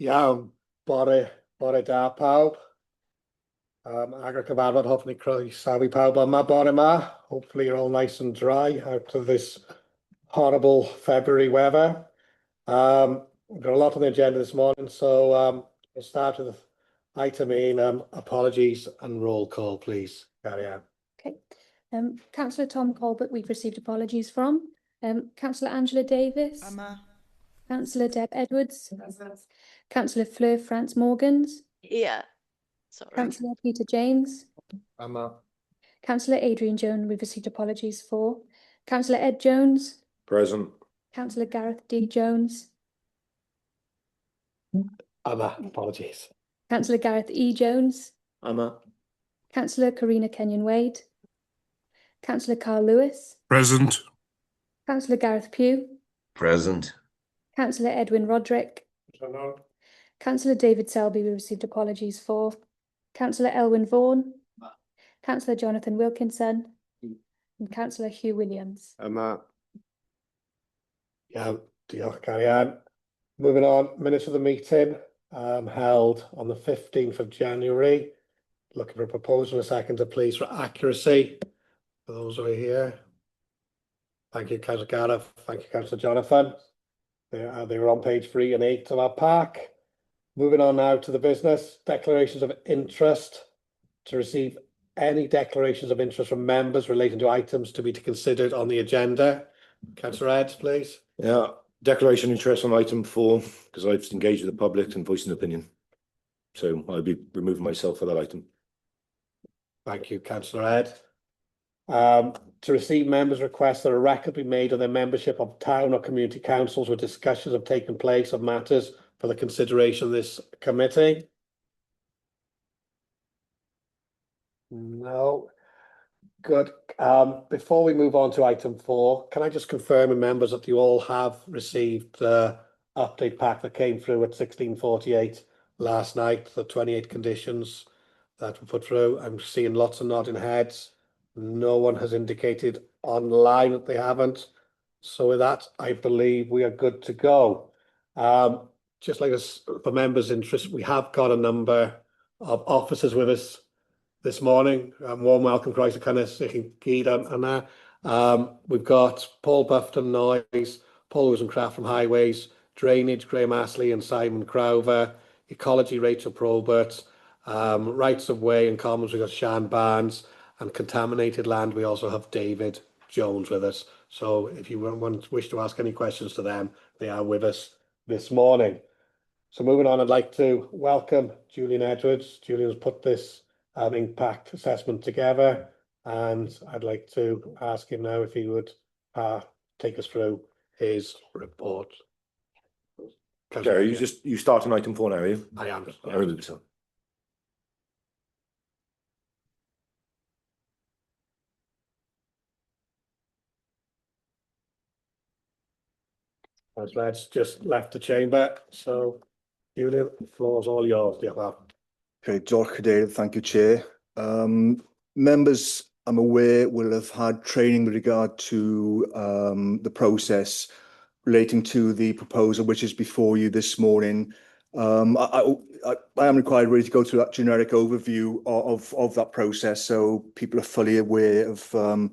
Iawn, bore da pawb. Agor cyfarfod, hoffwn i croesawu pawb yma bore ma. Hopefully you're all nice and dry out of this horrible February weather. We've got a lot on the agenda this morning, so we'll start with item 1, apologies and roll call, please. Carry on. Okay. Councillor Tom Colbert, we've received apologies from. Councillor Angela Davis. Councillor Deb Edwards. Councillor Fleur France Morgans. Yeah. Sorry. Councillor Peter James. Councillor Adrian Jones, we've received apologies for. Councillor Ed Jones. Present. Councillor Gareth D. Jones. Apologies. Councillor Gareth E. Jones. Councillor Karina Kenyon Wade. Councillor Carl Lewis. Present. Councillor Gareth Pugh. Present. Councillor Edwin Roderick. Councillor David Selby, we received apologies for. Councillor Elwyn Vaughan. Councillor Jonathan Wilkinson. And Councillor Hugh Williams. Yeah, diolch, carry on. Moving on, minutes of the meeting held on the 15th of January. Looking for a proposal in a second to please for accuracy. For those who are here. Thank you, Councillor Gareth. Thank you, Councillor Jonathan. They were on page 3 and 8 of our pack. Moving on now to the business. Declarations of interest. To receive any declarations of interest from members relating to items to be considered on the agenda. Councillor Ed, please. Yeah, declaration of interest on item 4, because I've engaged with the public and voiced an opinion. So I'll be removing myself for that item. Thank you, Councillor Ed. To receive members' requests that a record be made of their membership of town or community councils where discussions have taken place of matters for the consideration of this committee. No. Good. Before we move on to item 4, can I just confirm with members that you all have received the update pack that came through at 16:48 last night, the 28 conditions that were put through? I'm seeing lots of nodding heads. No one has indicated online that they haven't. So with that, I believe we are good to go. Just like us, for members' interest, we have got a number of officers with us this morning. Warm welcome, Croeso Cynnes, we've got Paul Buffton Noyes, Paul Rosencraft from Highways, Drainage, Graham Astley and Simon Crowther, Ecology, Rachel Probert, Rights of Way and Commons, we've got Sian Barnes, and Contaminated Land, we also have David Jones with us. So if you wish to ask any questions to them, they are with us this morning. So moving on, I'd like to welcome Julian Edwards. Julian's put this impact assessment together, and I'd like to ask him now if he would take us through his report. Chair, you start on item 4 now, are you? I am. I remove so. Let's just left the chamber. So, Julian, the floor's all yours. Okay, George Cadale, thank you, Chair. Members, I'm aware, will have had training with regard to the process relating to the proposal which is before you this morning. I am required really to go through that generic overview of that process so people are fully aware of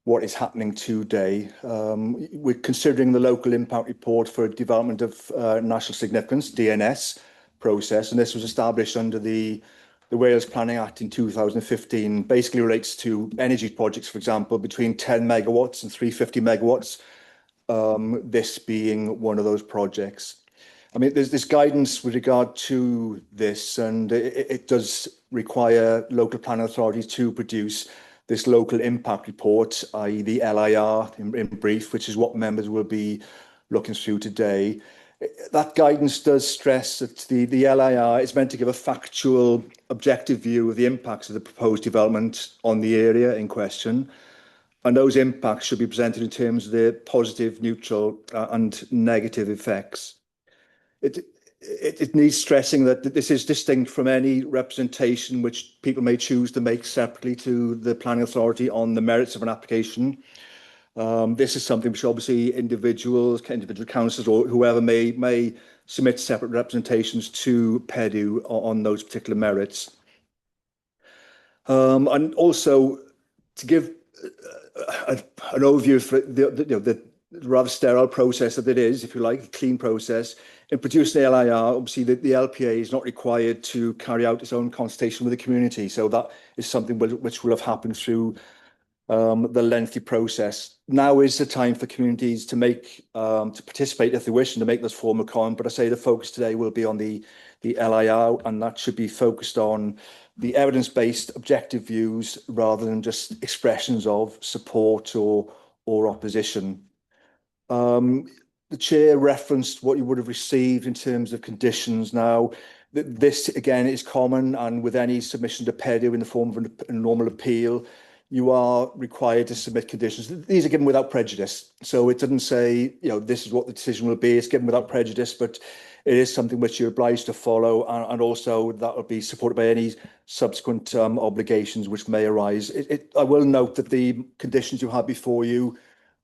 what is happening today. We're considering the local impact report for development of national significance, DNS process, and this was established under the Wales Planning Act in 2015. Basically relates to energy projects, for example, between 10 megawatts and 350 megawatts, this being one of those projects. I mean, there's this guidance with regard to this, and it does require local planning authorities to produce this local impact report, i.e. the LIR in brief, which is what members will be looking through today. That guidance does stress that the LIR is meant to give a factual, objective view of the impacts of the proposed development on the area in question. And those impacts should be presented in terms of their positive, neutral and negative effects. It needs stressing that this is distinct from any representation which people may choose to make separately to the planning authority on the merits of an application. This is something which obviously individual councillors or whoever may submit separate representations to PEDU on those particular merits. And also to give an overview for the rather sterile process that it is, if you like, a clean process. In producing the LIR, obviously the LPA is not required to carry out its own consultation with the community. So that is something which will have happened through the lengthy process. Now is the time for communities to participate if they wish and to make this formal comment. But I say the focus today will be on the LIR, and that should be focused on the evidence-based objective views rather than just expressions of support or opposition. The chair referenced what you would have received in terms of conditions. Now, this again is common, and with any submission to PEDU in the form of a normal appeal, you are required to submit conditions. These are given without prejudice. So it doesn't say, this is what the decision will be. It's given without prejudice, but it is something which you're obliged to follow. And also that will be supported by any subsequent obligations which may arise. I will note that the conditions you have before you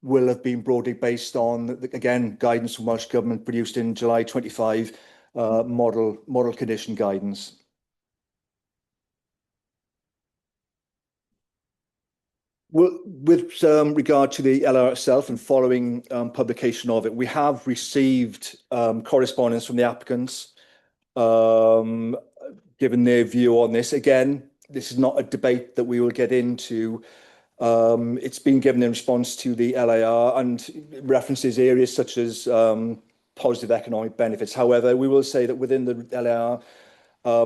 will have been broadly based on, again, guidance from Welsh Government produced in July 25, model condition guidance. Well, with regard to the LR itself and following publication of it, we have received correspondence from the applicants, given their view on this. Again, this is not a debate that we will get into. It's been given in response to the LIR and references areas such as positive economic benefits. However, we will say that within the LIR,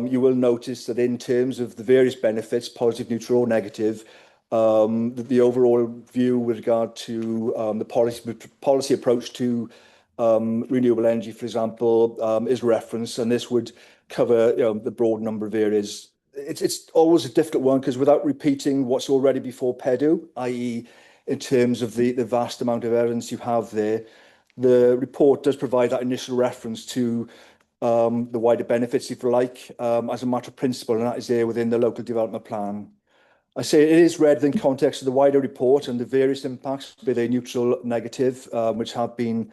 you will notice that in terms of the various benefits, positive, neutral or negative, the overall view with regard to the policy approach to renewable energy, for example, is referenced, and this would cover the broad number of areas. It's always a difficult one because without repeating what's already before PEDU, i.e. in terms of the vast amount of evidence you have there, the report does provide that initial reference to the wider benefits, if you like, as a matter of principle, and that is there within the local development plan. I say it is read in context of the wider report and the various impacts, be they neutral, negative, which have been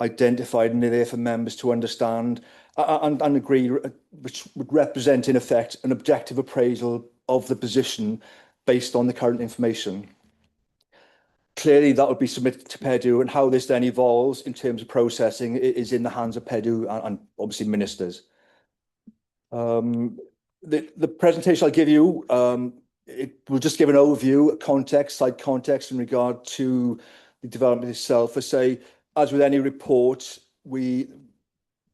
identified and they're there for members to understand and agree, which would represent, in effect, an objective appraisal of the position based on the current information. Clearly, that would be submitted to PEDU, and how this then evolves in terms of processing is in the hands of PEDU and obviously ministers. The presentation I'll give you, it will just give an overview, side context in regard to the development itself. I say, as with any report,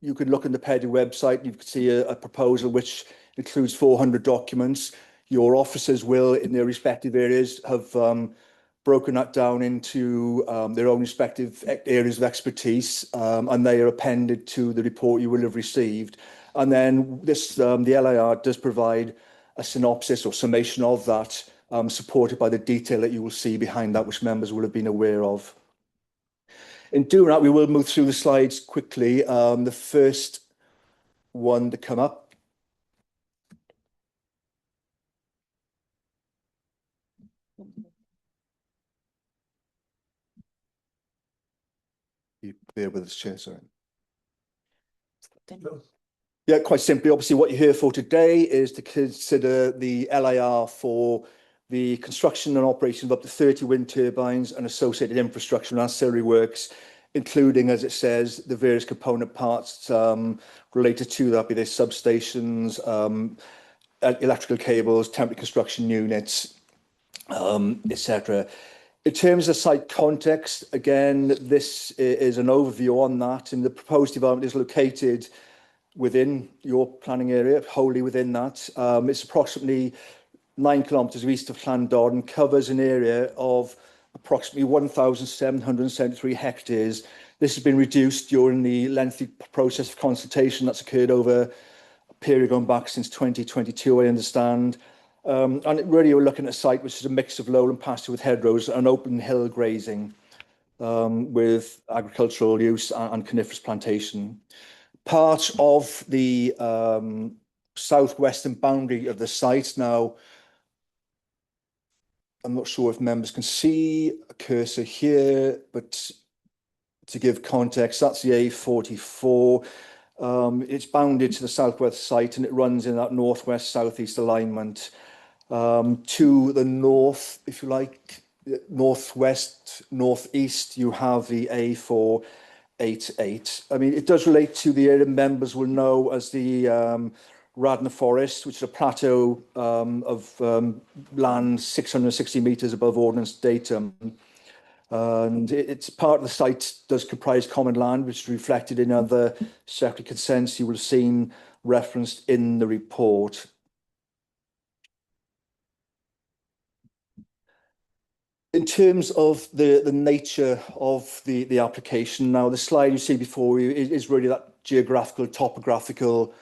you can look on the PEDU website and you can see a proposal which includes 400 documents. Your officers will, in their respective areas, have broken that down into their own respective areas of expertise, and they are appended to the report you will have received. And then the LIR does provide a synopsis or summation of that, supported by the detail that you will see behind that, which members will have been aware of. In doing that, we will move through the slides quickly. The first one to come up. You bear with us, Chair, sorry. Yeah, quite simply, obviously what you're here for today is to consider the LIR for the construction and operation of up to 30 wind turbines and associated infrastructure and ancillary works, including, as it says, the various component parts related to that, be they substations, electrical cables, temporary construction units, etc. In terms of site context, again, this is an overview on that, and the proposed development is located within your planning area, wholly within that. It's approximately 9 kilometres east of Llandon, covers an area of approximately 1,773 hectares. This has been reduced during the lengthy process of consultation that's occurred over a period going back since 2022, I understand. And really we're looking at a site which is a mix of lowland pasture with hedgerows and open hill grazing, with agricultural use and coniferous plantation. Part of the southwestern boundary of the site now, I'm not sure if members can see a cursor here, but to give context, that's the A44. It's bounded to the southwest site and it runs in that northwest-southeast alignment. To the north, if you like, northwest, northeast, you have the A488. I mean, it does relate to the area members will know as the Radnor Forest, which is a plateau of land 660 metres above Ordnance Datum. And it's part of the site does comprise common land, which is reflected in other separate consents you will have seen referenced in the report. In terms of the nature of the application, now the slide you see before you is really that geographical, topographical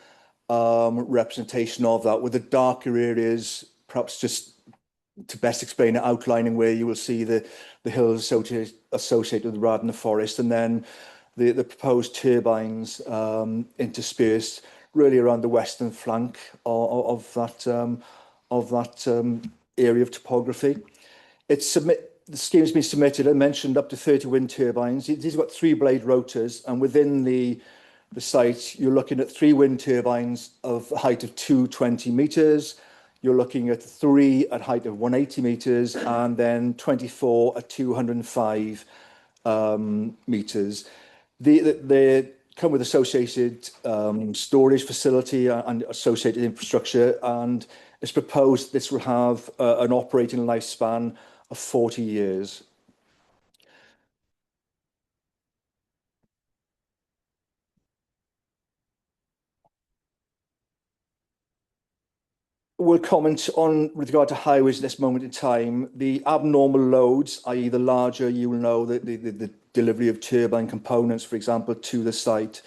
representation of that, with the darker areas perhaps just to best explain it, outlining where you will see the hills associated with the Radnor Forest, and then the proposed turbines interspersed really around the western flank of that area of topography. The scheme's been submitted. I mentioned up to 30 wind turbines. These have got 3-blade rotors, and within the site, you're looking at 3 wind turbines of a height of 220 metres. You're looking at 3 at height of 180 metres, and then 24 at 205 metres. They come with associated storage facility and associated infrastructure, and it's proposed this will have an operating lifespan of 40 years. We'll comment on, with regard to highways at this moment in time, the abnormal loads, i.e. the larger, you will know, the delivery of turbine components, for example, to the site.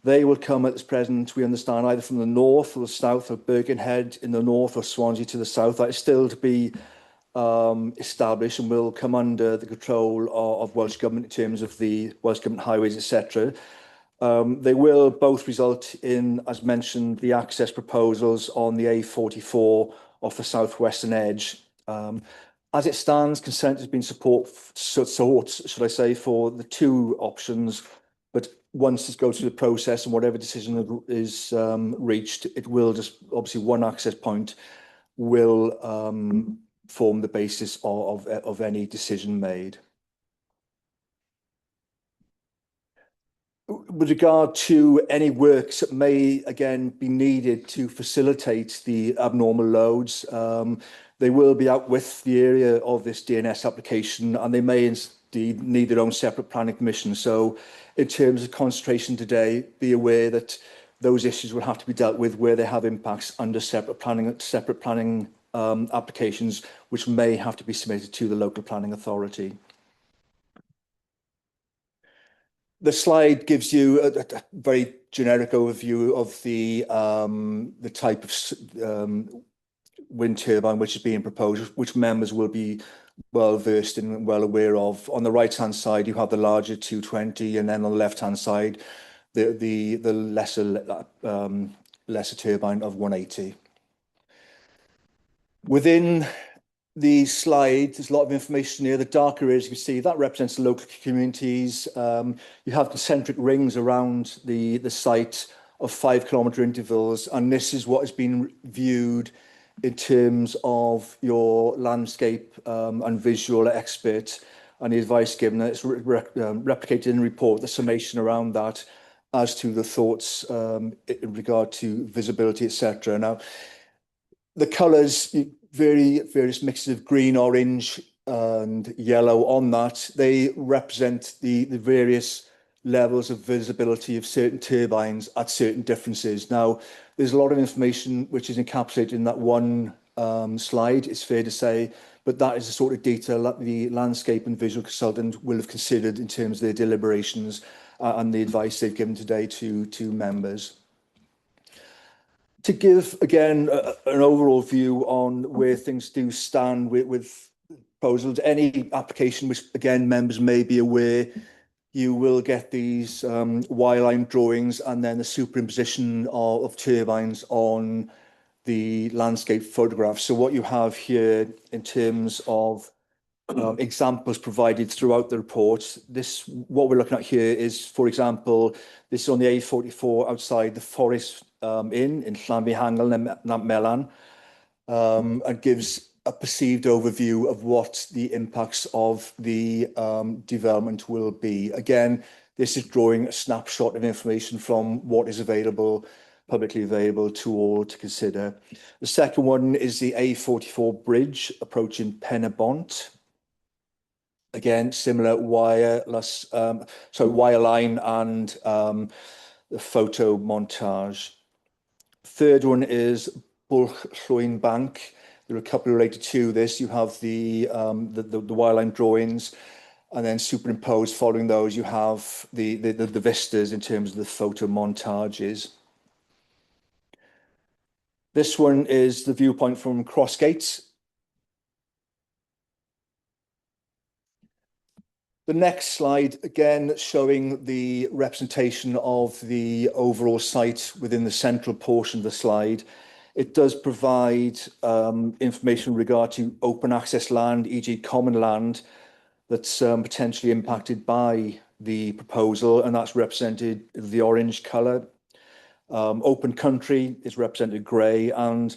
They will come at this present, we understand, either from the north or the south, or Birkenhead in the north or Swansea to the south. That is still to be established and will come under the control of Welsh Government in terms of the Welsh Government highways, etc. They will both result in, as mentioned, the access proposals on the A44 off the southwestern edge. As it stands, consent has been sought, should I say, for the 2 options, but once it goes through the process and whatever decision is reached, it will just, obviously, one access point will form the basis of any decision made. With regard to any works that may, again, be needed to facilitate the abnormal loads, they will be out with the area of this DNS application, and they may indeed need their own separate planning permission. So in terms of concentration today, be aware that those issues will have to be dealt with where they have impacts under separate planning applications, which may have to be submitted to the local planning authority. The slide gives you a very generic overview of the type of wind turbine which is being proposed, which members will be well versed in and well aware of. On the right-hand side, you have the larger 220, and then on the left-hand side, the lesser turbine of 180. Within the slide, there's a lot of information here. The darker areas you can see, that represents the local communities. You have concentric rings around the site of 5-kilometre intervals, and this is what has been viewed in terms of your landscape and visual expert, and the advice given. It's replicated in the report, the summation around that as to the thoughts in regard to visibility, etc. Now, the colours, various mixes of green, orange and yellow on that, they represent the various levels of visibility of certain turbines at certain differences. Now, there's a lot of information which is encapsulated in that one slide, it's fair to say, but that is the sort of detail that the landscape and visual consultant will have considered in terms of their deliberations and the advice they've given today to members. To give, again, an overall view on where things do stand with proposals, any application which, again, members may be aware, you will get these wireline drawings and then the superimposition of turbines on the landscape photograph. So what you have here in terms of examples provided throughout the report, what we're looking at here is, for example, this is on the A44 outside the Forest Inn in Llanfihangel and Mellan, and gives a perceived overview of what the impacts of the development will be. Again, this is drawing a snapshot of information from what is available, publicly available to all to consider. The second one is the A44 bridge approaching Penabont. Again, similar wire line and the photo montage. Third one is Bwlch Llwyn Bank. There are a couple related to this. You have the wireline drawings, and then superimposed following those, you have the vistas in terms of the photo montages. This one is the viewpoint from Crossgate. The next slide, again, showing the representation of the overall site within the central portion of the slide. It does provide information regarding open access land, e.g. common land, that's potentially impacted by the proposal, and that's represented in the orange colour. Open country is represented grey, and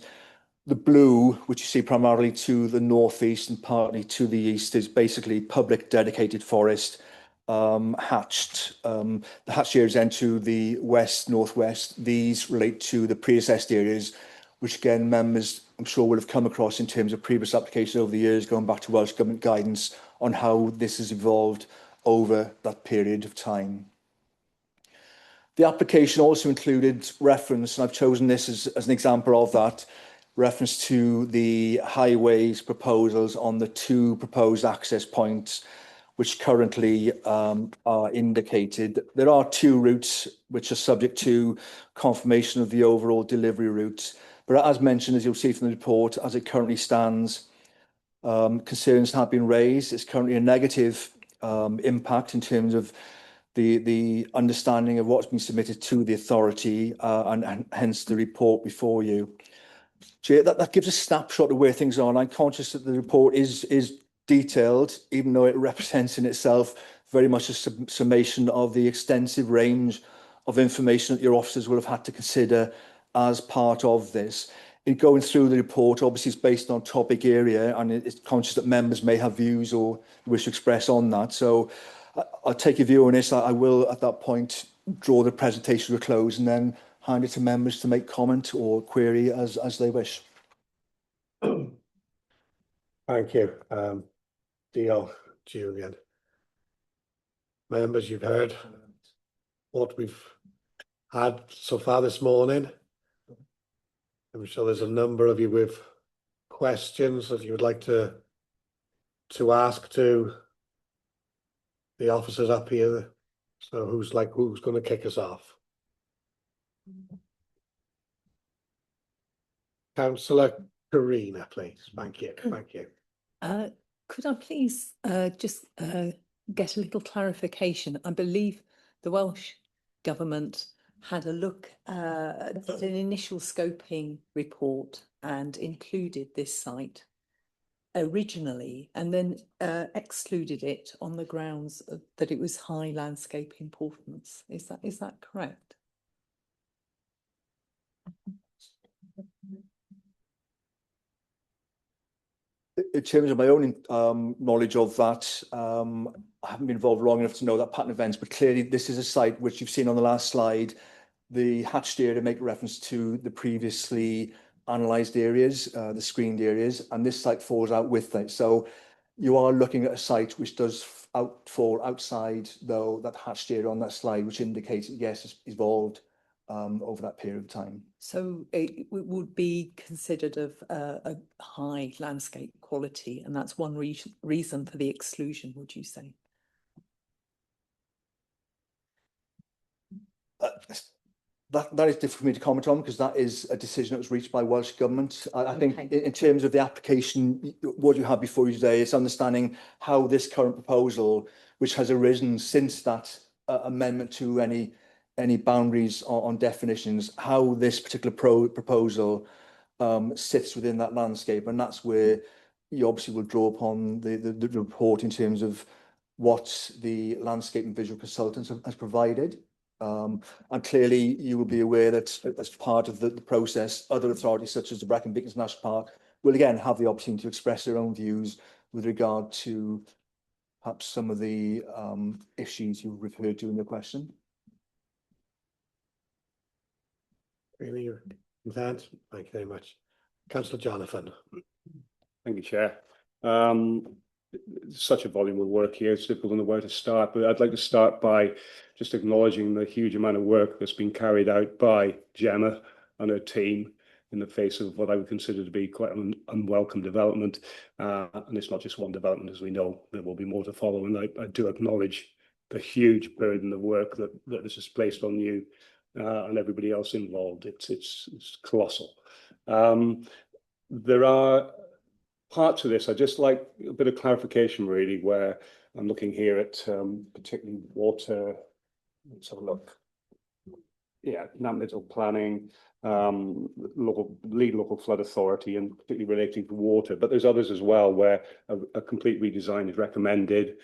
the blue, which you see primarily to the northeast and partly to the east, is basically public dedicated forest, hatched. The hatched areas then to the west, northwest. These relate to the pre-assessed areas, which again, members I'm sure will have come across in terms of previous applications over the years, going back to Welsh Government guidance on how this has evolved over that period of time. The application also included reference, and I've chosen this as an example of that, reference to the highways proposals on the two proposed access points, which currently are indicated. There are two routes which are subject to confirmation of the overall delivery route. But as mentioned, as you'll see from the report, as it currently stands, concerns have been raised. It's currently a negative impact in terms of the understanding of what's been submitted to the authority and hence the report before you. Chair, that gives a snapshot of where things are, and I'm conscious that the report is detailed, even though it represents in itself very much a summation of the extensive range of information that your officers will have had to consider as part of this. In going through the report, obviously it's based on topic area, and it's conscious that members may have views or wish to express on that. So I'll take your view on this. I will, at that point, draw the presentation to a close and then hand it to members to make comment or query as they wish. Thank you. Dio, Julian. Members, you've heard what we've had so far this morning. I'm sure there's a number of you with questions that you would like to ask to the officers up here. So who's going to kick us off? Councillor Karina, please. Thank you. Thank you. Could I please just get a little clarification? I believe the Welsh Government had a look at an initial scoping report and included this site originally, and then excluded it on the grounds that it was high landscape importance. Is that correct? In terms of my own knowledge of that, I haven't been involved long enough to know that pattern of events, but clearly this is a site which you've seen on the last slide. The hatched area make reference to the previously analysed areas, the screened areas, and this site falls out with that. So you are looking at a site which does fall outside, though, that hatched area on that slide, which indicates, yes, it's evolved over that period of time. So it would be considered of a high landscape quality, and that's one reason for the exclusion, would you say? That is difficult for me to comment on, because that is a decision that was reached by Welsh Government. I think in terms of the application, what you have before you today is understanding how this current proposal, which has arisen since that amendment to any boundaries on definitions, how this particular proposal sits within that landscape, and that's where you obviously will draw upon the report in terms of what the landscape and visual consultants has provided. And clearly you will be aware that as part of the process, other authorities such as the Brecon Beacons National Park will again have the opportunity to express their own views with regard to perhaps some of the issues you referred to in your question. Really, thank you very much. Councillor Jonathan. Thank you, Chair. Such a volume of work here, it's difficult to know where to start, but I'd like to start by just acknowledging the huge amount of work that's been carried out by Gemma and her team in the face of what I would consider to be quite an unwelcome development. And it's not just one development, as we know, there will be more to follow. And I do acknowledge the huge burden of work that this has placed on you and everybody else involved. It's colossal. There are parts of this, I'd just like a bit of clarification, really, where I'm looking here at particularly water. Let's have a look. Yeah, NAMNITL planning, local flood authority, and particularly relating to water. But there's others as well where a complete redesign is recommended,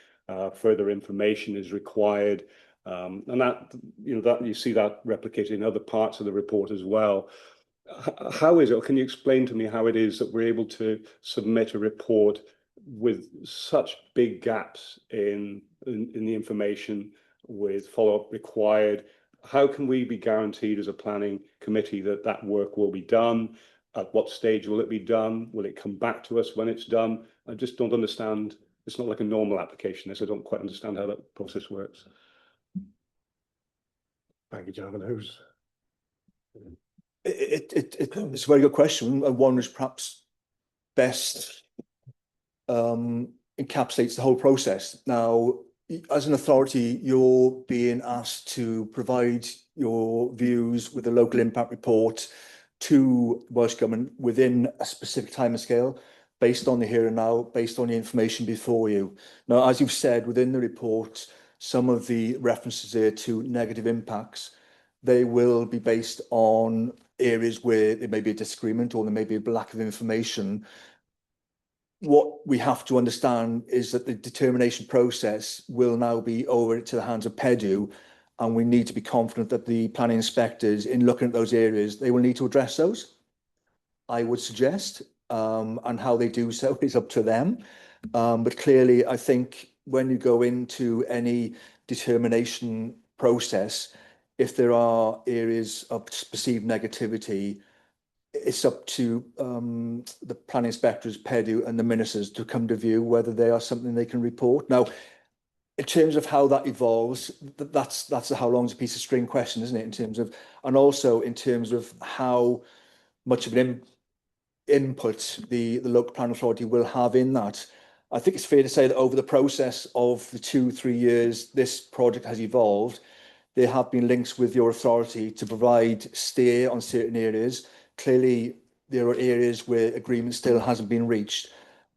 further information is required, and that you see that replicated in other parts of the report as well. How is it, or can you explain to me how it is that we're able to submit a report with such big gaps in the information, with follow-up required? How can we be guaranteed as a planning committee that that work will be done? At what stage will it be done? Will it come back to us when it's done? I just don't understand. It's not like a normal application. I don't quite understand how that process works. Thank you, Jonathan. It's a very good question, and one which perhaps best encapsulates the whole process. Now, as an authority, you're being asked to provide your views with a local impact report to Welsh Government within a specific timescale, based on the here and now, based on the information before you. Now, as you've said, within the report, some of the references there to negative impacts, they will be based on areas where there may be a disagreement or there may be a lack of information. What we have to understand is that the determination process will now be over to the hands of PEDU, and we need to be confident that the planning inspectors, in looking at those areas, they will need to address those, I would suggest, and how they do so is up to them. But clearly, I think when you go into any determination process, if there are areas of perceived negativity, it's up to the planning inspectors, PEDU and the ministers to come to view whether they are something they can report. Now, in terms of how that evolves, that's a how long's a piece of string question, isn't it? In terms of, and also in terms of how much of an input the local planning authority will have in that. I think it's fair to say that over the process of the 2-3 years this project has evolved, there have been links with your authority to provide steer on certain areas. Clearly, there are areas where agreement still hasn't been reached,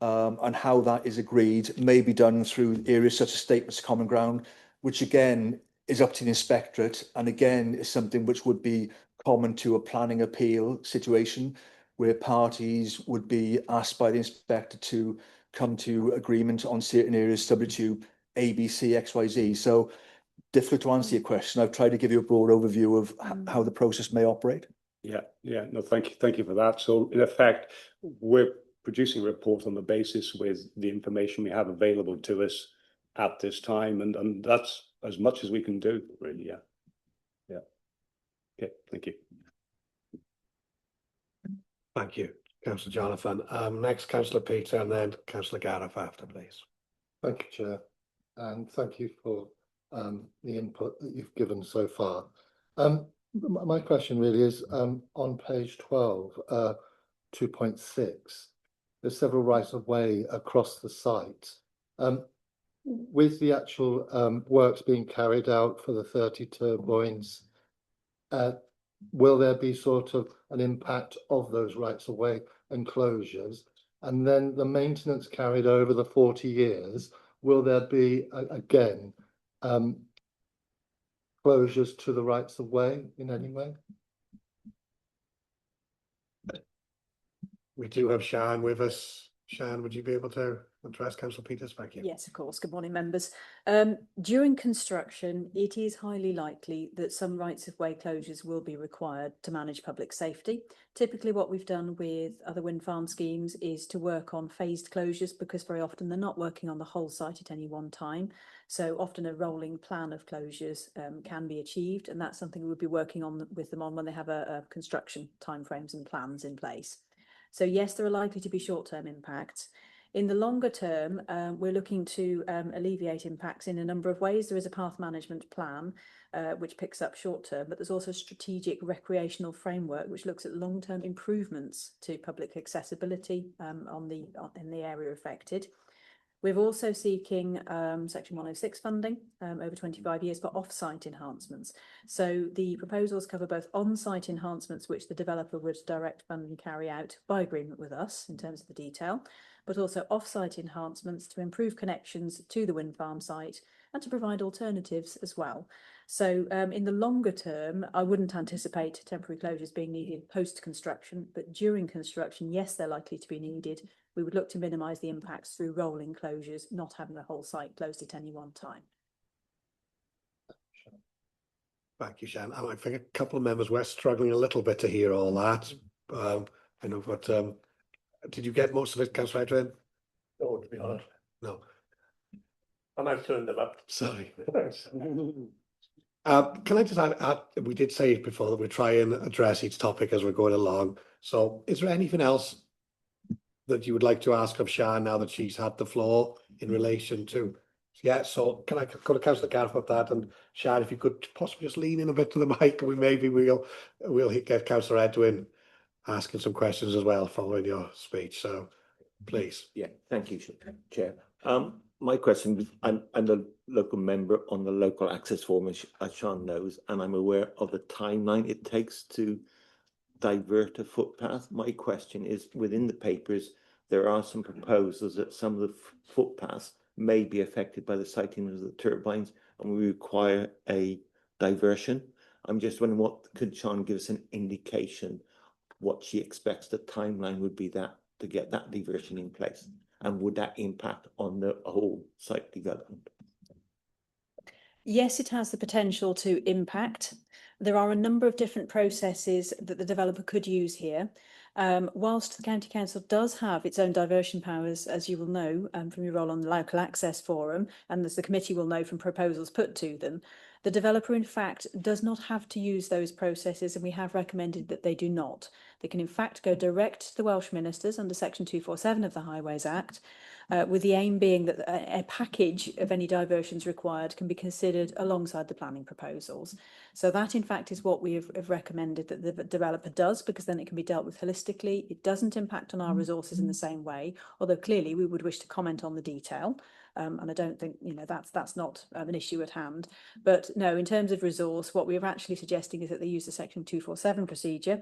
and how that is agreed may be done through areas such as statements of common ground, which again is up to the inspectorate, and again is something which would be common to a planning appeal situation, where parties would be asked by the inspector to come to agreement on certain areas subject to A, B, C, X, Y, Z. So, difficult to answer your question. I've tried to give you a broad overview of how the process may operate. Yeah, no, thank you for that. So in effect, we're producing a report on the basis with the information we have available to us at this time, and that's as much as we can do, really. Yeah. Okay, thank you. Thank you, Councillor Jonathan. Next, Councillor Peter, and then Councillor Gareth after, please. Thank you, Chair, and thank you for the input that you've given so far. My question really is on page 12, 2.6, there's several rights of way across the site. With the actual works being carried out for the 30 turbines, will there be sort of an impact of those rights of way and closures? And then the maintenance carried over the 40 years, will there be, again, closures to the rights of way in any way? We do have Sian with us. Sian, would you be able to address Councillor Peters? Thank you. Yes, of course. Good morning, members. During construction, it is highly likely that some rights of way closures will be required to manage public safety. Typically what we've done with other wind farm schemes is to work on phased closures, because very often they're not working on the whole site at any one time. So often a rolling plan of closures can be achieved, and that's something we'll be working on with them on when they have a construction timeframes and plans in place. So yes, there are likely to be short-term impacts. In the longer term, we're looking to alleviate impacts in a number of ways. There is a path management plan which picks up short term, but there's also a strategic recreational framework which looks at long-term improvements to public accessibility in the area affected. We're also seeking Section 106 funding over 25 years for off-site enhancements. So the proposals cover both on-site enhancements, which the developer would direct fund and carry out by agreement with us in terms of the detail, but also off-site enhancements to improve connections to the wind farm site and to provide alternatives as well. So in the longer term, I wouldn't anticipate temporary closures being needed post-construction, but during construction, yes, they're likely to be needed. We would look to minimise the impacts through rolling closures, not having the whole site closed at any one time. Thank you, Sian. I think a couple of members were struggling a little bit to hear all that. I know, but did you get most of it, Councillor Edwin? No, to be honest. No. I might turn them up. Sorry. Can I just add, we did say it before that we try and address each topic as we're going along. So is there anything else that you would like to ask of Sian now that she's had the floor in relation to? Yeah, so can I go to Councillor Gareth with that? And Sian, if you could possibly just lean in a bit to the mic, we'll get Councillor Edwin asking some questions as well following your speech. So please. Yeah, thank you, Chair. My question, I'm the local member on the local access forum, as Sean knows, and I'm aware of the timeline it takes to divert a footpath. My question is, within the papers, there are some proposals that some of the footpaths may be affected by the siting of the turbines, and we require a diversion. I'm just wondering, what could Sean give us an indication what she expects the timeline would be that to get that diversion in place, and would that impact on the whole site development? Yes, it has the potential to impact. There are a number of different processes that the developer could use here. Whilst the County Council does have its own diversion powers, as you will know from your role on the Local Access Forum, and as the committee will know from proposals put to them, the developer in fact does not have to use those processes, and we have recommended that they do not. They can in fact go direct to the Welsh Ministers under Section 247 of the Highways Act, with the aim being that a package of any diversions required can be considered alongside the planning proposals. So that in fact is what we have recommended that the developer does, because then it can be dealt with holistically. It doesn't impact on our resources in the same way, although clearly we would wish to comment on the detail. And I don't think, that's not an issue at hand. But no, in terms of resource, what we're actually suggesting is that they use the Section 247 procedure,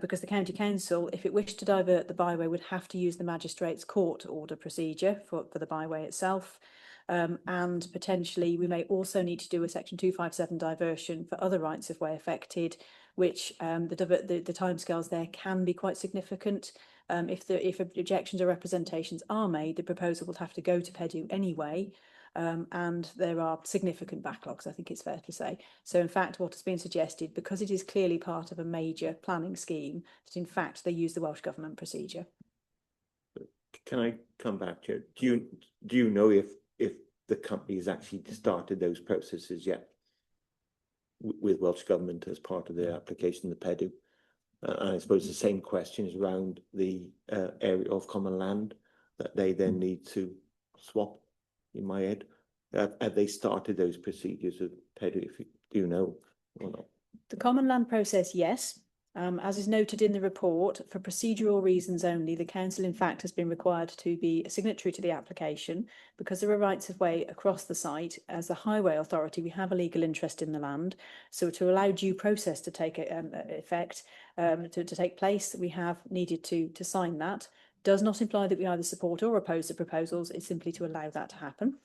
because the County Council, if it wished to divert the byway, would have to use the Magistrates' Court order procedure for the byway itself. And potentially we may also need to do a Section 257 diversion for other rights of way affected, which the timescales there can be quite significant. If objections or representations are made, the proposal will have to go to PEDU anyway, and there are significant backlogs, I think it's fair to say. So in fact, what has been suggested, because it is clearly part of a major planning scheme, that in fact they use the Welsh Government procedure. Can I come back to it? Do you know if the company has actually started those processes yet with Welsh Government as part of their application, the PEDU? And I suppose the same question is around the area of common land that they then need to swap, in my head. Have they started those procedures of PEDU, if you know or not? The common land process, yes. As is noted in the report, for procedural reasons only, the council in fact has been required to be a signatory to the application, because there are rights of way across the site. As the highway authority, we have a legal interest in the land, so to allow due process to take effect, to take place, we have needed to sign that. Does not imply that we either support or oppose the proposals, it's simply to allow that to happen.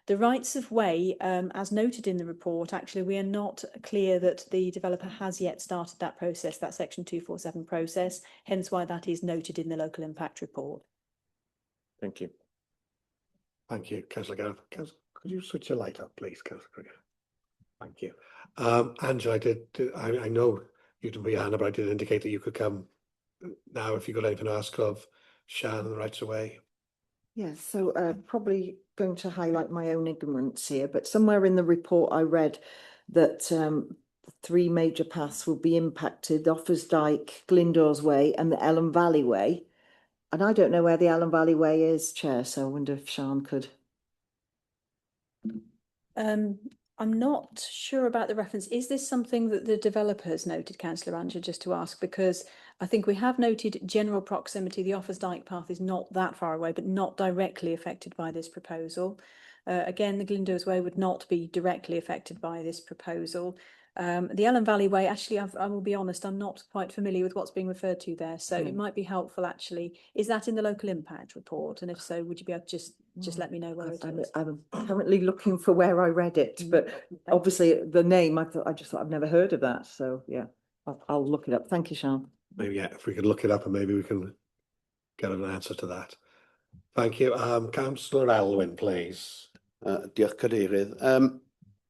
The rights of way, as noted in the report, actually, we are not clear that the developer has yet started that process, that section 247 process, hence why that is noted in the local impact report. Thank you. Thank you, Councillor Gareth. Could you switch your light up, please, Councillor Grigg? Thank you. Angela, I know you didn't put your hand up, but I did indicate that you could come now if you got anything to ask of Shan and the rights of way. Yes, so probably going to highlight my own ignorance here, but somewhere in the report I read that 3 major paths will be impacted: Offers Dyke, Glyndores Way and the Ellen Valley Way. And I don't know where the Ellen Valley Way is, Chair, so I wonder if Sian could. I'm not sure about the reference. Is this something that the developer has noted, Councillor Ranger, just to ask? Because I think we have noted general proximity. The Offers Dyke path is not that far away, but not directly affected by this proposal. Again, the Glyndores Way would not be directly affected by this proposal. The Ellen Valley Way, actually, I will be honest, I'm not quite familiar with what's being referred to there. So it might be helpful, actually. Is that in the local impact report? And if so, would you be able to just let me know where it is? I'm currently looking for where I read it, but obviously the name, I just thought I've never heard of that. So yeah, I'll look it up. Thank you, Sian. Maybe, yeah, if we could look it up and maybe we can get an answer to that. Thank you. Councillor Elwyn, please. Diolch, Cadeirydd.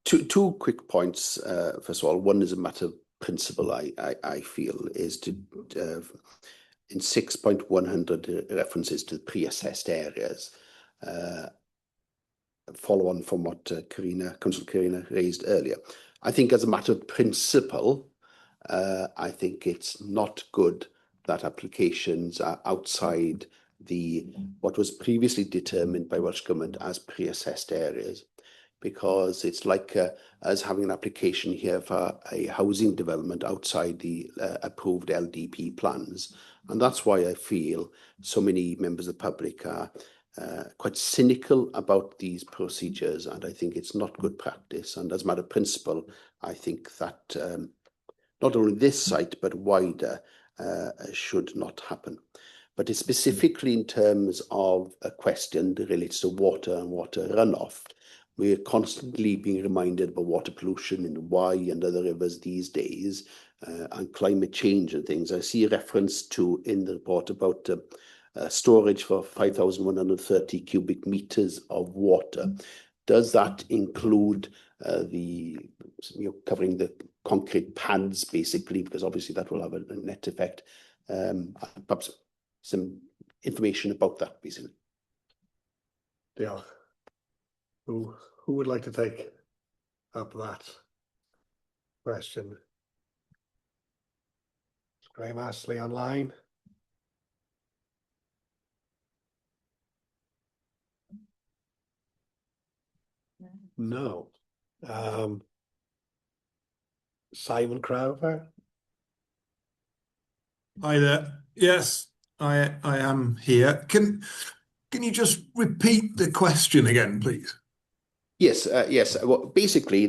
Two quick points. First of all, one is a matter of principle, I feel, is to in 6.100 references to pre-assessed areas, follow on from what Councillor Carina raised earlier. I think as a matter of principle, I think it's not good that applications are outside what was previously determined by Welsh Government as pre-assessed areas, because it's like us having an application here for a housing development outside the approved LDP plans. And that's why I feel so many members of the public are quite cynical about these procedures, and I think it's not good practice. And as a matter of principle, I think that not only this site but wider should not happen. But it's specifically in terms of a question that relates to water and water runoff. We're constantly being reminded about water pollution in the Wye and other rivers these days, and climate change and things. I see a reference to in the report about storage for 5,130 cubic meters of water. Does that include covering the concrete pads, basically? Because obviously that will have a net effect. Perhaps some information about that, basically. Yeah. Who would like to take up that question? Is Graham Astley online? No. Simon Crowther? Hi there. Yes, I am here. Can you just repeat the question again, please? Yes, yes. Well, basically,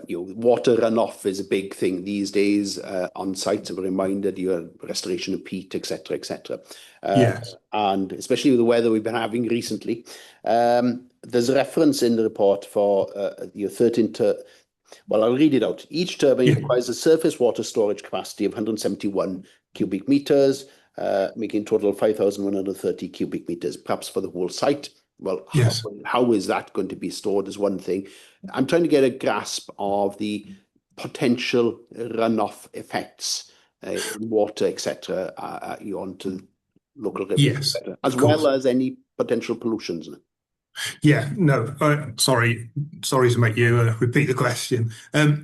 water runoff is a big thing these days on sites. I'm reminded your restoration of peat, etc., etc. Yes. And especially with the weather we've been having recently, there's a reference in the report for your 13. Well, I'll read it out. Each turbine requires a surface water storage capacity of 171 cubic meters, making total 5,130 cubic meters, perhaps for the whole site. Well, yes. How is that going to be stored is one thing. I'm trying to get a grasp of the potential runoff effects in water, etc., onto local rivers, yes, as well as any potential pollutions. Yeah, no, sorry to make you repeat the question.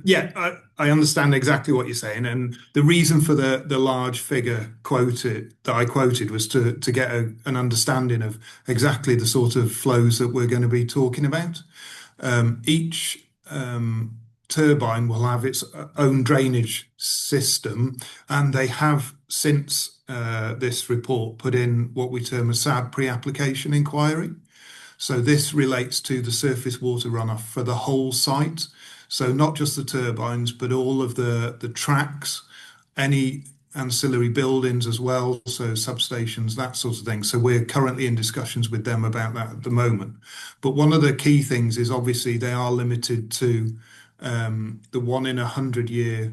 Yeah, I understand exactly what you're saying, and the reason for the large figure that I quoted was to get an understanding of exactly the sort of flows that we're going to be talking about. Each turbine will have its own drainage system, and they have since this report put in what we term a SAD pre-application inquiry. So this relates to the surface water runoff for the whole site. So not just the turbines, but all of the tracks, any ancillary buildings as well, so substations, that sort of thing. So we're currently in discussions with them about that at the moment. But one of the key things is obviously they are limited to the 1 in 100-year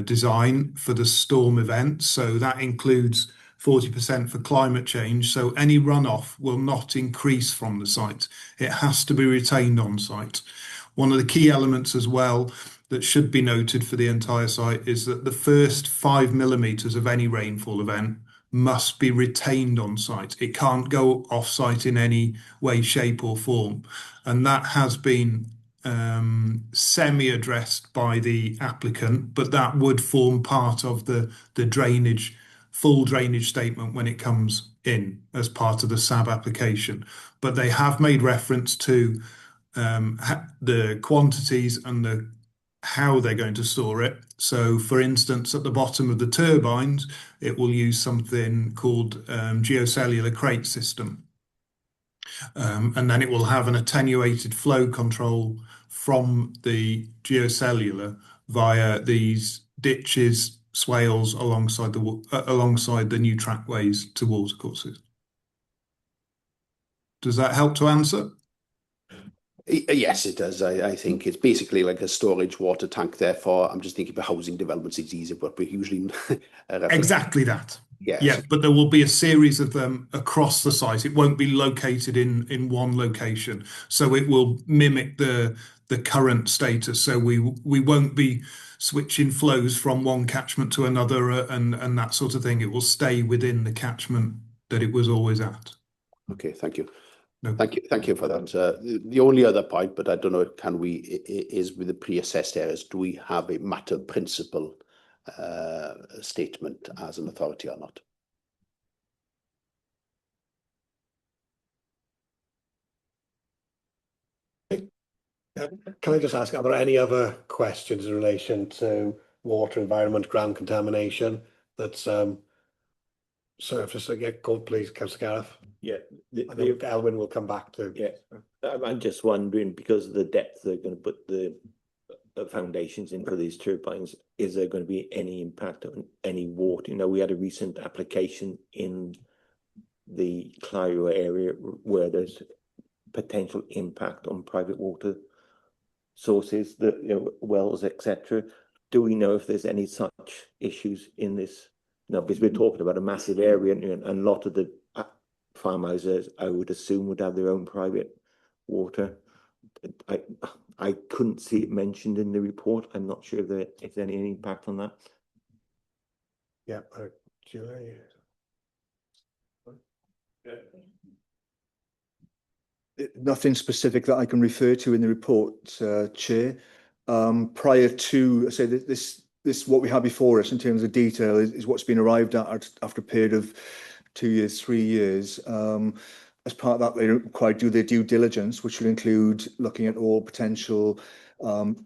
design for the storm event. So that includes 40% for climate change. So any runoff will not increase from the site. It has to be retained on site. One of the key elements as well that should be noted for the entire site is that the first 5 millimeters of any rainfall event must be retained on site. It can't go off site in any way, shape or form. And that has been semi-addressed by the applicant, but that would form part of the drainage, full drainage statement when it comes in as part of the SAB application. But they have made reference to the quantities and how they're going to store it. So for instance, at the bottom of the turbines, it will use something called geocellular crate system. And then it will have an attenuated flow control from the geocellular via these ditches, swales alongside the new trackways to watercourses. Does that help to answer? Yes, it does. I think it's basically like a storage water tank. Therefore, I'm just thinking for housing developments, it's easier, but we usually exactly that. Yes. Yeah, but there will be a series of them across the site. It won't be located in one location, so it will mimic the current status. So we won't be switching flows from one catchment to another and that sort of thing. It will stay within the catchment that it was always at. Okay, thank you. No. Thank you for that. The only other point, but I don't know, is with the pre-assessed areas, do we have a matter of principle statement as an authority or not? Can I just ask, are there any other questions in relation to water, environment, ground contamination that's surface? Go please, Councillor Gareth. Yeah, I know Elwyn will come back to. Yeah, I'm just wondering, because of the depth they're going to put the foundations in for these turbines, is there going to be any impact on any water? You know, we had a recent application in the Clio area where there's potential impact on private water sources, wells, etc. Do we know if there's any such issues in this? No, because we're talking about a massive area, and a lot of the farmhouses, I would assume, would have their own private water. I couldn't see it mentioned in the report. I'm not sure if there's any impact on that. Yeah, Julie. Nothing specific that I can refer to in the report, Chair. Prior to, say, this what we have before us in terms of detail is what's been arrived at after a period of 2 years, 3 years. As part of that, they require do their due diligence, which will include looking at all potential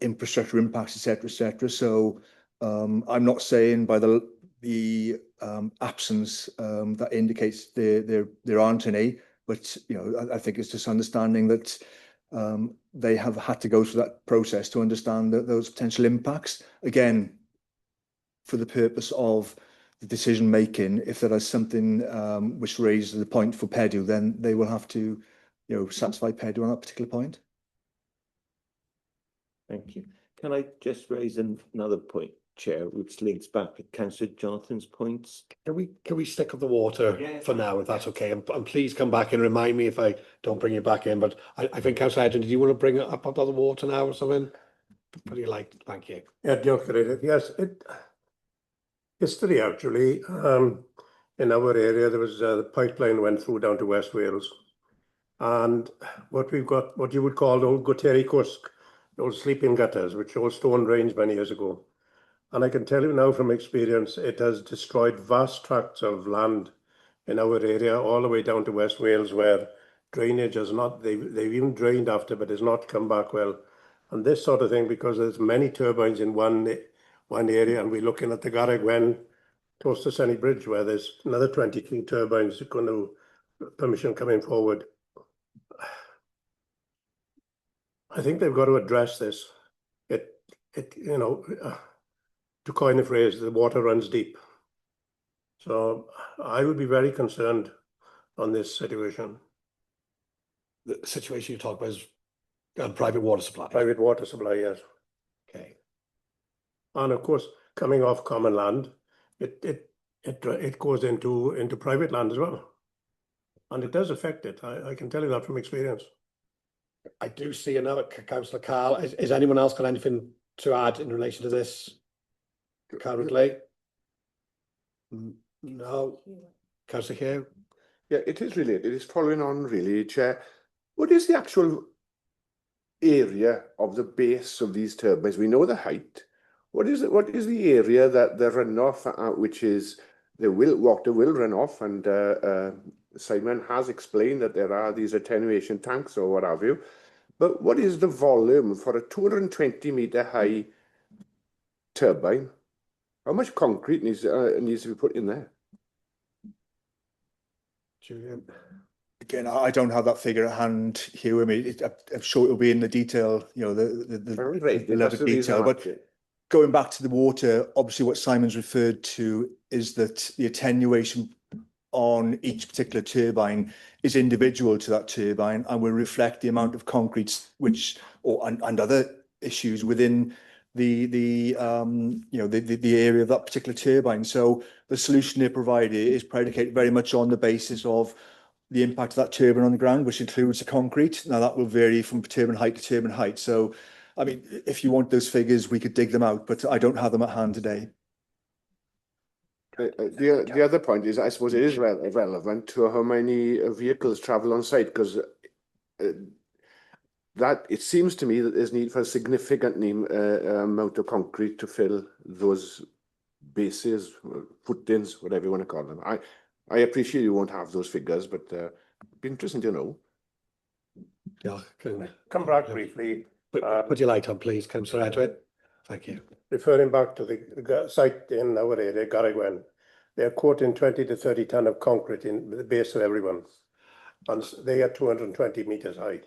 infrastructure impacts, etc., etc. So I'm not saying by the absence that indicates there aren't any, but I think it's just understanding that they have had to go through that process to understand those potential impacts. Again, for the purpose of the decision making, if there is something which raises the point for PEDU, then they will have to, satisfy PEDU on that particular point. Thank you. Can I just raise another point, Chair, which links back to Councillor Jonathan's points? Can we stick with the water for now, if that's okay? And please come back and remind me if I don't bring you back in. But I think, Councillor Edwin, did you want to bring it up about the water now or something? What do you like? Thank you. Yeah, yes, history actually. In our area, there was the pipeline went through down to West Wales, and what we've got, what you would call the old Guteri Cwsg, those sleeping gutters, which were stone drains many years ago. And I can tell you now from experience, it has destroyed vast tracts of land in our area, all the way down to West Wales, where drainage has not, they've even drained after, but has not come back well. And this sort of thing, because there's many turbines in one area, and we're looking at the Garreg close to Sunny Bridge, where there's another 23 turbines going to permission coming forward. I think they've got to address this. to coin a phrase, the water runs deep. So I would be very concerned on this situation. The situation you talk about is private water supply. Private water supply, yes. Okay. And of course, coming off common land, it goes into private land as well. And it does affect it. I can tell you that from experience. I do see another Councillor Carl. Is anyone else got anything to add in relation to this currently? No. Councillor Hugh? Yeah, it is related. It's following on really, Chair. What is the actual area of the base of these turbines? We know the height. What is it? What is the area that the runoff, which is water will run off, and Simon has explained that there are these attenuation tanks or what have you. But what is the volume for a 220-meter high turbine? How much concrete needs to be put in there? Julian? Again, I don't have that figure at hand here with me. I'm sure it'll be in the detail, you know, the level of detail. But going back to the water, obviously what Simon's referred to is that the attenuation on each particular turbine is individual to that turbine and will reflect the amount of concrete and other issues within the area of that particular turbine. So the solution they provided is predicated very much on the basis of the impact of that turbine on the ground, which includes the concrete. Now that will vary from turbine height to turbine height. So, I mean, if you want those figures, we could dig them out, but I don't have them at hand today. The other point is, I suppose it is relevant to how many vehicles travel on site, because that it seems to me that there's need for a significant amount of concrete to fill those bases, footings, whatever you want to call them. I appreciate you won't have those figures, but it'd be interesting to know. Yeah, come back briefly. Put your light on, please, Councillor Edwin. Thank you. Referring back to the site in our area, Garrigwen, they're quoting 20 to 30 ton of concrete in the base of everyone, and they are 220 meters high.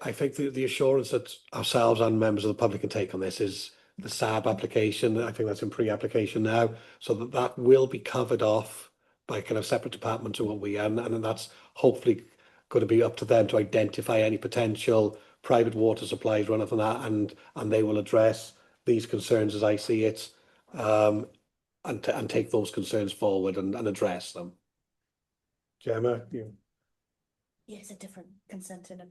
I think the assurance that ourselves and members of the public can take on this is the SAB application. I think that's in pre-application now, so that will be covered off by kind of separate department to what we and then that's hopefully going to be up to them to identify any potential private water supplies run off of that, and they will address these concerns as I see it, and take those concerns forward and address them. Gemma, you? Yes, a different consent in a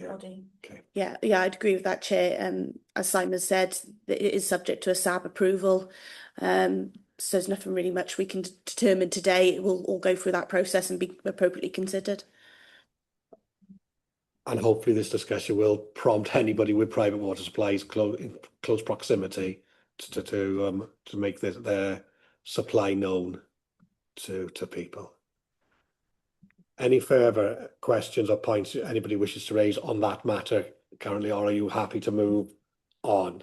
body. Okay. Yeah, I'd agree with that, Chair. As Simon said, it is subject to a SAB approval. So there's nothing really much we can determine today. It will all go through that process and be appropriately considered. And hopefully this discussion will prompt anybody with private water supplies in close proximity to make their supply known to people. Any further questions or points anybody wishes to raise on that matter currently, or are you happy to move on?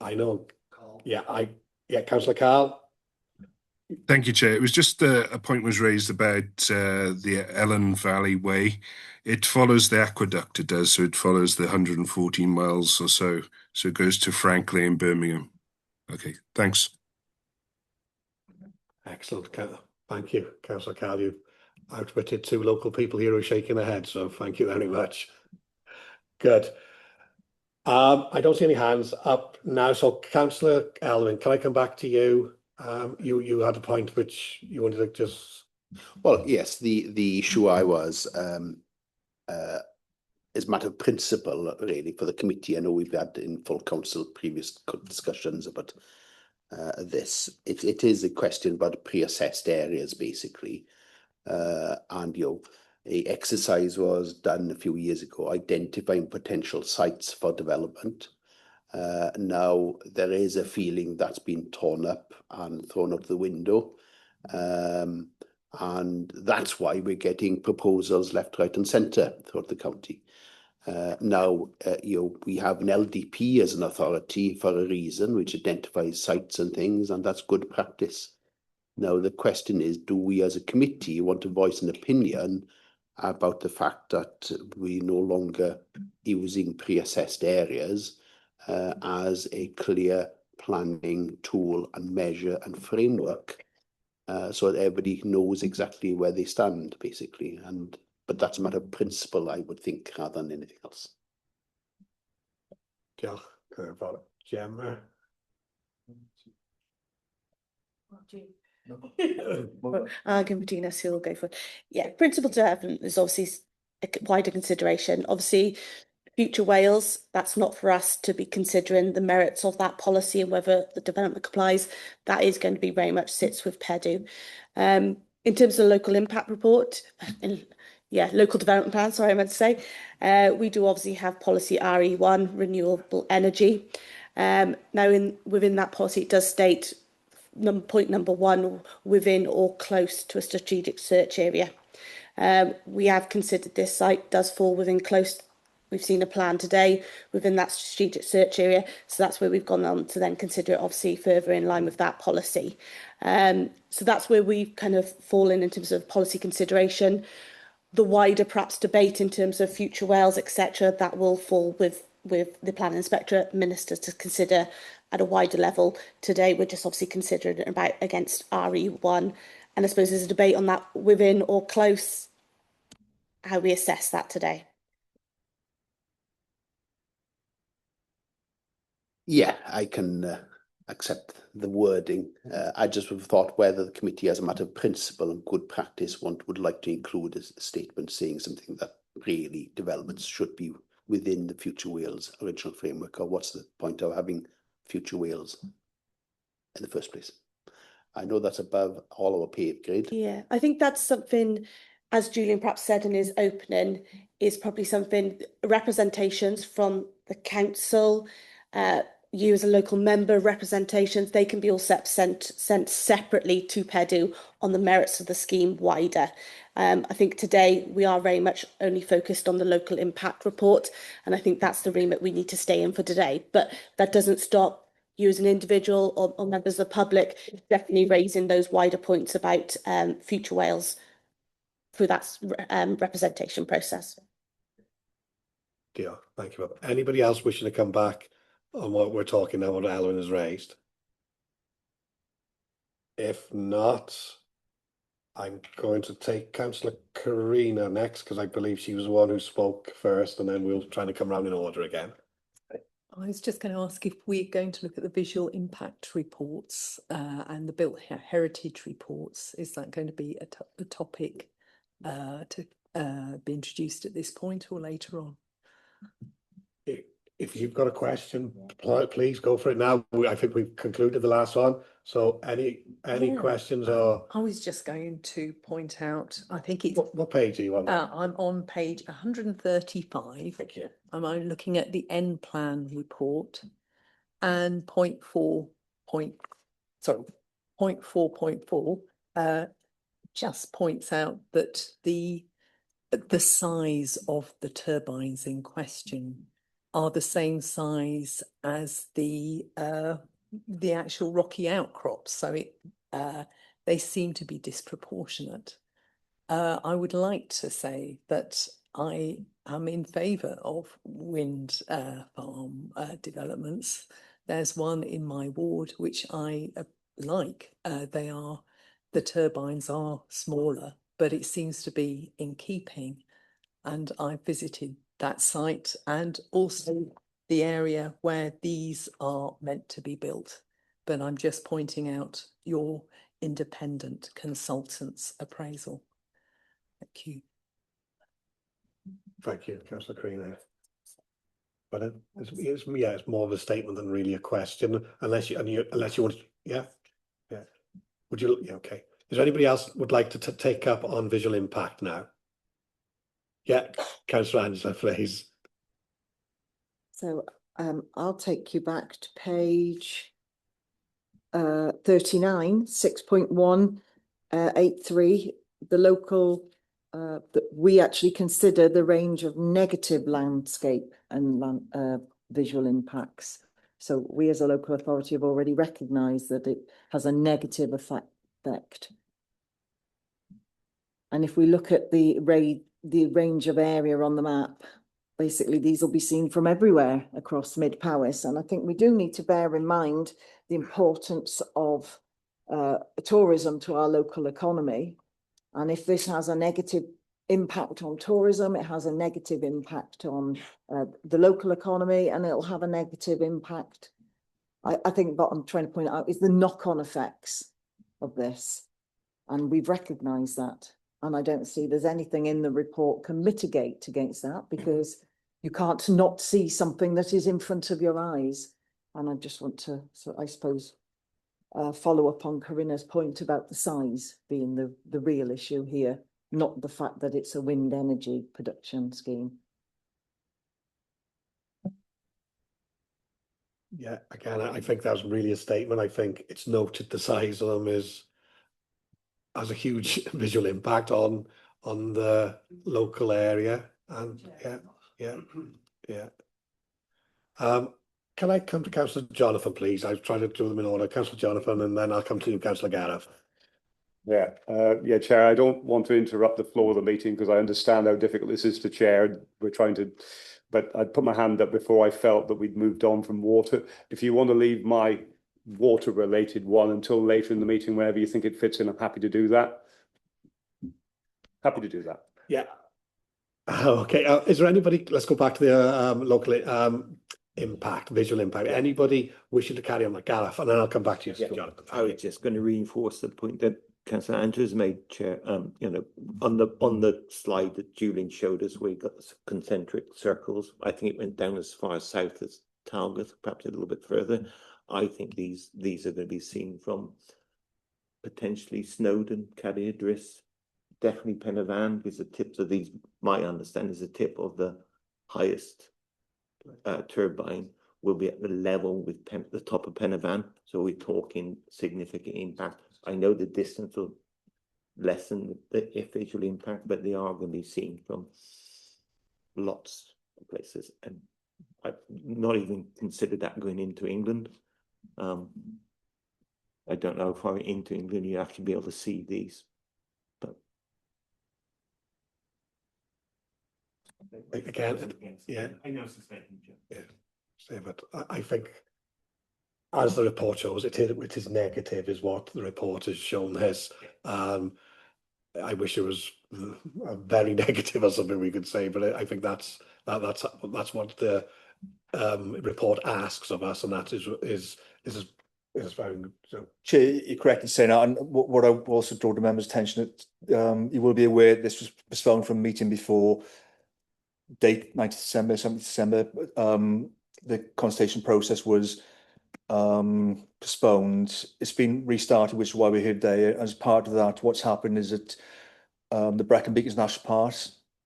I know. Councillor Carl. Thank you, Chair. It was just a point was raised about the Ellen Valley Way. It follows the aqueduct, it does, so it follows the 114 miles or so. So it goes to Franklin and Birmingham. Okay, thanks. Excellent. Thank you, Councillor Carl. You've outwitted two local people here who are shaking their heads, so thank you very much. Good. I don't see any hands up now, so Councillor Elwyn, can I come back to you? You had a point which you wanted to just... Well, yes, the issue I was is a matter of principle, really, for the committee. I know we've had in full council previous discussions about this. It is a question about pre-assessed areas, basically. And, a exercise was done a few years ago, identifying potential sites for development. Now there is a feeling that's been torn up and thrown out the window, and that's why we're getting proposals left, right, and centre throughout the county. Now, we have an LDP as an authority for a reason, which identifies sites and things, and that's good practice. Now the question is, do we as a committee want to voice an opinion about the fact that we're no longer using pre-assessed areas as a clear planning tool and measure and framework, so that everybody knows exactly where they stand, basically. But that's a matter of principle, I would think, rather than anything else. Diolch. Gemma. I'll give Medina, so we'll go for it. Yeah, principal development is obviously a wider consideration. Obviously, future Wales, that's not for us to be considering the merits of that policy and whether the development complies. That is going to be very much sits with PEDU. In terms of the local impact report, local development plan, sorry, I meant to say, we do obviously have policy RE1, renewable energy. Now, within that policy, it does state point number 1, within or close to a strategic search area. We have considered this site does fall within close. We've seen a plan today within that strategic search area, so that's where we've gone on to then consider it obviously further in line with that policy. So that's where we've kind of fallen in terms of policy consideration. The wider perhaps debate in terms of future Wales, etc., that will fall with the planning inspectorate ministers to consider at a wider level. Today we're just obviously considering it about against RE1, and I suppose there's a debate on that within or close, how we assess that today. Yeah, I can accept the wording. I just would have thought whether the committee, as a matter of principle and good practice, would like to include a statement saying something that really developments should be within the Future Wales original framework, or what's the point of having Future Wales in the first place? I know that's above all our pay grade. Yeah, I think that's something, as Julian perhaps said in his opening, is probably something, representations from the council, you as a local member, representations, they can be all sent separately to PEDU on the merits of the scheme wider. I think today we are very much only focused on the local impact report, and I think that's the remit we need to stay in for today. But that doesn't stop you as an individual or members of the public definitely raising those wider points about future Wales through that representation process. Yeah, thank you. Anybody else wishing to come back on what we're talking now, what Ellen has raised? If not, I'm going to take Councillor Karina next, because I believe she was the one who spoke first, and then we'll try to come round in order again. I was just going to ask if we're going to look at the visual impact reports and the built heritage reports. Is that going to be a topic to be introduced at this point or later on? If you've got a question, please go for it now. I think we've concluded the last one. So any questions? Or I was just going to point out, I think it's... What page are you on? I'm on page 135. Thank you. I'm looking at the end plan report, and point 4.4 just points out that the size of the turbines in question are the same size as the actual rocky outcrops, so they seem to be disproportionate. I would like to say that I am in favour of wind farm developments. There's one in my ward which I like. The turbines are smaller, but it seems to be in keeping. And I visited that site and also the area where these are meant to be built. But I'm just pointing out your independent consultant's appraisal. Thank you. Thank you, Councillor Karina. But it's more of a statement than really a question, unless you want to, yeah. Would you? Yeah, okay. Is there anybody else would like to take up on visual impact now? Yeah, Councillor Angela, please. So I'll take you back to page 39, 6.183. The local, that we actually consider the range of negative landscape and visual impacts. So we as a local authority have already recognised that it has a negative effect. And if we look at the range of area on the map, basically these will be seen from everywhere across Mid Powys. And I think we do need to bear in mind the importance of tourism to our local economy. And if this has a negative impact on tourism, it has a negative impact on the local economy, and it'll have a negative impact. I think what I'm trying to point out is the knock-on effects of this. And we've recognised that. And I don't see there's anything in the report can mitigate against that, because you can't not see something that is in front of your eyes. And I just want to, so I suppose, follow up on Corinna's point about the size being the real issue here, not the fact that it's a wind energy production scheme. Yeah, again, I think that's really a statement. I think it's noted the size of them has a huge visual impact on the local area. And yeah. Can I come to Councillor Jonathan, please? I've tried to do them in order. Councillor Jonathan, and then I'll come to you, Councillor Gareth. Yeah, Chair, I don't want to interrupt the flow of the meeting because I understand how difficult this is to chair. We're trying to, but I'd put my hand up before I felt that we'd moved on from water. If you want to leave my water-related one until later in the meeting, wherever you think it fits in, I'm happy to do that. Happy to do that. Yeah. Okay. Is there anybody? Let's go back to the local impact, visual impact. Anybody wishing to carry on with Gareth, and then I'll come back to you, Jonathan. I was just going to reinforce the point that Councillor Andrews made, Chair. You know, on the slide that Julian showed us, where you got the concentric circles, I think it went down as far south as Talbot, perhaps a little bit further. I think these are going to be seen from potentially Snowdon, Cadidris, definitely Pen y Fan, because the tips of these, my understanding, is the tip of the highest turbine will be at the level with the top of Pen y Fan. So we're talking significant impact. I know the distance will lessen the visual impact, but they are going to be seen from lots of places. And I've not even considered that going into England. I don't know how far into England you have to be able to see these. But again, yeah. I know it's a statement. Yeah. But I think, as the report shows, it is negative, is what the report has shown this. I wish it was very negative or something we could say, but I think that's what the report asks of us, and that is very good. So, Chair, you're correct in saying that, and what I also draw the members' attention that you will be aware this was postponed from a meeting before, date 9th December, 7th December. The consultation process was postponed. It's been restarted, which is why we're here today. As part of that, what's happened is that the Brecon Beacons National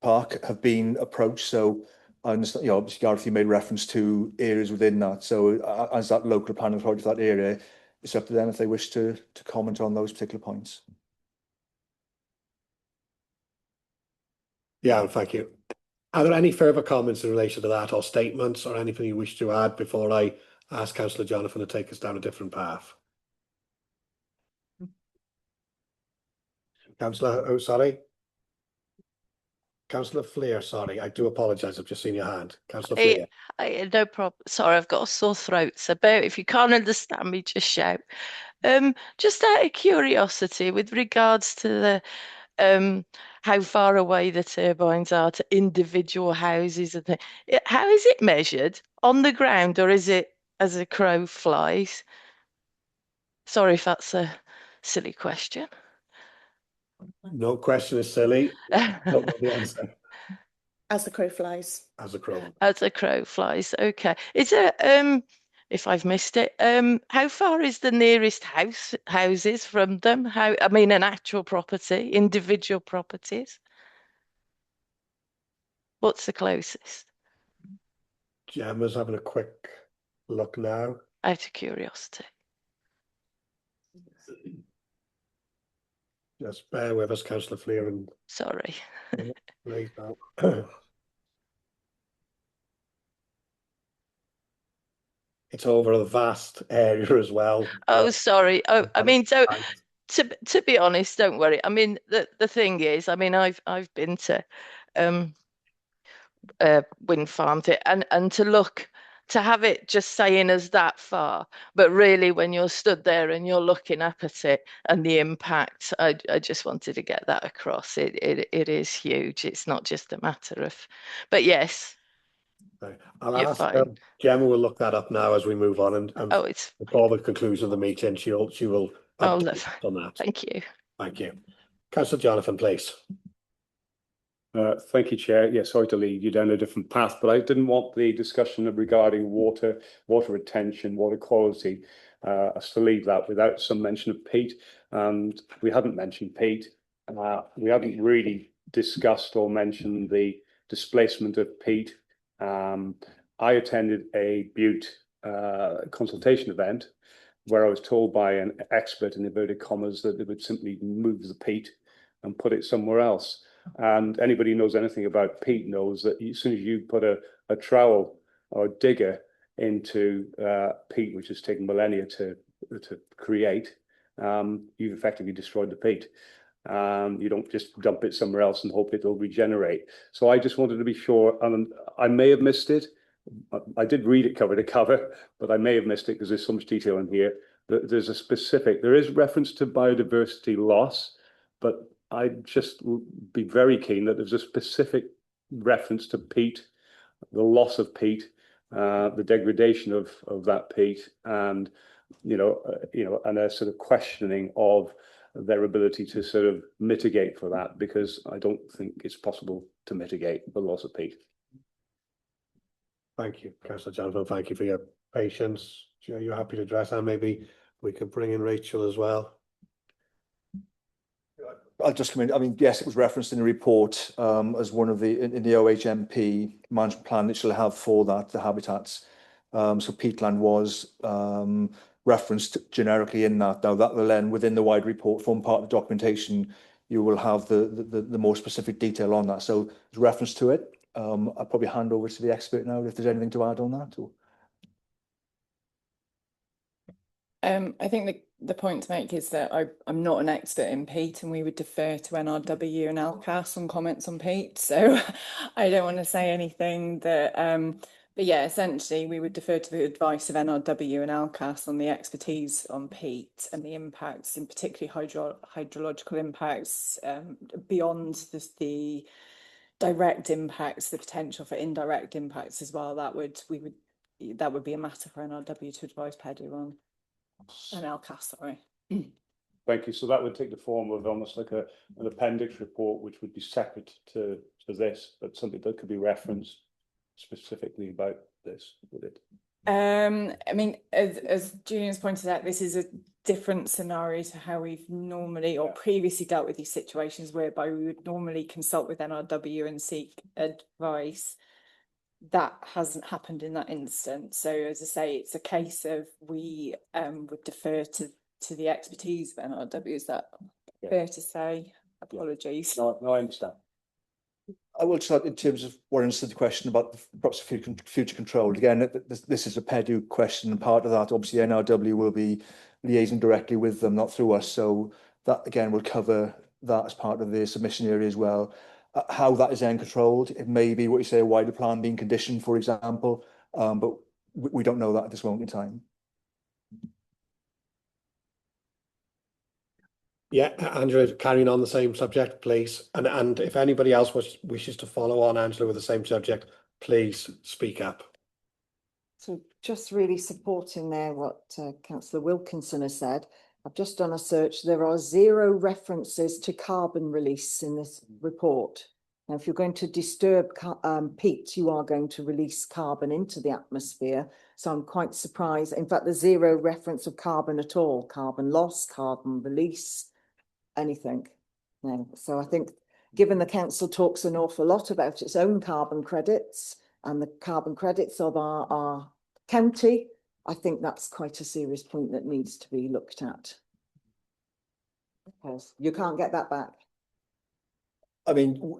Park have been approached. So I understand, you know, obviously, Gareth, you made reference to areas within that. So as that local planning authority for that area, it's up to them if they wish to comment on those particular points. yeah, thank you. Are there any further comments in relation to that, or statements, or anything you wish to add before I ask Councillor Jonathan to take us down a different path? Councillor, oh, sorry. Councillor Fleer, sorry, I do apologise. I've just seen your hand. Councillor Fleer. No problem. Sorry, I've got a sore throat. So if you can't understand me, just shout. Just out of curiosity, with regards to the how far away the turbines are to individual houses and things, how is it measured? On the ground, or is it as a crow flies? Sorry if that's a silly question. No question is silly. Don't know the answer. As the crow flies. As a crow. As a crow flies. Okay. Is it if I've missed it, how far is the nearest houses from them? I mean an actual property, individual properties? What's the closest? Gemma's having a quick look now. Out of curiosity. Just bear with us, Councillor Fleer, and sorry. It's over a vast area as well. Oh, sorry. Oh, I mean, so to be honest, don't worry. I mean, the thing is, I mean, I've been to wind farm thing, and to have it just saying us that far, but really when you're stood there and you're looking up at it and the impact, I just wanted to get that across. It is huge. It's not just a matter of, but yes. Right. I'll You're ask fine. Gemma will look that up now as we move on, and Oh, it's before the conclusion of the meeting, she will oh, update lovely. us on that. Thank you. Thank you. Councillor Jonathan, please. Thank you, Chair. Yeah, sorry to lead you down a different path, but I didn't want the discussion regarding water retention, water quality, us to leave that without some mention of peat. And we hadn't mentioned peat. We haven't really discussed or mentioned the displacement of peat. I attended a Butte consultation event where I was told by an expert in inverted commas that they would simply move the peat and put it somewhere else. And anybody who knows anything about peat knows that as soon as you put a trowel or a digger into peat, which has taken millennia to create, you've effectively destroyed the peat. You don't just dump it somewhere else and hope it'll regenerate. So I just wanted to be sure, and I may have missed it. I did read it cover to cover, but I may have missed it because there's so much detail in here. There's there is reference to biodiversity loss, but I'd just be very keen that there's a specific reference to peat, the loss of peat, the degradation of that peat, and and a sort of questioning of their ability to sort of mitigate for that, because I don't think it's possible to mitigate the loss of peat. Thank you, Councillor Jonathan. Thank you for your patience. Are you happy to address that? Maybe we could bring in Rachel as well. I'll just come in. I mean, yes, it was referenced in the report as one of the in the OHMP management plan that you'll have for that, the habitats. So peatland was referenced generically in that. Now that will then, within the wide report, form part of the documentation, you will have the more specific detail on that. So there's reference to it. I'll probably hand over to the expert now if there's anything to add on that. Or... I think the point to make is that I'm not an expert in peat, and we would defer to NRW and LCAS on comments on peat. So I don't want to say anything that, but yeah, essentially we would defer to the advice of NRW and LCAS on the expertise on peat and the impacts, in particularly hydrological impacts, beyond the direct impacts, the potential for indirect impacts as well. That would be a matter for NRW to advise PEDU on. And LCAS, sorry. Thank you. So that would take the form of almost like an appendix report, which would be separate to this, but something that could be referenced specifically about this, would it? I mean, as Julian's pointed out, this is a different scenario to how we've normally or previously dealt with these situations, whereby we would normally consult with NRW and seek advice. That hasn't happened in that instance. So as I say, it's a case of we would defer to the expertise of NRW. Is that fair to say? Apologies. No, I understand. I will start in terms of what answered the question about perhaps future control. Again, this is a PEDU question, and part of that, obviously, NRW will be liaising directly with them, not through us. So that again will cover that as part of the submission area as well. How that is then controlled, it may be what you say, a wider plan being conditioned, for example, but we don't know that at this moment in time. Yeah, Angela, carrying on the same subject, please. And if anybody else wishes to follow on, Angela, with the same subject, please speak up. So just really supporting there what Councillor Wilkinson has said. I've just done a search. There are 0 references to carbon release in this report. Now, if you're going to disturb peat, you are going to release carbon into the atmosphere. So I'm quite surprised. In fact, there's 0 reference of carbon at all. Carbon loss, carbon release, anything. No. So I think, given the council talks an awful lot about its own carbon credits and the carbon credits of our county, I think that's quite a serious point that needs to be looked at. Because you can't get that back. I mean,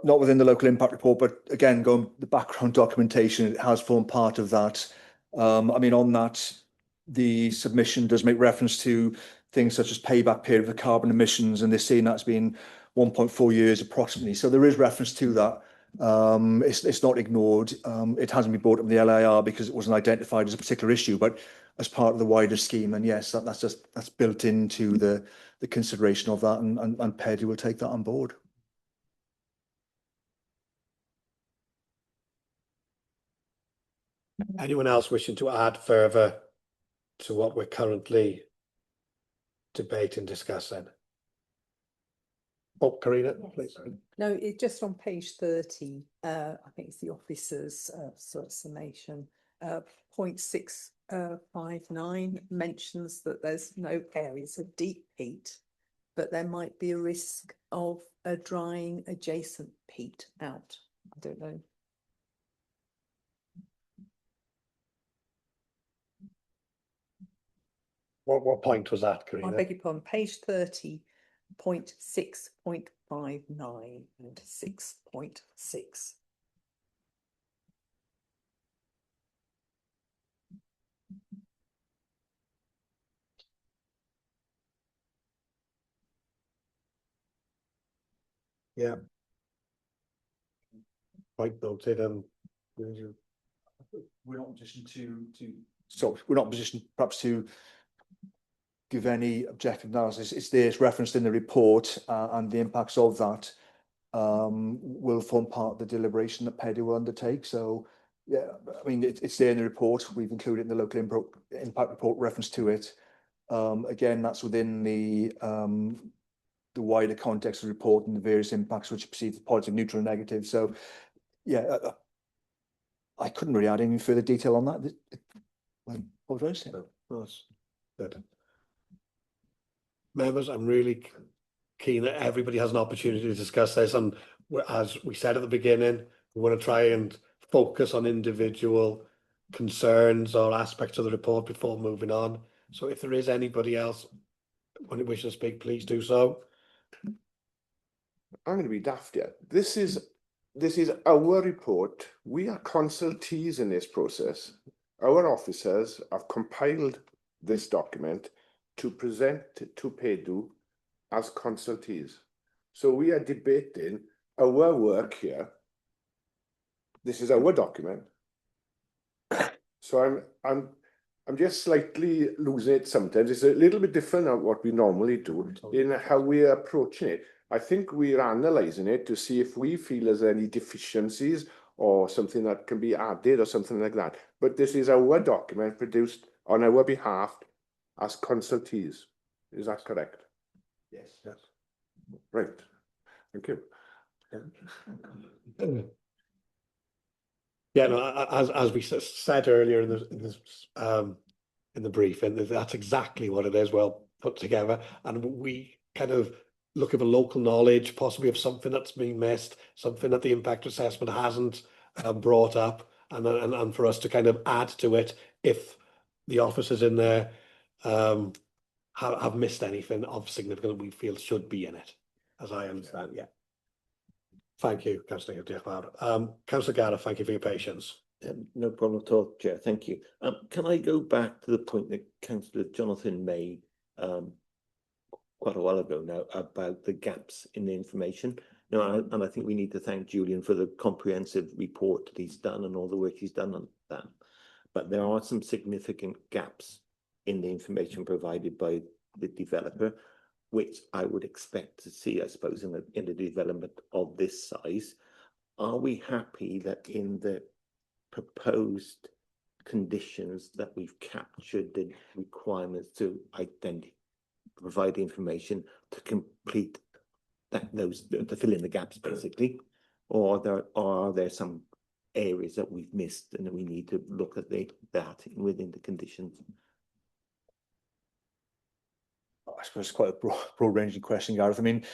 not within the local impact report, but again, going the background documentation, it has formed part of that. I mean, on that, the submission does make reference to things such as payback period for carbon emissions, and they're saying that's been 1.4 years approximately. So there is reference to that. It's not ignored. It hasn't been brought up in the LIR because it wasn't identified as a particular issue, but as part of the wider scheme. And yes, that's built into the consideration of that, and PEDU will take that on board. Anyone else wishing to add further to what we're currently debating, discussing? Oh, Karina, please. No, it's just on page 30. I think it's the officers' sort of summation. 0.659 mentions that there's no areas of deep peat, but there might be a risk of a drying adjacent peat out. I don't know. What point was that, I Karina? beg your pardon, page 30, 0.6.59 and 6.6. Yeah. Point noted. We're not in position we're not in position perhaps to give any objective analysis. It's there, it's referenced in the report, and the impacts of that will form part of the deliberation that PEDU will undertake. So, yeah, I mean, it's there in the report. We've included in the local impact report reference to it. Again, that's within the wider context of the report and the various impacts which are perceived as positive, neutral, and negative. So, yeah, I couldn't really add any further detail on that. I apologize. That's good. Members, I'm really keen that everybody has an opportunity to discuss this, and as we said at the beginning, we want to try and focus on individual concerns or aspects of the report before moving on. So if there is anybody else when you wish to speak, please do so. I'm going to be daft here. This is our report. We are consultees in this process. Our officers have compiled this document to present to PEDU as consultees. So we are debating our work here. This is our document. So I'm just slightly losing it sometimes. It's a little bit different than what we normally do in how we're approaching it. I think we're analysing it to see if we feel there's any deficiencies or something that can be added or something like that. But this is our document produced on our behalf as consultees. Is that correct? Yes. Yes. Right. Thank you. Yeah, no, as we said earlier in the briefing, that's exactly what it is, well put together, and we kind of look at the local knowledge, possibly of something that's been missed, something that the impact assessment hasn't brought up, and for us to kind of add to it if the officers in there have missed anything of significance we feel should be in it, as I understand. Yeah. Thank you, Councillor Diolch. Councillor Gareth, thank you for your patience. No problem at all, Chair. Thank you. Can I go back to the point that Councillor Jonathan made quite a while ago now about the gaps in the information? No, and I think we need to thank Julian for the comprehensive report that he's done and all the work he's done on that. But there are some significant gaps in the information provided by the developer, which I would expect to see, I suppose, in the development of this size. Are we happy that in the proposed conditions that we've captured the requirements to provide the information to complete to fill in the gaps, basically? Or are there some areas that we've missed and that we need to look at that within the conditions? I suppose it's quite a broad-ranging question, Gareth. I mean,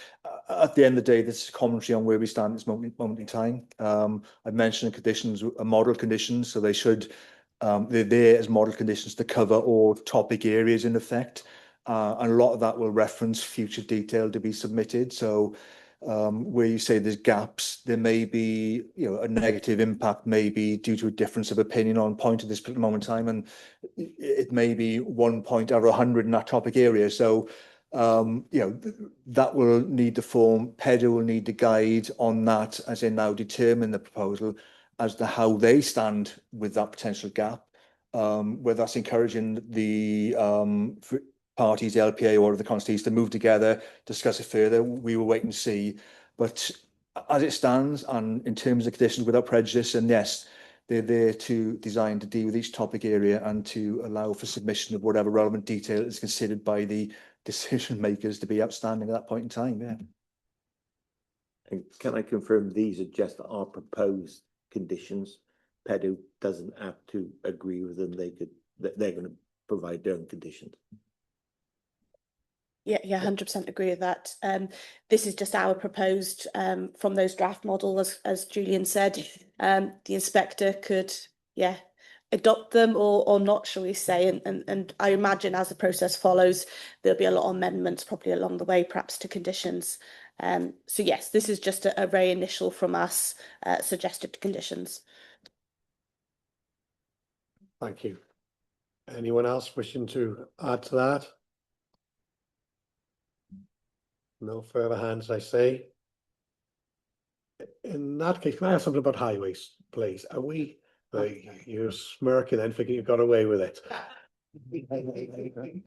at the end of the day, this is commentary on where we stand at this moment in time. I've mentioned conditions are model conditions, so they're there as model conditions to cover all topic areas in effect. And a lot of that will reference future detail to be submitted. So where you say there's gaps, there may be, a negative impact, maybe due to a difference of opinion on point at this moment in time, and it may be 1 point out of 100 in that topic area. So that will need to form, PEDA will need to guide on that as they now determine the proposal as to how they stand with that potential gap. Whether that's encouraging the parties, the LPA or the constituents to move together, discuss it further, we will wait and see. But as it stands, and in terms of conditions without prejudice, and yes, they're there to design to deal with each topic area and to allow for submission of whatever relevant detail is considered by the decision makers to be outstanding at that point in time. Yeah. And can I confirm these are just our proposed conditions? PEDU doesn't have to agree with them. They're going to provide their own conditions. Yeah, 100% agree with that. This is just our proposed from those draft models, as Julian said. The inspector could, adopt them or not, shall we say? And I imagine as the process follows, there'll be a lot of amendments probably along the way, perhaps to conditions. So yes, this is just a very initial from us suggested conditions. Thank you. Anyone else wishing to add to that? No further hands, I see. In that case, can I ask something about highways, please? Are we, you're smirking and thinking you got away with it.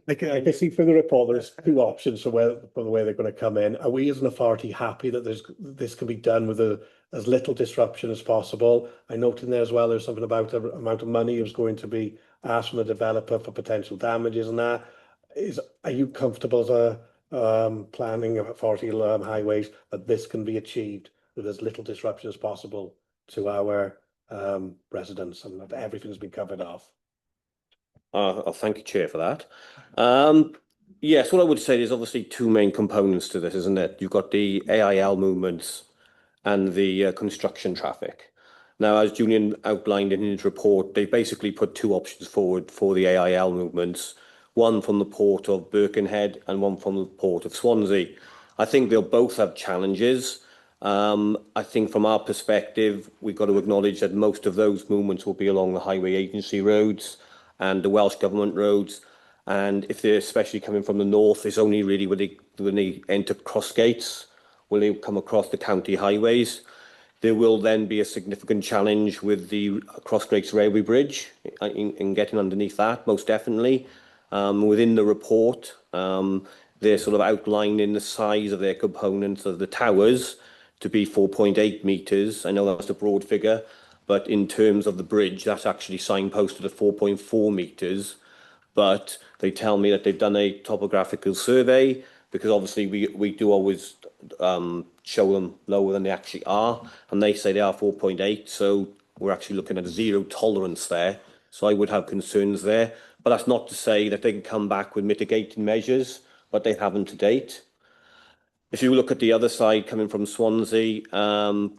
I can see from the report there's two options for the way they're going to come in. Are we as an authority happy that this can be done with as little disruption as possible? I note in there as well there's something about the amount of money is going to be asked from the developer for potential damages and that. Are you comfortable as a planning authority highways that this can be achieved with as little disruption as possible to our residents and that everything's been covered off? I'll thank you, Chair, for that. Yes, what I would say is obviously two main components to this, isn't it? You've got the AIL movements and the construction traffic. Now, as Julian outlined in his report, they basically put two options forward for the AIL movements, one from the port of Birkenhead and one from the port of Swansea. I think they'll both have challenges. I think from our perspective, we've got to acknowledge that most of those movements will be along the highway agency roads and the Welsh Government roads. And if they're especially coming from the north, it's only really when they enter cross gates will they come across the county highways. There will then be a significant challenge with the Crossgates Railway Bridge in getting underneath that, most definitely. Within the report, they're sort of outlining the size of their components of the towers to be 4.8 metres. I know that's a broad figure, but in terms of the bridge, that's actually signposted at 4.4 metres. But they tell me that they've done a topographical survey, because obviously we do always show them lower than they actually are, and they say they are 4.8, so we're actually looking at a zero tolerance there. So I would have concerns there, but that's not to say that they can come back with mitigating measures, but they haven't to date. If you look at the other side coming from Swansea,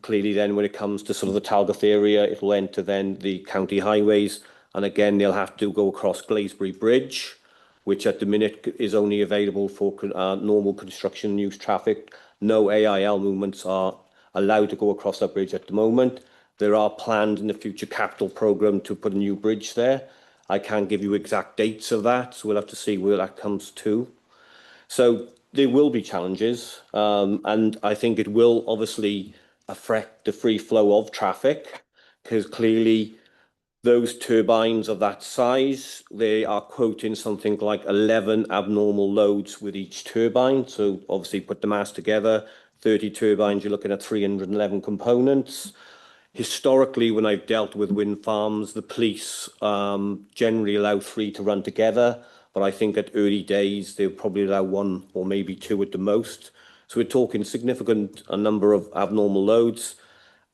clearly then when it comes to sort of the Talgoth area, it will enter then the county highways, and again they'll have to go across Glaisbury Bridge, which at the minute is only available for normal construction use traffic. No AIL movements are allowed to go across that bridge at the moment. There are planned in the future capital programme to put a new bridge there. I can't give you exact dates of that, so we'll have to see where that comes to. So there will be challenges, and I think it will obviously affect the free flow of traffic, because clearly those turbines of that size, they are quoting something like 11 abnormal loads with each turbine. So obviously put the mass together, 30 turbines, you're looking at 311 components. Historically, when I've dealt with wind farms, the police generally allow 3 to run together, but I think at early days, they'll probably allow 1 or maybe 2 at the most. So we're talking a number of abnormal loads,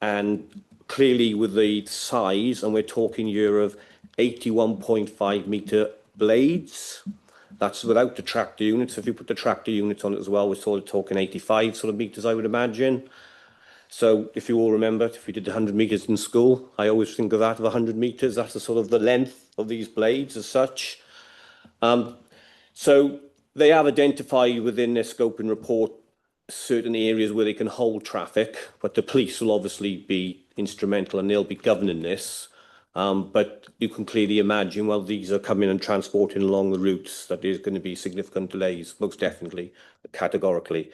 and clearly with the size, and we're talking here of 81.5 metre blades. That's without the tractor units. If you put the tractor units on it as well, we're sort of talking 85 sort of metres, I would imagine. So if you all remember, if we did 100 metres in school, I always think of that, of 100 metres. That's the sort of the length of these blades as such. So they have identified within their scoping report certain areas where they can hold traffic, but the police will obviously be instrumental and they'll be governing this. But you can clearly imagine, well, these are coming and transporting along the routes, that there's going to be significant delays, most definitely, categorically.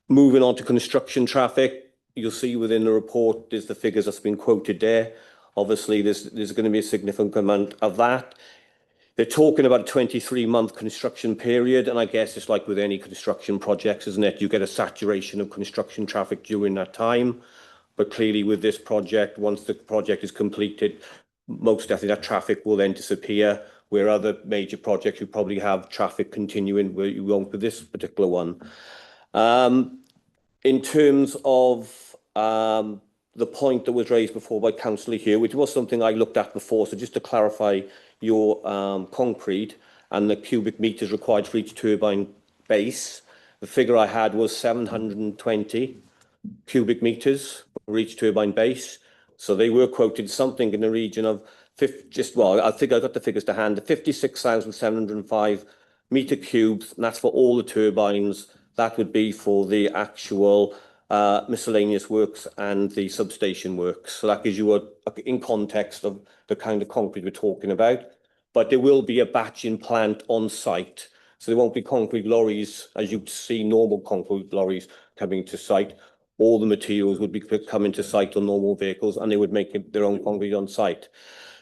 Moving on to construction traffic, you'll see within the report, there's the figures that's been quoted there. Obviously, there's going to be a significant amount of that. They're talking about a 23-month construction period, and I guess it's like with any construction projects, isn't it? You get a saturation of construction traffic during that time. But clearly with this project, once the project is completed, most definitely that traffic will then disappear, where other major projects you probably have traffic continuing where you won't with this particular one. In terms of the point that was raised before by Councillor Hugh, which was something I looked at before, so just to clarify your concrete and the cubic metres required for each turbine base, the figure I had was 720 cubic metres for each turbine base. So they were quoted something in the region of I think I got the figures to hand, 56,705 metre cubes, and that's for all the turbines. That would be for the actual miscellaneous works and the substation works. So that gives you in context of the kind of concrete we're talking about. But there will be a batching plant on site. So there won't be concrete lorries, as you'd see normal concrete lorries coming to site. All the materials would be coming to site on normal vehicles, and they would make their own concrete on site.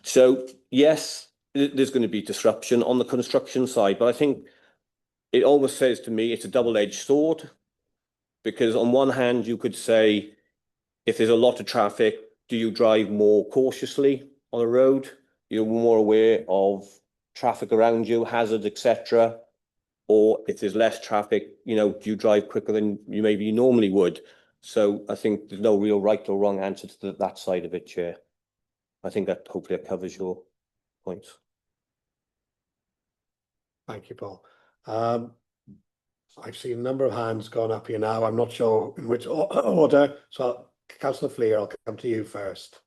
So yes, there's going to be disruption on the construction side, but I think it always says to me it's a double-edged sword, because on one hand you could say, if there's a lot of traffic, do you drive more cautiously on the road? You're more aware of traffic around you, hazards, etc. Or if there's less traffic, do you drive quicker than you maybe normally would? So I think there's no real right or wrong answer to that side of it, Chair. I think that hopefully that covers your points. Thank you, Paul. I've seen a number of hands gone up here now. I'm not sure in which order. So Councillor Fleer, I'll come to you first.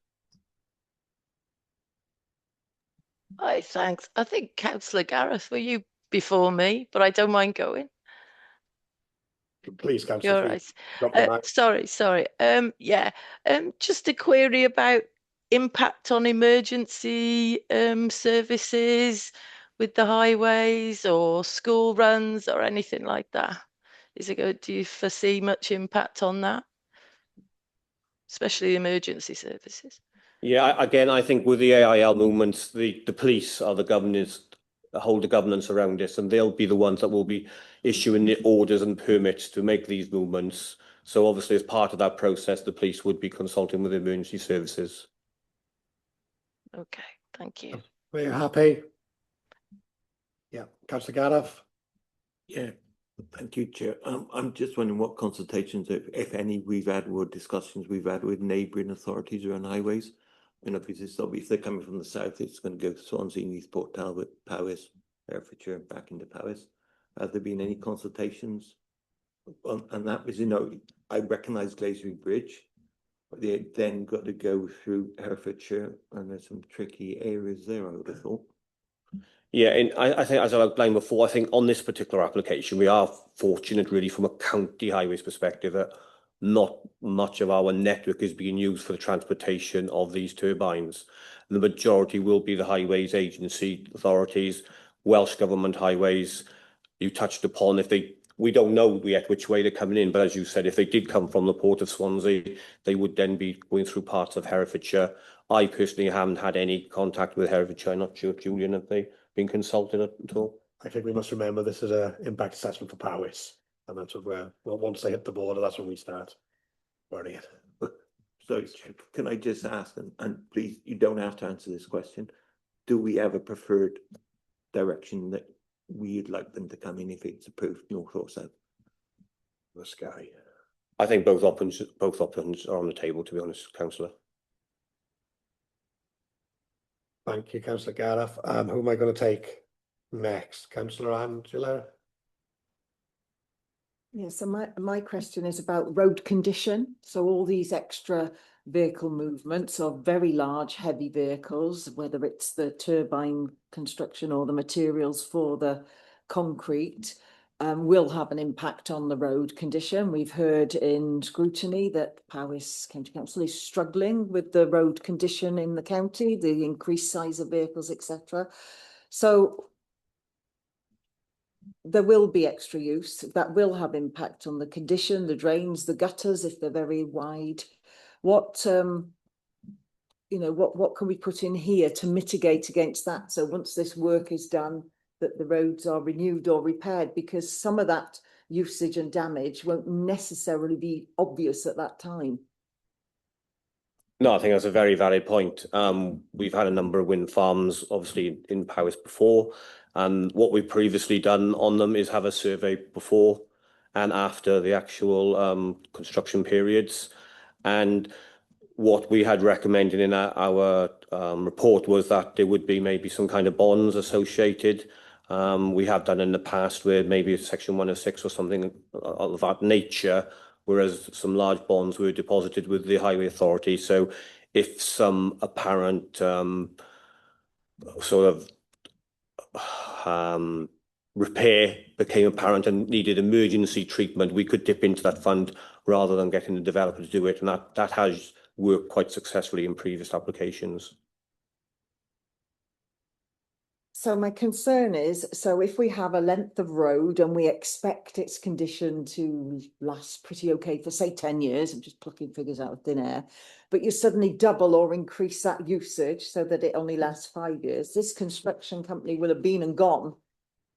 Hi, thanks. I think Councillor Gareth, were you before me? But I don't mind going. Please, Councillor. Right. Sorry. Yeah. Just a query about impact on emergency services with the highways or school runs or anything like that. Do you foresee much impact on that, especially emergency services? Yeah, again, I think with the AIL movements, the police are the governors, hold the governance around this, and they'll be the ones that will be issuing the orders and permits to make these movements. So obviously, as part of that process, the police would be consulting with emergency services. Okay, thank you. Are you happy? Yeah, Councillor Gareth. Yeah, thank you, Chair. I'm just wondering what consultations, if any, we've had, or discussions we've had with neighbouring authorities around highways. Because it's obvious if they're coming from the south, it's going to go to Swansea, Newport Talbot, Powys, Herefordshire, back into Powys. Have there been any consultations? And that was, I recognise Glazery Bridge, but they then got to go through Herefordshire, and there's some tricky areas there, I would have thought. Yeah, and I think, as I outlined before, I think on this particular application, we are fortunate really from a county highways perspective that not much of our network is being used for the transportation of these turbines. The majority will be the highways agency authorities, Welsh Government highways. You touched upon we don't know yet which way they're coming in, but as you said, if they did come from the Port of Swansea, they would then be going through parts of Herefordshire. I personally haven't had any contact with Herefordshire. I'm not sure, Julian, have they been consulted at all? I think we must remember this is an impact assessment for Powys, and that's what once they hit the border, that's when we start worrying. So can I just ask, and please, you don't have to answer this question, do we have a preferred direction that we'd like them to come in if it's approved, north or south? The sky. I think both options are on the table, to be honest, Councillor. Thank you, Councillor Gareth. Who am I going to take next? Councillor Angela? Yeah, so my question is about road condition. So all these extra vehicle movements of very large, heavy vehicles, whether it's the turbine construction or the materials for the concrete, will have an impact on the road condition. We've heard in scrutiny that Powys County Council is struggling with the road condition in the county, the increased size of vehicles, etc. So there will be extra use that will have impact on the condition, the drains, the gutters, if they're very wide. What what can we put in here to mitigate against that? So once this work is done, that the roads are renewed or repaired, because some of that usage and damage won't necessarily be obvious at that time. No, I think that's a very valid point. We've had a number of wind farms, obviously, in Powys before, and what we've previously done on them is have a survey before and after the actual construction periods. And what we had recommended in our report was that there would be maybe some kind of bonds associated. We have done in the past where maybe it's Section 106 or something of that nature, whereas some large bonds were deposited with the Highway Authority. So if some apparent sort of repair became apparent and needed emergency treatment, we could dip into that fund rather than getting the developer to do it. And that has worked quite successfully in previous applications. So my concern is, so if we have a length of road and we expect its condition to last pretty okay for say 10 years, I'm just plucking figures out of thin air, but you suddenly double or increase that usage so that it only lasts 5 years, this construction company will have been and gone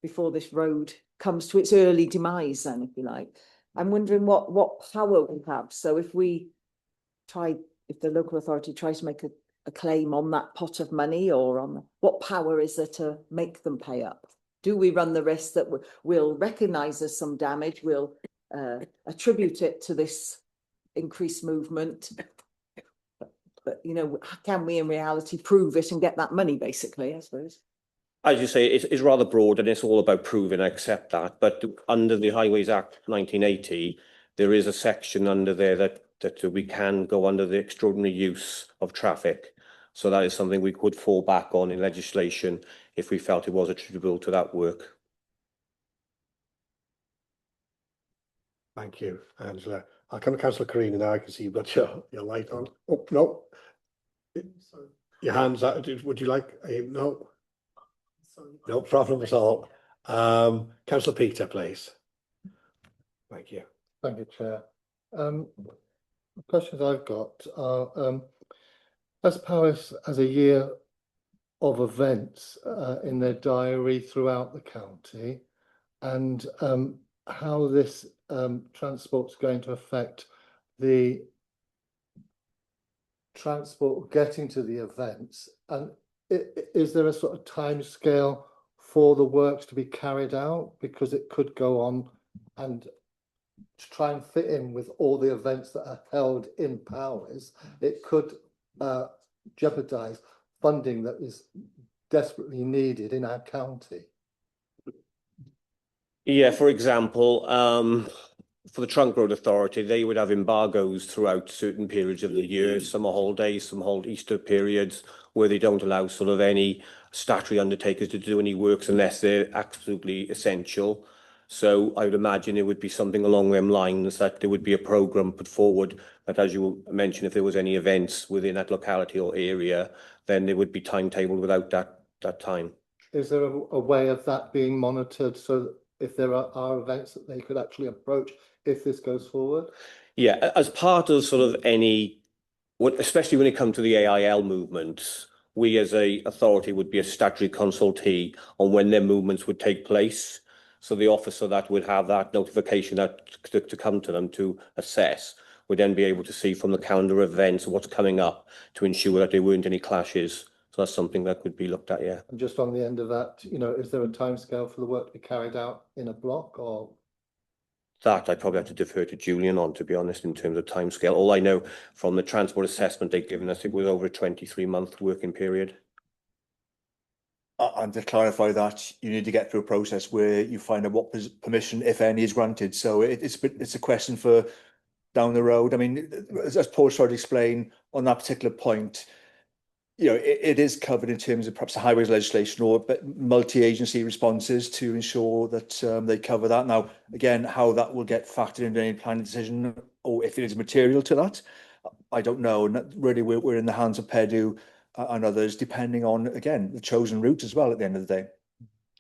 before this road comes to its early demise then, if you like. I'm wondering what power we have. So if the local authority tries to make a claim on that pot of money, or on what power is there to make them pay up? Do we run the risk that we'll recognise there's some damage, we'll attribute it to this increased movement, but can we in reality prove it and get that money, basically, I suppose? As you say, it's rather broad and it's all about proving, I accept that. But under the Highways Act 1980, there is a section under there that we can go under the extraordinary use of traffic. So that is something we could fall back on in legislation if we felt it was attributable to that work. Thank you, Angela. I'll come to Councillor Carina now. I can see you've got your light on. Oh, no. Your hand's out. Would you like? No. No problem at all. Councillor Peter, please. Thank you. Thank you, Chair. The questions I've got are, as Powys has a year of events in their diary throughout the county, and how this transport's going to affect the transport getting to the events, and is there a sort of time scale for the works to be carried out? Because it could go on and to try and fit in with all the events that are held in Powys, it could jeopardise funding that is desperately needed in our county. Yeah, for example, for the Trunk Road Authority, they would have embargoes throughout certain periods of the year. Some are holidays, some hold Easter periods, where they don't allow sort of any statutory undertakers to do any works unless they're absolutely essential. So I would imagine it would be something along them lines, that there would be a programme put forward that, as you mentioned, if there was any events within that locality or area, then there would be timetabled without that time. Is there a way of that being monitored, so that if there are events that they could actually approach if this goes forward? Yeah, as part of sort of any, especially when it comes to the AIL movements, we as a authority would be a statutory consultee on when their movements would take place. So the officer that would have that notification to come to them to assess would then be able to see from the calendar of events what's coming up to ensure that there weren't any clashes. So that's something that could be looked at, yeah. And just on the end of that, is there a timescale for the work to be carried out in a block, or? That I probably have to defer to Julian on, to be honest, in terms of timescale. All I know from the transport assessment they've given us, it was over a 23-month working period. And to clarify that, you need to get through a process where you find out what permission, if any, is granted. So it's a question for down the road. I mean, as Paul tried to explain on that particular point, you know, it is covered in terms of perhaps the highways legislation or multi-agency responses to ensure that they cover that. Now, again, how that will get factored into any planning decision, or if it is material to that, I don't know. And really, we're in the hands of PEDU and others, depending on, again, the chosen route as well at the end of the day.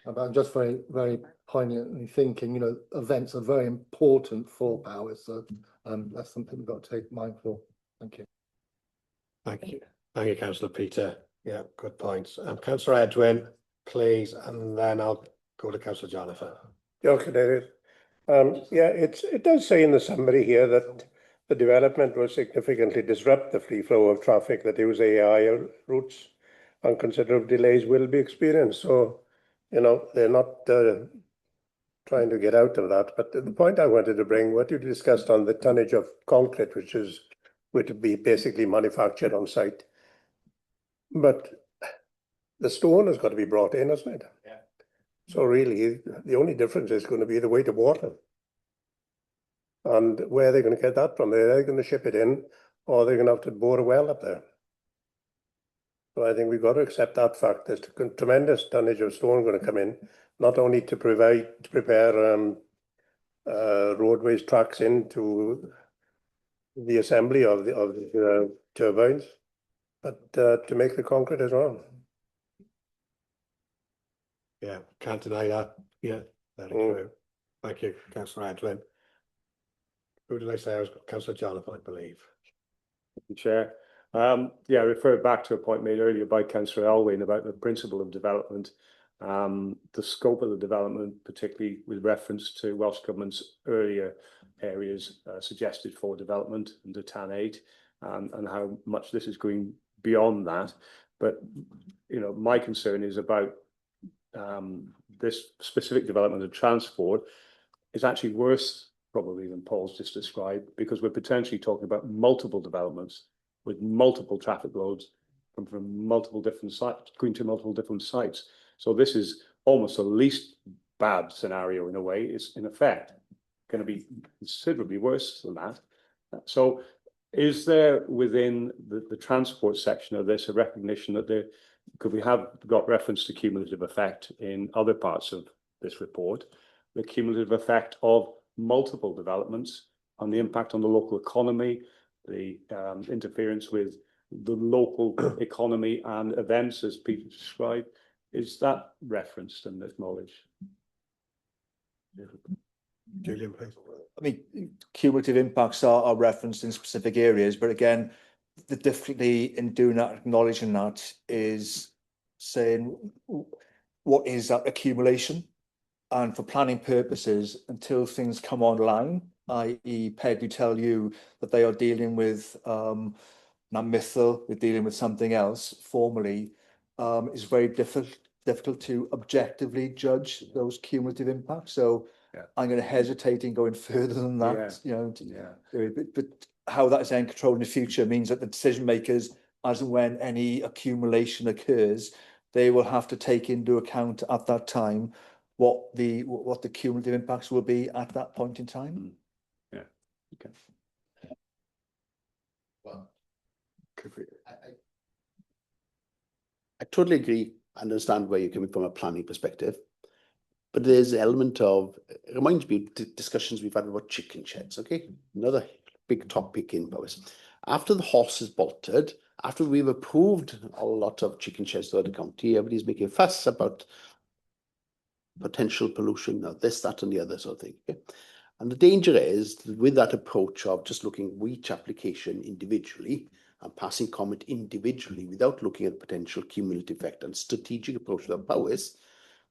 I'm just very, very poignantly thinking, you know, events are very important for Powys, so that's something we've got to take mindful. Thank you. Thank you. Thank you, Councillor Peter. Yeah, good points. Councillor Edwin, please, and then I'll go to Councillor Jonathan. Okay, David. Yeah, it does say in the summary here that the development will significantly disrupt the free flow of traffic that use AI routes, and considerable delays will be experienced. So, you know, they're not trying to get out of that. But the point I wanted to bring, what you discussed on the tonnage of concrete, which would be basically manufactured on site. But the stone has got to be brought in, hasn't it? Yeah. So really, the only difference is going to be the weight of water. And where are they going to get that from? Are they going to ship it in, or they're going to have to bore a well up there? So I think we've got to accept that fact. There's a tremendous tonnage of stone going to come in, not only to prepare roadways, tracks into the assembly of the turbines, but to make the concrete as well. Yeah, can't deny that. Yeah, very true. Thank you, Councillor Edwin. Who did I say? I was Councillor Jonathan, I believe. Thank you, Chair. Yeah, I refer back to a point made earlier by Councillor Elwyn about the principle of development, the scope of the development, particularly with reference to Welsh Government's earlier areas suggested for development under TAN 8, and how much this is going beyond that. But, you know, my concern is about this specific development of transport is actually worse probably than Paul's just described, because we're potentially talking about multiple developments with multiple traffic loads from multiple different sites, going to multiple different sites. So this is almost the least bad scenario in a way. It's in effect going to be considerably worse than that. So is there within the transport section of this a recognition that there, could we have got reference to cumulative effect in other parts of this report, the cumulative effect of multiple developments on the impact on the local economy, the interference with the local economy and events as Peter described? Is that referenced and acknowledged? Julian, please. I mean, cumulative impacts are referenced in specific areas, but again, the difficulty in doing that, acknowledging that, is saying what is that accumulation? And for planning purposes, until things come online, i.e. PEDU tell you that they are dealing with Namithil, we're dealing with something else formally, it's very difficult to objectively judge those cumulative impacts. So I'm going to hesitate in going further than that. You know, but how that is then controlled in the future means that the decision makers, as and when any accumulation occurs, they will have to take into account at that time what the cumulative impacts will be at that point in time. Yeah. Okay. Well, I totally agree. I understand where you're coming from a planning perspective, but there's an element of, it reminds me of discussions we've had about chicken sheds. Okay, another big topic in Powys. After the horse is bolted, after we've approved a lot of chicken sheds throughout the county, everybody's making a fuss about potential pollution, this, that, and the other sort of thing. Okay? And the danger is, with that approach of just looking at each application individually and passing comment individually without looking at potential cumulative effect and strategic approach to the Powys,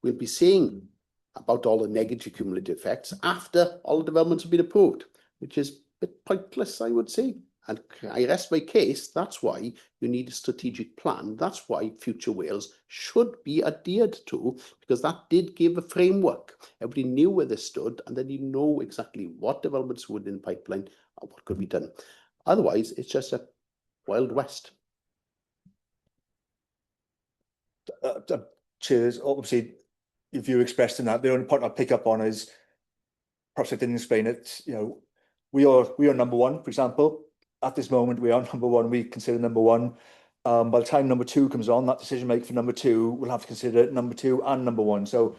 we'll be seeing about all the negative cumulative effects after all the developments have been approved, which is a bit pointless, I would say. And I rest my case. That's why you need a strategic plan. That's why future Wales should be adhered to, because that did give a framework. Everybody knew where they stood, and then you know exactly what developments were in the pipeline and what could be done. Otherwise, it's just a Wild West. Cheers. Obviously, if you expressed in that, the only point I'll pick up on is, perhaps I didn't explain it, you know, we are number one, for example. At this moment, we are number one. We consider number one. By the time number 2 comes on, that decision making for number 2 will have to consider number 2 and number 1. So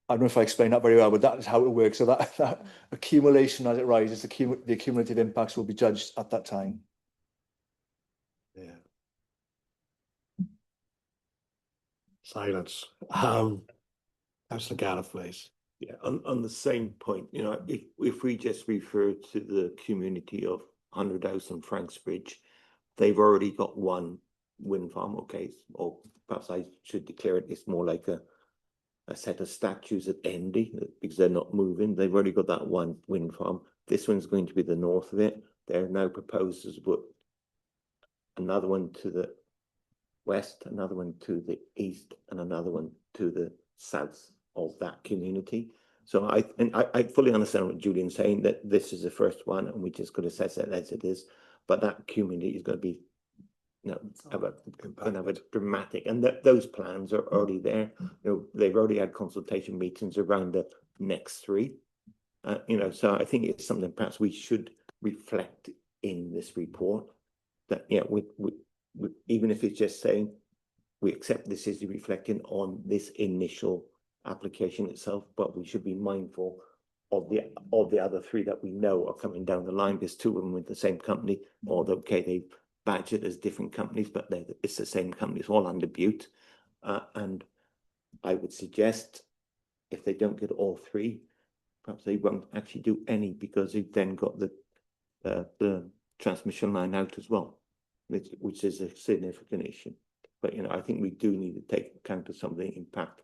I don't know if I explained that very well, but that is how it works. So that accumulation as it rises, the cumulative impacts will be judged at that time. Yeah. Silence. Councillor Gareth, please. Yeah, on the same point, you know, if we just refer to the community of 100 House and Franksbridge, they've already got one wind farm, okay, or perhaps I should declare it's more like a set of statues at Endy because they're not moving. They've already got that one wind farm. This one's going to be the north of it. There are now proposals to put another one to the west, another one to the east, and another one to the south of that community. So I fully understand what Julian's saying, that this is the first one and we just got to assess it as it is. But that community is going to be, you know, going to have a dramatic, and those plans are already there. You know, they've already had consultation meetings around the next 3. You know, so I think it's something perhaps we should reflect in this report. That we even if it's just saying we accept this is reflecting on this initial application itself, but we should be mindful of the other 3 that we know are coming down the line. There's 2 of them with the same company, although okay, they badge it as different companies, but it's the same company. It's all under Butte, and I would suggest if they don't get all 3, perhaps they won't actually do any, because they've then got the transmission line out as well, which is a significant issue. But you know, I think we do need to take account of some of the impact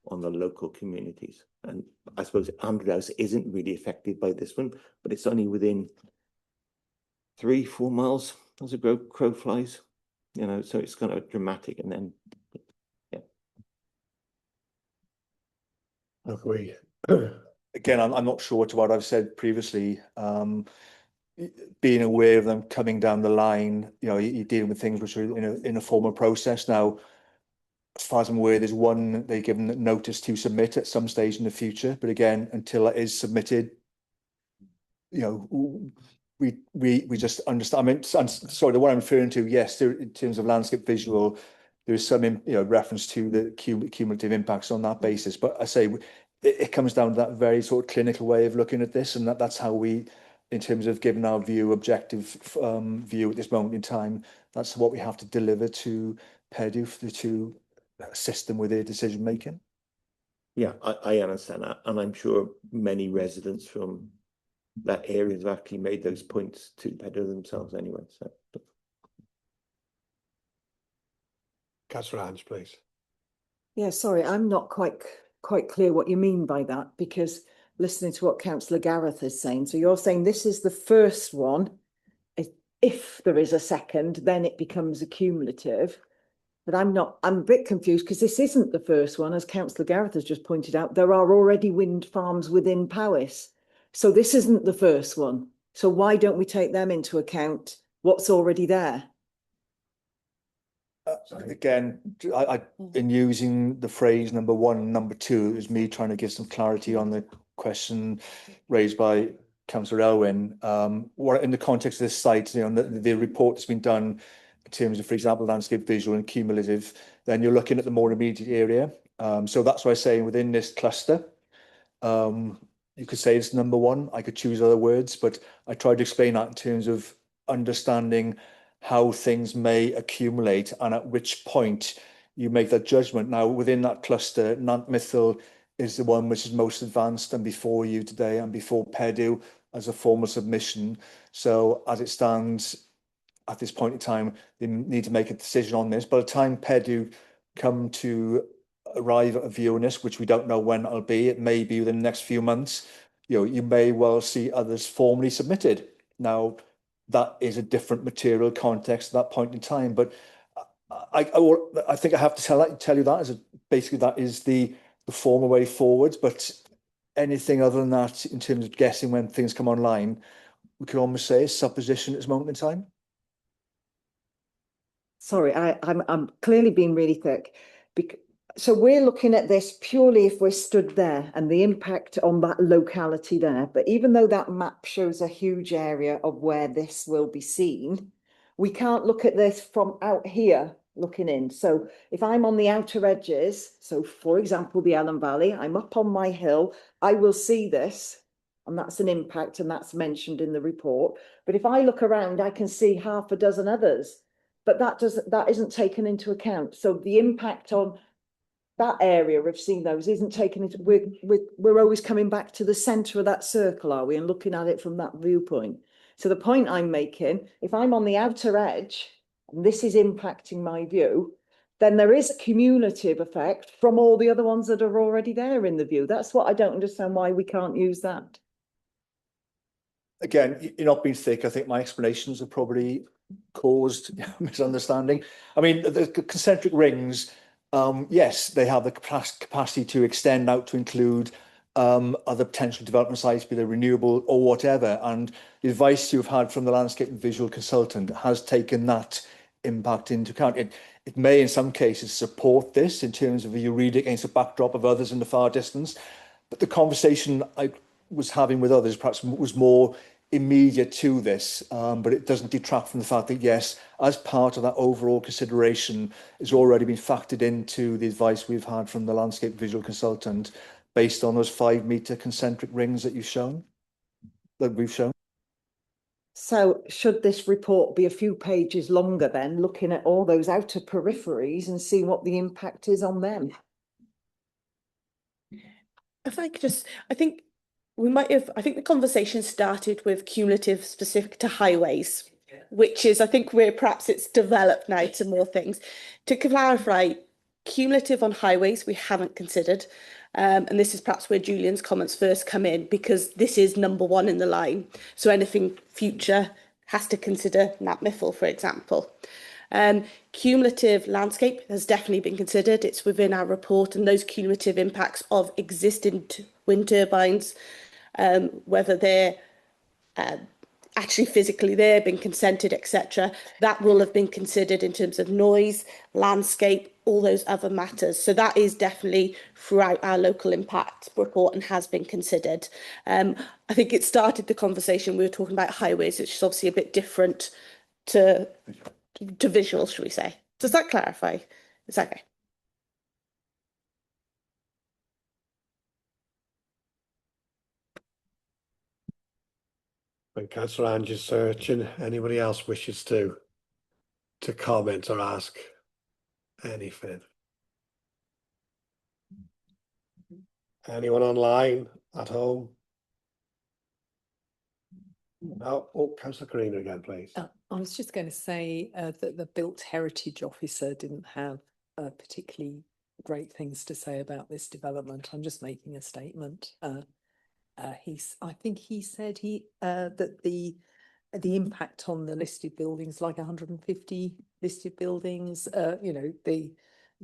on the local communities. And I suppose 100 House isn't really affected by this one, but it's only within 3-4 miles as a crow flies, you know, so it's kind of dramatic. And then, yeah. Okay. Again, I'm not sure to what I've said previously. Being aware of them coming down the line, you know, you're dealing with things which are in a formal process now. As far as I'm aware, there's one they're given notice to submit at some stage in the future. But again, until it is submitted, you know, we just understand. I mean, sorry, the one I'm referring to, yes, there, in terms of landscape visual, there is some reference to the cumulative impacts on that basis. But I say it comes down to that very sort of clinical way of looking at this, and that's how we, in terms of giving our objective view at this moment in time, that's what we have to deliver to PEDU to assist them with their decision making. Yeah, I understand that, and I'm sure many residents from that area have actually made those points to PEDU themselves anyway. So, Councillor Ange, please. Yeah, sorry, I'm not quite clear what you mean by that, because listening to what Councillor Gareth is saying, so you're saying this is the first one. If there is a second, then it becomes accumulative. But I'm a bit confused, because this isn't the first one. As Councillor Gareth has just pointed out, there are already wind farms within Powys. So this isn't the first one. So why don't we take them into account, what's already there? Again, in using the phrase number 1 and number 2, it was me trying to give some clarity on the question raised by Councillor Elwyn. What in the context of this site, you know, the report that's been done in terms of, for example, landscape visual and cumulative, then you're looking at the more immediate area. So that's why I'm saying within this cluster, you could say it's number 1. I could choose other words, but I tried to explain that in terms of understanding how things may accumulate and at which point you make that judgment. Now, within that cluster, Nantmithil is the one which is most advanced and before you today and before PEDU as a formal submission. So as it stands at this point in time, they need to make a decision on this. By the time PEDU come to arrive at a view on this, which we don't know when it'll be, it may be within the next few months, you know, you may well see others formally submitted. Now, that is a different material context at that point in time, but I think I have to tell you that as basically that is the formal way forward. But anything other than that, in terms of guessing when things come online, we could almost say is supposition at this moment in time. Sorry, I'm clearly being really thick. So we're looking at this purely if we're stood there and the impact on that locality there. But even though that map shows a huge area of where this will be seen, we can't look at this from out here looking in. So if I'm on the outer edges, so for example, the Ellen Valley, I'm up on my hill, I will see this, and that's an impact, and that's mentioned in the report. But if I look around, I can see half a dozen others, but that isn't taken into account. So the impact on that area of seeing those isn't taken into. We're always coming back to the centre of that circle, are we, and looking at it from that viewpoint. So the point I'm making, if I'm on the outer edge, and this is impacting my view, then there is a cumulative effect from all the other ones that are already there in the view. That's what I don't understand, why we can't use that. Again, you're not being thick. I think my explanations have probably caused misunderstanding. I mean, the concentric rings, yes, they have the capacity to extend out to include other potential development sites, be they renewable or whatever. And the advice you've had from the landscape and visual consultant has taken that impact into account. It may, in some cases, support this in terms of you read it against a backdrop of others in the far distance. But the conversation I was having with others perhaps was more immediate to this, but it doesn't detract from the fact that, yes, as part of that overall consideration, it's already been factored into the advice we've had from the landscape visual consultant based on those 5 metre concentric rings that we've shown. So should this report be a few pages longer then, looking at all those outer peripheries and see what the impact is on them? If I could just, I think the conversation started with cumulative specific to highways, which is, I think, where perhaps it's developed now to more things. To clarify, cumulative on highways, we haven't considered. And this is perhaps where Julian's comments first come in, because this is number 1 in the line. So anything future has to consider Nat Miffle, for example. Cumulative landscape has definitely been considered. It's within our report, and those cumulative impacts of existing wind turbines, whether they're actually physically there, been consented, etc., that will have been considered in terms of noise, landscape, all those other matters. So that is definitely throughout our local impact report and has been considered. I think it started the conversation, we were talking about highways, which is obviously a bit different to visual, should we say. Does that clarify? Is that okay? When Councillor Ange's searching, anybody else wishes to comment or ask anything? Anyone online at home? No. Oh, Councillor Carina again, please. I was just going to say that the Built Heritage Officer didn't have particularly great things to say about this development. I'm just making a statement. I think he said that the impact on the listed buildings, like 150 listed buildings, you know, the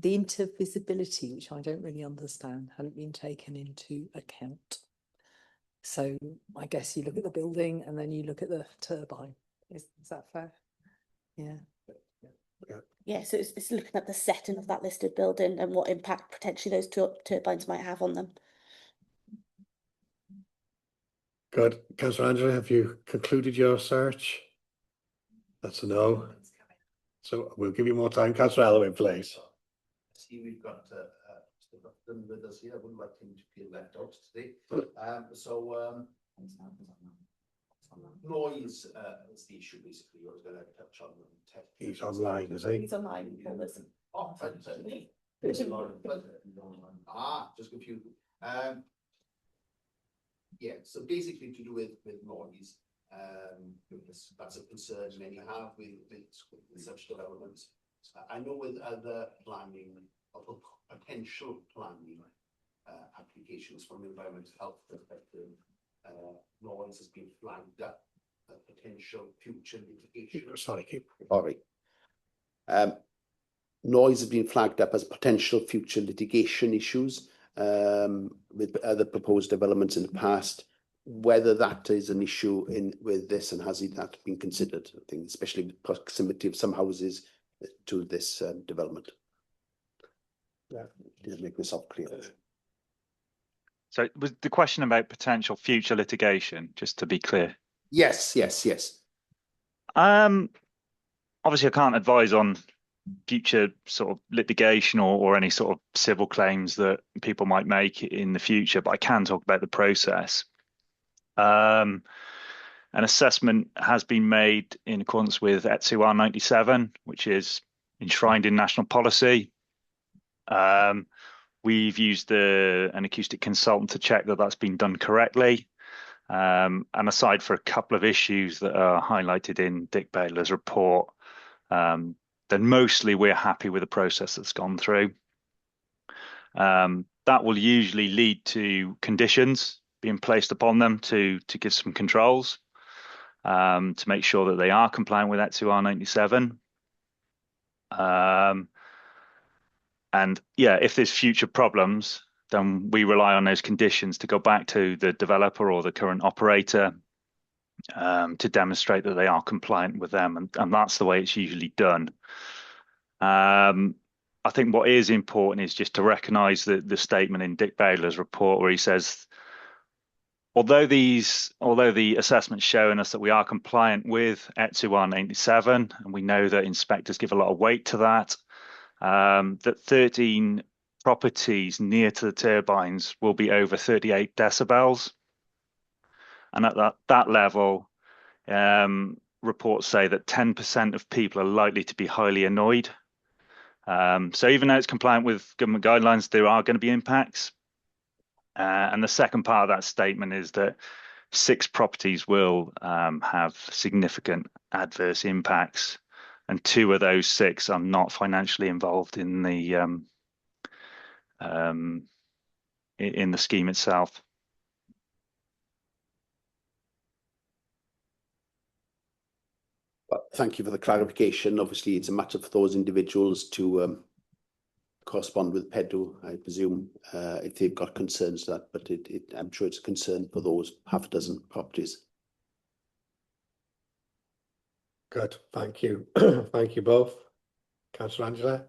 intervisibility, which I don't really understand, hadn't been taken into account. So I guess you look at the building and then you look at the turbine. Is that fair? Yeah. Yeah, so it's looking at the setting of that listed building and what impact potentially those turbines might have on them. Good. Councillor Angela, have you concluded your search? That's a no. So we'll give you more time. Councillor Elwyn, please. See, we've got Mr. Buckton with us here. I wouldn't like him to feel left out today. Noise is the issue, basically. I was going to touch on. He's online, is he? He's online. Oh, fantastic. Just confused. Yeah, so basically to do with noise, that's a concern many have with such developments. I know with other planning, potential planning applications from an environmental health perspective, noise has been flagged up as potential future litigation. Sorry, all right. Noise has been flagged up as potential future litigation issues with other proposed developments in the past. Whether that is an issue with this, and has that been considered? I think, especially the proximity of some houses to this development. Yeah, to make myself clear. So was the question about potential future litigation, just to be clear? Yes. Obviously I can't advise on future sort of litigation or any sort of civil claims that people might make in the future, but I can talk about the process. An assessment has been made in accordance with ETSU R97, which is enshrined in national policy. We've used an acoustic consultant to check that that's been done correctly. And aside for a couple of issues that are highlighted in Dick Baylor's report, then mostly we're happy with the process that's gone through. That will usually lead to conditions being placed upon them to give some controls to make sure that they are compliant with ETSU R97. And yeah, if there's future problems, then we rely on those conditions to go back to the developer or the current operator to demonstrate that they are compliant with them. And that's the way it's usually done. I think what is important is just to recognise the statement in Dick Baylor's report where he says, although the assessment's showing us that we are compliant with ETSU R97, and we know that inspectors give a lot of weight to that, that 13 properties near to the turbines will be over 38 decibels. And at that level, reports say that 10% of people are likely to be highly annoyed. So even though it's compliant with government guidelines, there are going to be impacts. And the second part of that statement is that 6 properties will have significant adverse impacts, and 2 of those 6 are not financially involved in the scheme itself. Well, thank you for the clarification. Obviously, it's a matter for those individuals to correspond with PEDU, I presume, if they've got concerns to that, but I'm sure it's a concern for those half a dozen properties. Good, thank you. Thank you both. Councillor Angela?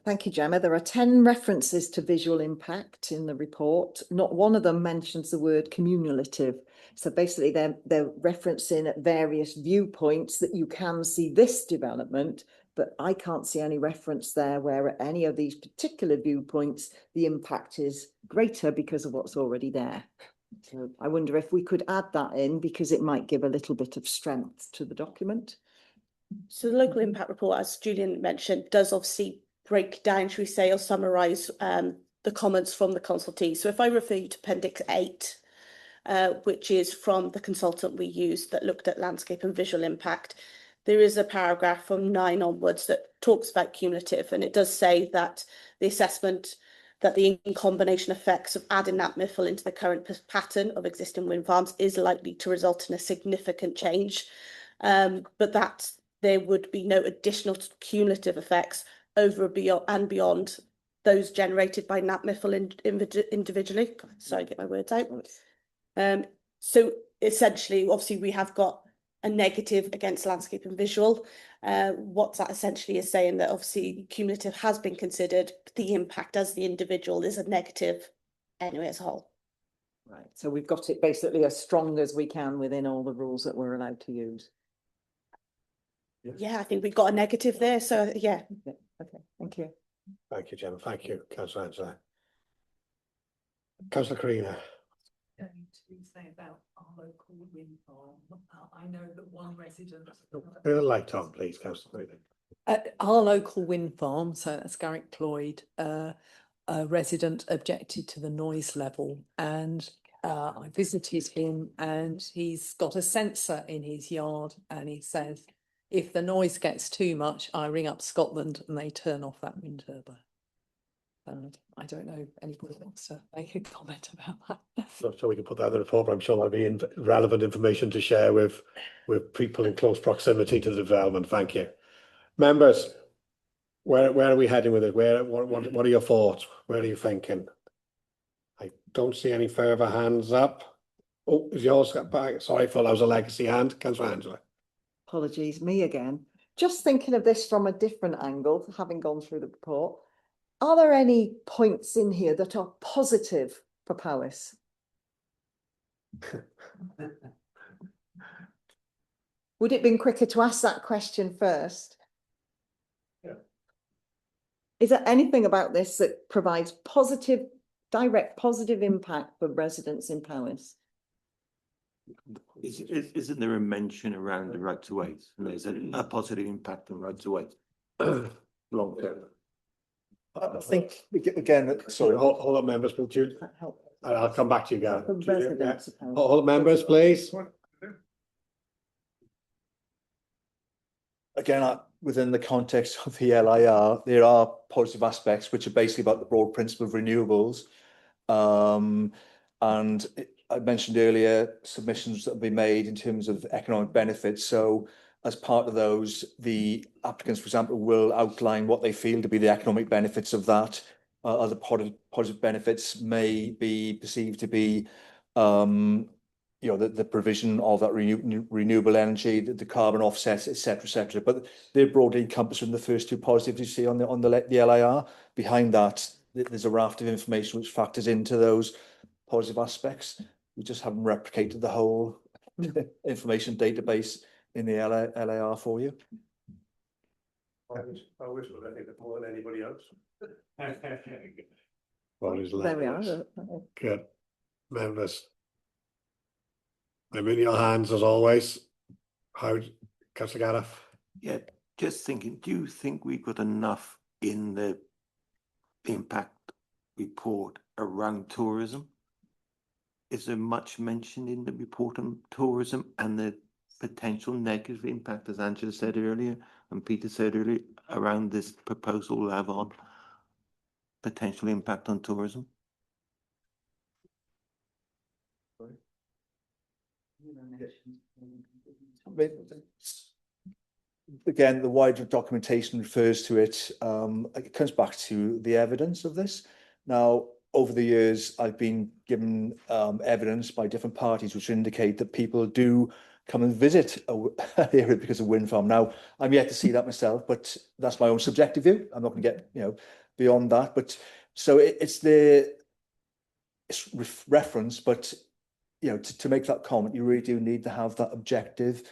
Thank you, Gemma. There are 10 references to visual impact in the report. Not one of them mentions the word cumulative. So basically they're referencing at various viewpoints that you can see this development, but I can't see any reference there where at any of these particular viewpoints, the impact is greater because of what's already there. So I wonder if we could add that in because it might give a little bit of strength to the document. So the local impact report, as Julian mentioned, does obviously break down, should we say, or summarise the comments from the consultee. So if I refer you to Appendix 8, which is from the consultant we used that looked at landscape and visual impact, there is a paragraph from 9 onwards that talks about cumulative, and it does say that the assessment that the in-combination effects of adding that MIFL into the current pattern of existing wind farms is likely to result in a significant change, but that there would be no additional cumulative effects over and beyond those generated by NatMIFL individually. Sorry, get my words out. So essentially, obviously, we have got a negative against landscape and visual. What that essentially is saying that obviously cumulative has been considered, but the impact as the individual is a negative anyway as a whole. Right, so we've got it basically as strong as we can within all the rules that we're allowed to use. Yeah, I think we've got a negative there, so yeah. Okay, thank you. Thank you, Gemma. Thank you, Councillor Angela. Councillor Carina. Going to say about our local wind farm. I know that one resident. Put a light on, please, Councillor Carina. Our local wind farm, so that's Garrick Cloyd, a resident objected to the noise level, and I visited him, and he's got a sensor in his yard, and he says, if the noise gets too much, I ring up Scotland and they turn off that wind turbine. And I don't know if anybody wants to make a comment about that. So we can put that in the report, but I'm sure that'll be relevant information to share with people in close proximity to the development. Thank you. Members, where are we heading with it? What are your thoughts? Where are you thinking? I don't see any further hands up. Oh, is yours back? Sorry, I thought that was a legacy hand. Councillor Angela. Apologies, me again. Just thinking of this from a different angle, having gone through the report. Are there any points in here that are positive for Powys? Would it have been quicker to ask that question first? Yeah. Is there anything about this that provides direct positive impact for residents in Powys? Isn't there a mention around the right to ways? And there's a positive impact on right to ways long term. I think again, sorry, hold up, members, please, Jude. I'll come back to you, Gary. For residents of Powys. Hold up, members, please. Again, within the context of the LIR, there are positive aspects which are basically about the broad principle of renewables. I mentioned earlier submissions that have been made in terms of economic benefits. So as part of those, the applicants, for example, will outline what they feel to be the economic benefits of that. Other positive benefits may be perceived to be the provision of that renewable energy, the carbon offsets, etc. But they're broadly encompassed in the first two positives you see on the LIR. Behind that, there's a raft of information which factors into those positive aspects. We just haven't replicated the whole information database in the LIR for you. I wish I think that more than anybody else. There we are. Good. Members. I'm in your hands as always. How, Councillor Gareth? Yeah, just thinking, do you think we've got enough in the impact report around tourism? Is there much mentioned in the report on tourism and the potential negative impact, as Angela said earlier and Peter said earlier, around this proposal will have on potential impact on tourism? Again, the wider documentation refers to it. It comes back to the evidence of this. Now, over the years, I've been given evidence by different parties which indicate that people do come and visit an area because of wind farm. Now, I'm yet to see that myself, but that's my own subjective view. I'm not going to get beyond that. But so it's reference, but to make that comment, you really do need to have that objective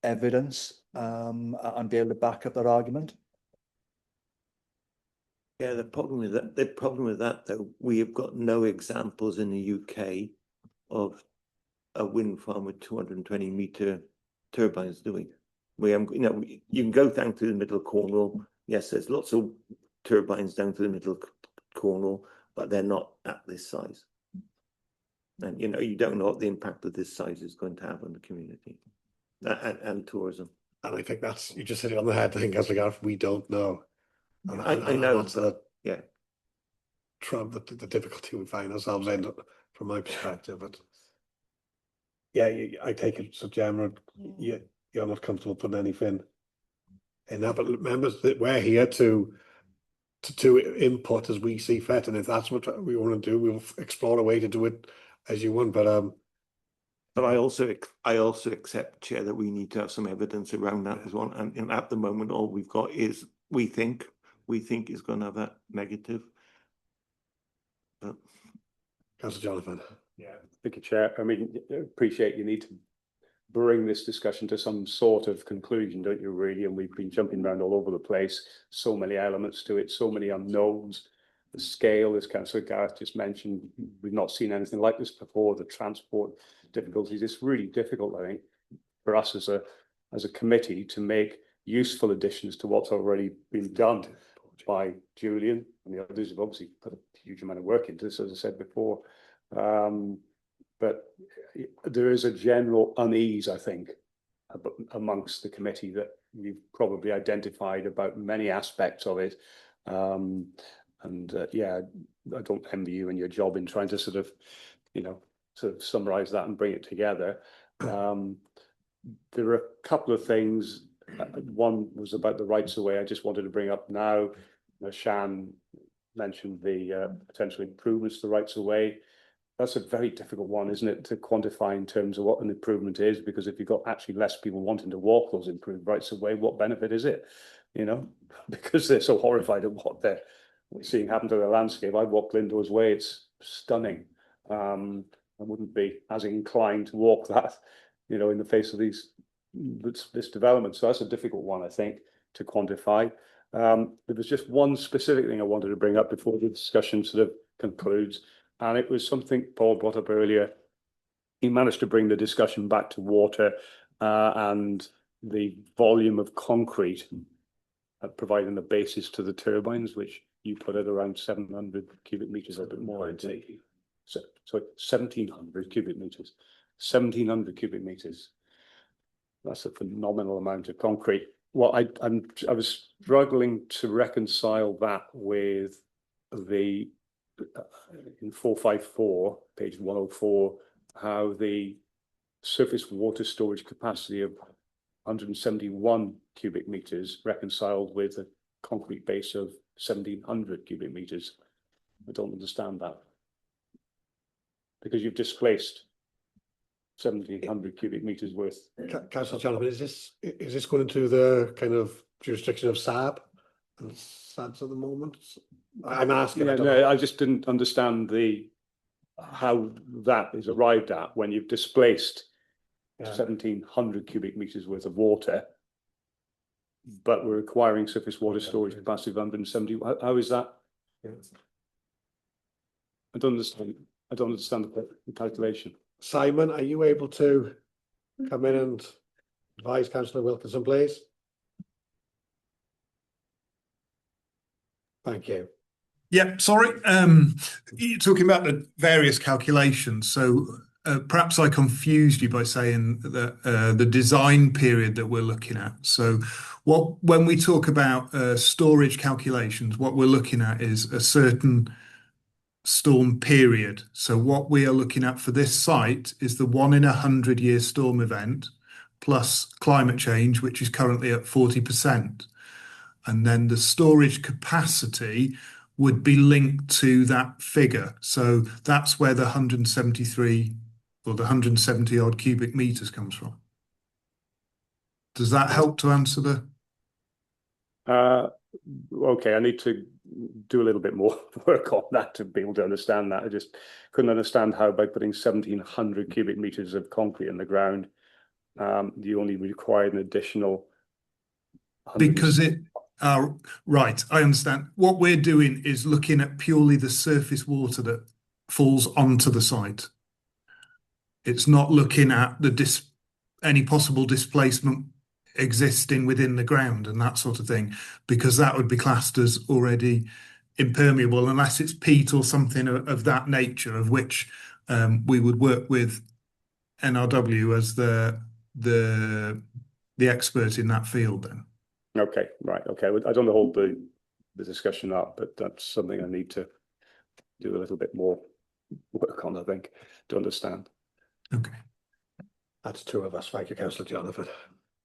evidence and be able to back up that argument. Yeah, the problem with that though, we have got no examples in the UK of a wind farm with 220-meter turbines, do we? We have, you can go down to the middle of Cornwall. Yes, there's lots of turbines down to the middle of Cornwall, but they're not at this size. And you don't know what the impact of this size is going to have on the community and tourism. And I think you just hit it on the head. I think as regards, we don't know. And I know that's that. Yeah. The difficulty we find ourselves in, from my perspective. But yeah, I take it, so Gemma, you're not comfortable putting anything in that. But members, that we're here to input as we see fit, and if that's what we want to do, we'll explore a way to do it as you want. But I also accept, Chair, that we need to have some evidence around that as well. And at the moment, all we've got is we think is going to have that negative. But Councillor Jonathan. Yeah, thank you, Chair. I mean, appreciate you need to bring this discussion to some sort of conclusion, don't you, really? And we've been jumping around all over the place. So many elements to it, so many unknowns. The scale, as Councillor Gareth just mentioned, we've not seen anything like this before. The transport difficulties. It's really difficult, I think, for us as a committee to make useful additions to what's already been done by Julian and the others who've obviously put a huge amount of work into this, as I said before. But there is a general unease, I think, amongst the committee that you've probably identified about many aspects of it. Yeah, I don't envy you and your job in trying to sort of summarize that and bring it together. There are a couple of things. One was about the rights of way. I just wanted to bring up now. Shan mentioned the potential improvements to the rights of way. That's a very difficult one, isn't it, to quantify in terms of what an improvement is? Because if you've got actually less people wanting to walk those improved rights of way, what benefit is it? Because they're so horrified at what they're seeing happen to the landscape. I walked Lindor's Way; it's stunning. I wouldn't be as inclined to walk that, in the face of these this development. So that's a difficult one, I think, to quantify. There was just one specific thing I wanted to bring up before the discussion sort of concludes, and it was something Paul brought up earlier. He managed to bring the discussion back to water and the volume of concrete providing the basis to the turbines, which you put at around 700 cubic meters, a bit more. So 1,700 cubic meters. 1,700 cubic meters. That's a phenomenal amount of concrete. Well, I was struggling to reconcile that with the in 454, page 104, how the surface water storage capacity of 171 cubic meters reconciled with a concrete base of 1,700 cubic meters. I don't understand that. Because you've displaced 1,700 cubic meters worth. Councillor Jonathan, is this going into the kind of jurisdiction of SAB and SADs at the moment? I'm asking. Yeah, I just didn't understand how that is arrived at when you've displaced 1,700 cubic meters worth of water, but we're requiring surface water storage capacity of 170. How is that? I don't understand. I don't understand the calculation. Simon, are you able to come in and advise Councillor Wilkinson, please? Thank you. Yeah, sorry. You're talking about the various calculations. So perhaps I confused you by saying that the design period that we're looking at. So when we talk about storage calculations, what we're looking at is a certain storm period. So what we are looking at for this site is the 1 in 100-year storm event plus climate change, which is currently at 40%. And then the storage capacity would be linked to that figure. So that's where the 173 or the 170 odd cubic meters comes from. Does that help to answer the? Okay, I need to do a little bit more work on that to be able to understand that. I just couldn't understand how by putting 1,700 cubic meters of concrete in the ground, you only required an additional. Because right, I understand. What we're doing is looking at purely the surface water that falls onto the site. It's not looking at any possible displacement existing within the ground and that sort of thing, because that would be classed as already impermeable unless it's peat or something of that nature, of which we would work with NRW as the expert in that field then. Okay, right. Okay, I don't hold the discussion up, but that's something I need to do a little bit more work on, I think, to understand. Okay. That's two of us. Thank you, Councillor Jonathan.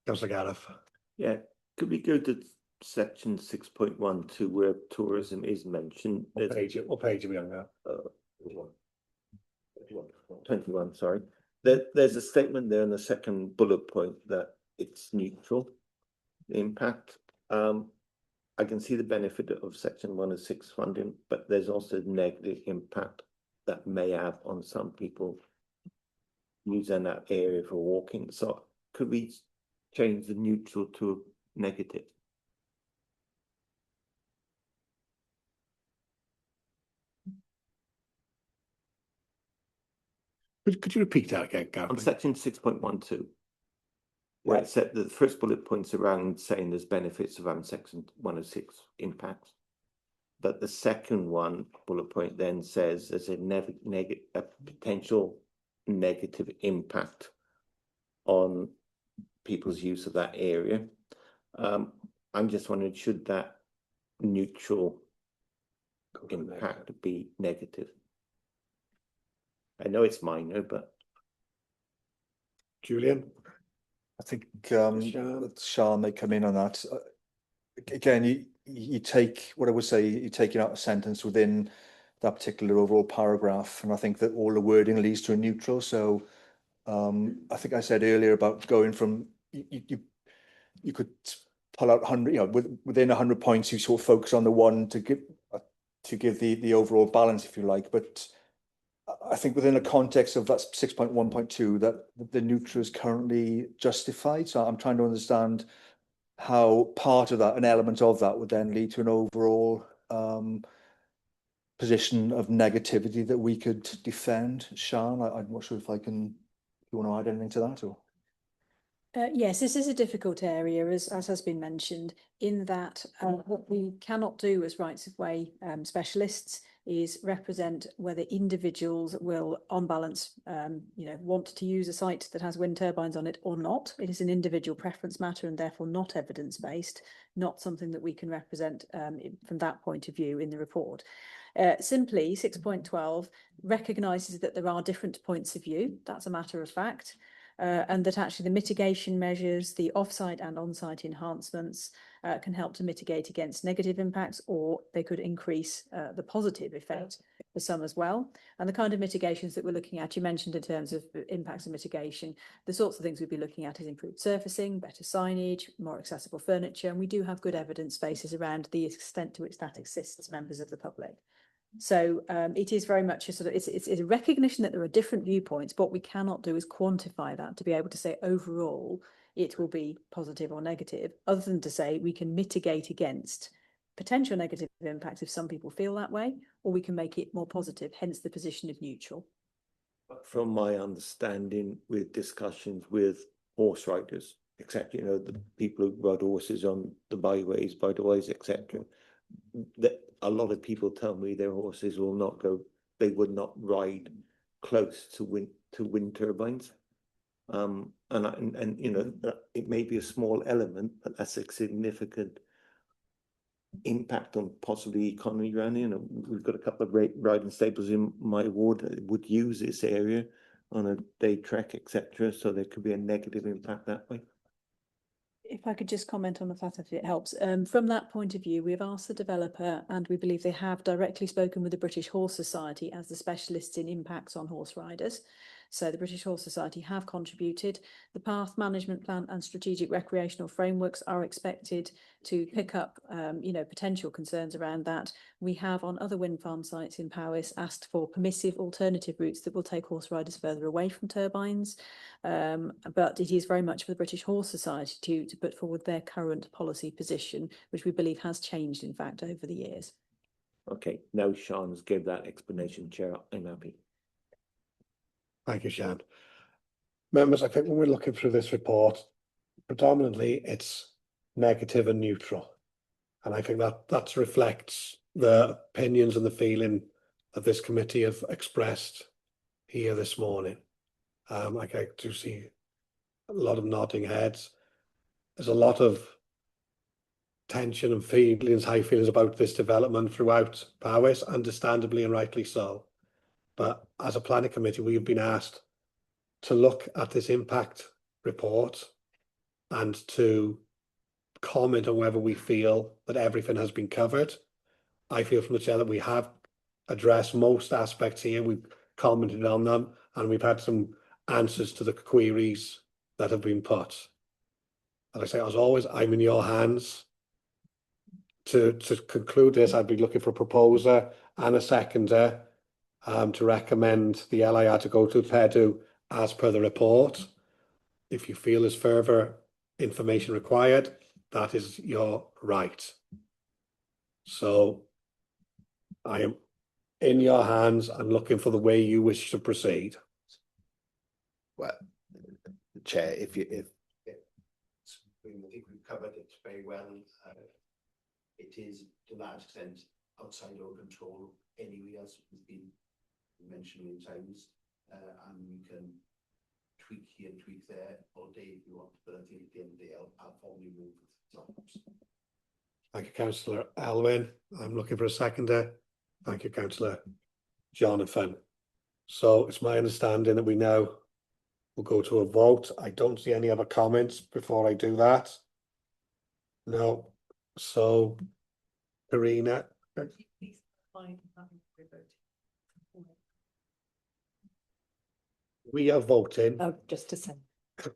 Councillor Gareth. Yeah, could we go to section 6.12 where tourism is mentioned? What page are we on now? 21, sorry. There's a statement there in the second bullet point that it's neutral impact. I can see the benefit of section 106 funding, but there's also negative impact that may have on some people using that area for walking. So could we change the neutral to negative? Could you repeat that again, Gareth? On section 6.12. Where it said the first bullet point's around saying there's benefits around section 106 impacts. But the second bullet point then says there's a potential negative impact on people's use of that area. I'm just wondering, should that neutral impact be negative? I know it's minor, but. Julian? I think Sean may come in on that. Again, you take what I would say, you're taking out a sentence within that particular overall paragraph, and I think that all the wording leads to a neutral. So I think I said earlier about going from you could pull out 100, within 100 points, you sort of focus on the one to give the overall balance, if you like. But I think within the context of that 6.1.2, that the neutra is currently justified. So I'm trying to understand how part of that, an element of that, would then lead to an overall position of negativity that we could defend. Sian, I'm not sure if you want to add anything to that, or? Yes, this is a difficult area, as has been mentioned, in that what we cannot do as rights of way specialists is represent whether individuals will, on balance, want to use a site that has wind turbines on it or not. It is an individual preference matter and therefore not evidence-based, not something that we can represent from that point of view in the report. Simply, 6.12 recognises that there are different points of view. That's a matter of fact. And that actually the mitigation measures, the off-site and on-site enhancements can help to mitigate against negative impacts, or they could increase the positive effect for some as well. And the kind of mitigations that we're looking at, you mentioned in terms of impacts and mitigation, the sorts of things we'd be looking at is improved surfacing, better signage, more accessible furniture, and we do have good evidence bases around the extent to which that assists members of the public. So it is very much a sort of, it's a recognition that there are different viewpoints. What we cannot do is quantify that to be able to say overall it will be positive or negative, other than to say we can mitigate against potential negative impacts if some people feel that way, or we can make it more positive, hence the position of neutral. From my understanding, with discussions with horse riders, etc., the people who ride horses on the byways, etc., that a lot of people tell me their horses will not go, they would not ride close to wind turbines. And it may be a small element, but that's a significant impact on possibly economy around here. We've got a couple of riding stables in my ward that would use this area on a day trek, etc. So there could be a negative impact that way. If I could just comment on that, if it helps. From that point of view, we've asked the developer, and we believe they have directly spoken with the British Horse Society as the specialists in impacts on horse riders. So the British Horse Society have contributed. The path management plan and strategic recreational frameworks are expected to pick up, potential concerns around that. We have on other wind farm sites in Powys asked for permissive alternative routes that will take horse riders further away from turbines. But it is very much for the British Horse Society to put forward their current policy position, which we believe has changed, in fact, over the years. Okay, now Sian's gave that explanation, Chair. I'm happy. Thank you, Sian. Members, I think when we're looking through this report, predominantly it's negative and neutral. And I think that reflects the opinions and the feeling that this committee have expressed here this morning. I do see a lot of nodding heads. There's a lot of tension and feelings, high feelings about this development throughout Powys, understandably and rightly so. But as a planning committee, we've been asked to look at this impact report and to comment on whether we feel that everything has been covered. I feel from the chair that we have addressed most aspects here. We've commented on them, and we've had some answers to the queries that have been put. As I say, as always, I'm in your hands. To conclude this, I'd be looking for a proposer and a seconder to recommend the LIR to go to PEDU as per the report. If you feel there's further information required, that is your right. So I am in your hands and looking for the way you wish to proceed. Well, Chair, I think we've covered it very well. It is to a large extent outside our control anyway, as we've been mentioned many times, and we can tweak here and tweak there all day if you want, but I think at the end of the day I'll formally move with the Thank you, Councillor Elwyn. I'm looking for a seconder. Thank you, Councillor Jonathan. So it's my understanding that we now will go to a vote. I don't see any other comments before I do that. No. So, Karina. We are voting just a second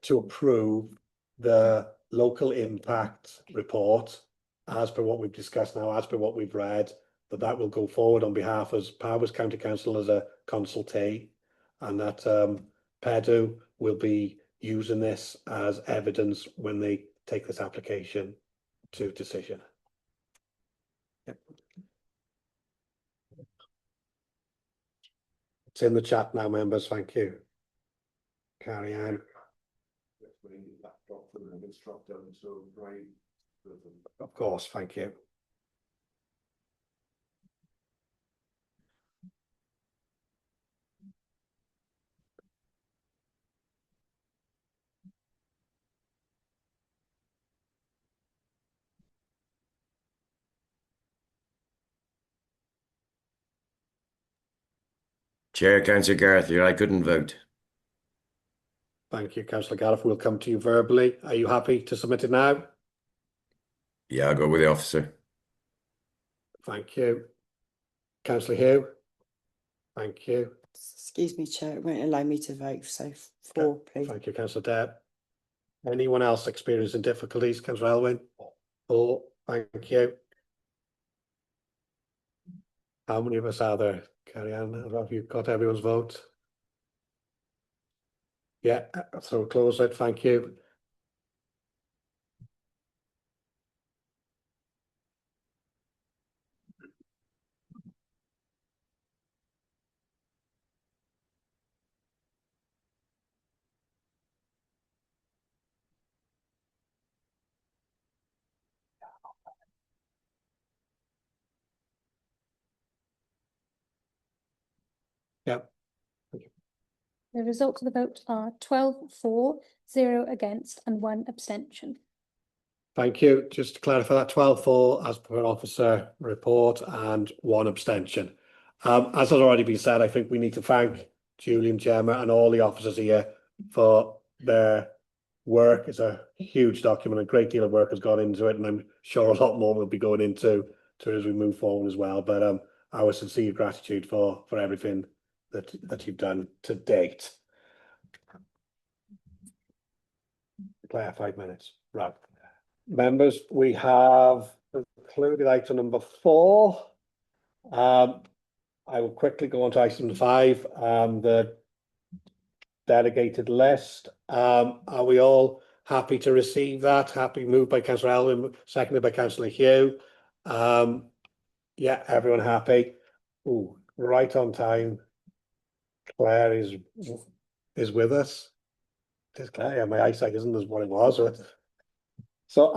to approve the local impact report as per what we've discussed now, as per what we've read, that will go forward on behalf as Powys County Council as a consultee, and that PEDU will be using this as evidence when they take this application to decision. Yep. It's in the chat now, members. Thank you. Carry on. Of course, thank you. Chair, Councillor Gareth here. I couldn't vote. Thank you, Councillor Gareth. We'll come to you verbally. Are you happy to submit it now? Yeah, I'll go with the officer. Thank you. Councillor Hugh? Thank you. Excuse me, Chair, it won't allow me to vote, so 4, please. Thank you, Councillor Deb. Anyone else experiencing difficulties? Councillor Elwyn? 4. Thank you. How many of us are there? Carry on. Have you got everyone's vote? Yeah, so close it. Thank you. Yep. The results of the vote are 12 for, 0 against, and 1 abstention. Thank you. Just to clarify that 12 for as per officer report and 1 abstention. As has already been said, I think we need to thank Julian, Gemma and all the officers here for their work. It's a huge document, a great deal of work has gone into it, and I'm sure a lot more will be going into it as we move forward as well. But our sincere gratitude for everything that you've done to date. Declare 5 minutes. Right. Members, we have concluded item number 4. I will quickly go on to item 5, the delegated list. Are we all happy to receive that? Happy, moved by Councillor Elwyn, seconded by Councillor Hugh. Yeah, everyone happy. Ooh, right on time. Claire is with us. There's Claire. Yeah, my eyesight isn't as what it was. So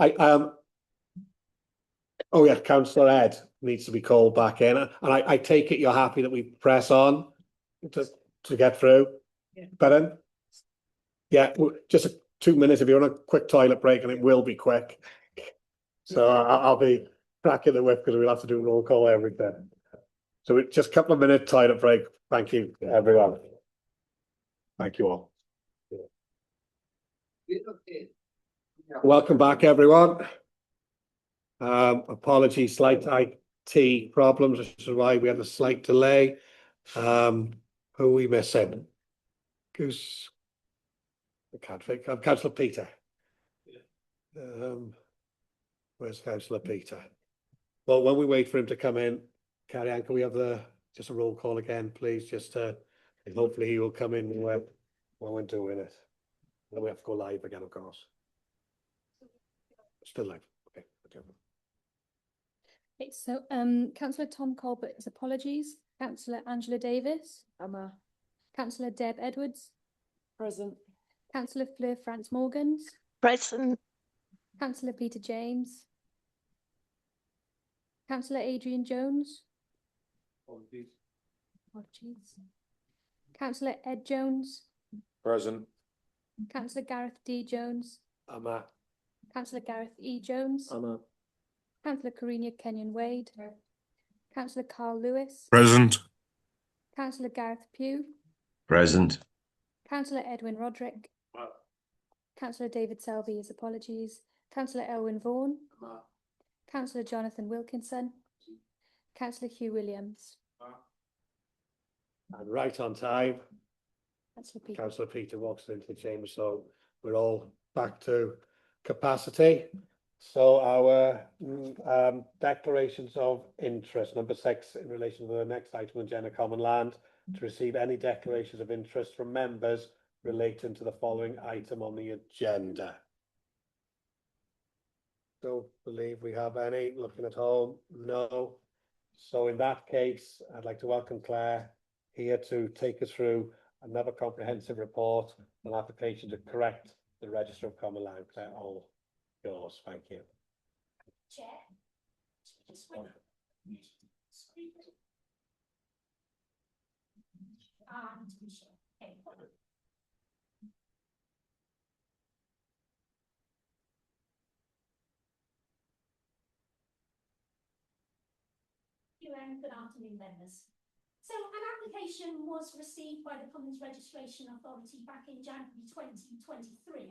oh yeah, Councillor Ed needs to be called back in, and I take it you're happy that we press on to get through. Yeah. Pardon? Yeah, just 2 minutes if you're on a quick toilet break, and it will be quick. So I'll be cracking the whip because we'll have to do a roll call everything. So just a couple of minute toilet break. Thank you, everyone. Thank you all. Welcome back, everyone. Apologies, slight IT problems, which is why we had a slight delay. Who are we missing? Goose. I can't think. Councillor Peter. Where's Councillor Peter? Well, when we wait for him to come in, Carrie Ann, can we have just a roll call again, please? Just hopefully he will come in when we're doing it. Then we have to go live again, of course. Still live. Okay. Okay, so Councillor Tom Colbert's apologies. Councillor Angela Davis. Councillor Deb Edwards. Present. Councillor Fleur France Morgans. Present. Councillor Peter James. Councillor Adrian Jones. Apologies. Councillor Ed Jones. Present. Councillor Gareth D. Jones. Councillor Gareth E. Jones. Councillor Karina Kenyon Wade. Councillor Carl Lewis. Present. Councillor Gareth Pugh. Present. Councillor Edwin Roderick. Councillor David Selby, his apologies. Councillor Elwyn Vaughan. Councillor Jonathan Wilkinson. Councillor Hugh Williams. And right on time. Councillor Peter walks into the chamber, so we're all back to capacity. So our declarations of interest, number 6, in relation to the next item on Agenda Common Land. to receive any declarations of interest from members relating to the following item on the agenda. Don't believe we have any. Looking at home, no. So in that case, I'd like to welcome Claire here to take us through another comprehensive report on application to correct the Register of Common Land. Claire, all yours. Thank you. Chair. Good afternoon, members. So an application was received by the Commons Registration Authority back in January 2023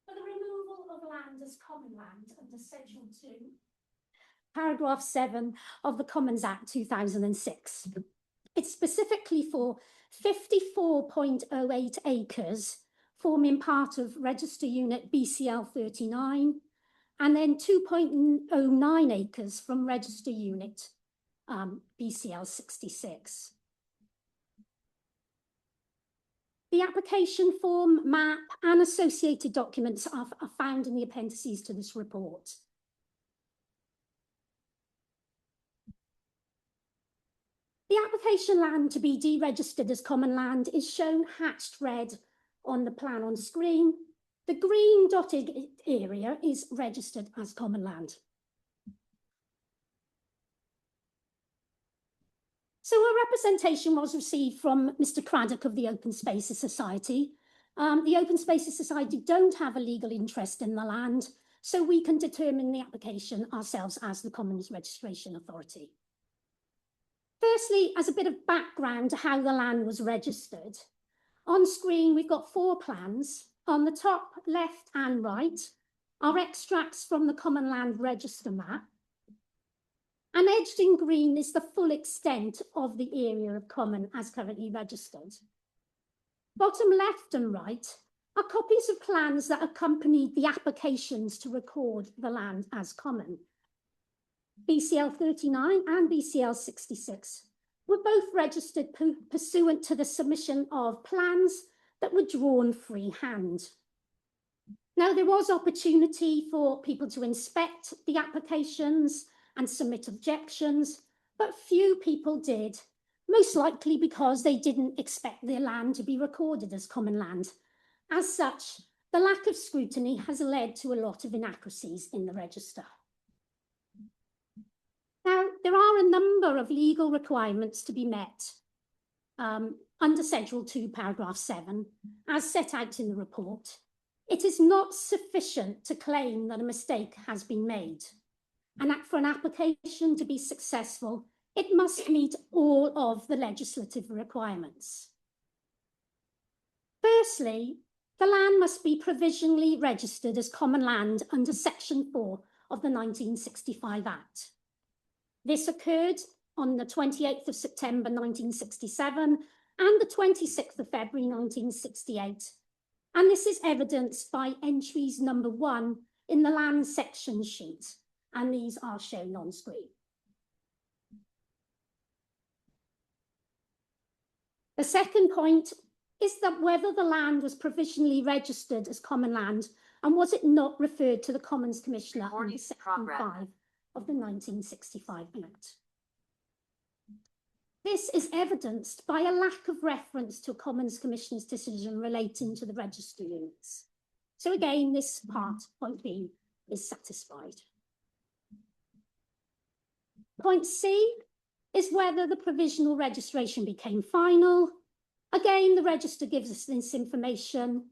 for the removal of land as common land under Schedule 2, Paragraph 7 of the Commons Act 2006. It's specifically for 54.08 acres forming part of Register Unit BCL 39 and then 2.09 acres from Register Unit BCL 66. The application form, map and associated documents are found in the appendices to this report. The application land to be deregistered as common land is shown hatched red on the plan on screen. The green dotted area is registered as common land. So a representation was received from Mr. Craddock of the Open Spaces Society. The Open Spaces Society don't have a legal interest in the land, so we can determine the application ourselves as the Commons Registration Authority. Firstly, as a bit of background to how the land was registered, on screen we've got 4 plans. On the top, left and right are extracts from the Common Land Register map. And edged in green is the full extent of the area of common as currently registered. Bottom left and right are copies of plans that accompanied the applications to record the land as common. BCL 39 and BCL 66 were both registered pursuant to the submission of plans that were drawn freehand. Now, there was opportunity for people to inspect the applications and submit objections, but few people did, most likely because they didn't expect their land to be recorded as common land. As such, the lack of scrutiny has led to a lot of inaccuracies in the register. Now, there are a number of legal requirements to be met under Schedule 2, Paragraph 7, as set out in the report. It is not sufficient to claim that a mistake has been made. And for an application to be successful, it must meet all of the legislative requirements. Firstly, the land must be provisionally registered as common land under Section 4 of the 1965 Act. This occurred on the 28th of September 1967 and the 26th of February 1968. And this is evidenced by entries number 1 in the land section sheet, and these are shown on screen. The second point is that whether the land was provisionally registered as common land and was it not referred to the Commons Commissioner under Section 5 of the 1965 Act. This is evidenced by a lack of reference to a Commons Commissioner's decision relating to the register units. So again, this part, point B, is satisfied. Point C is whether the provisional registration became final. Again, the register gives us this information.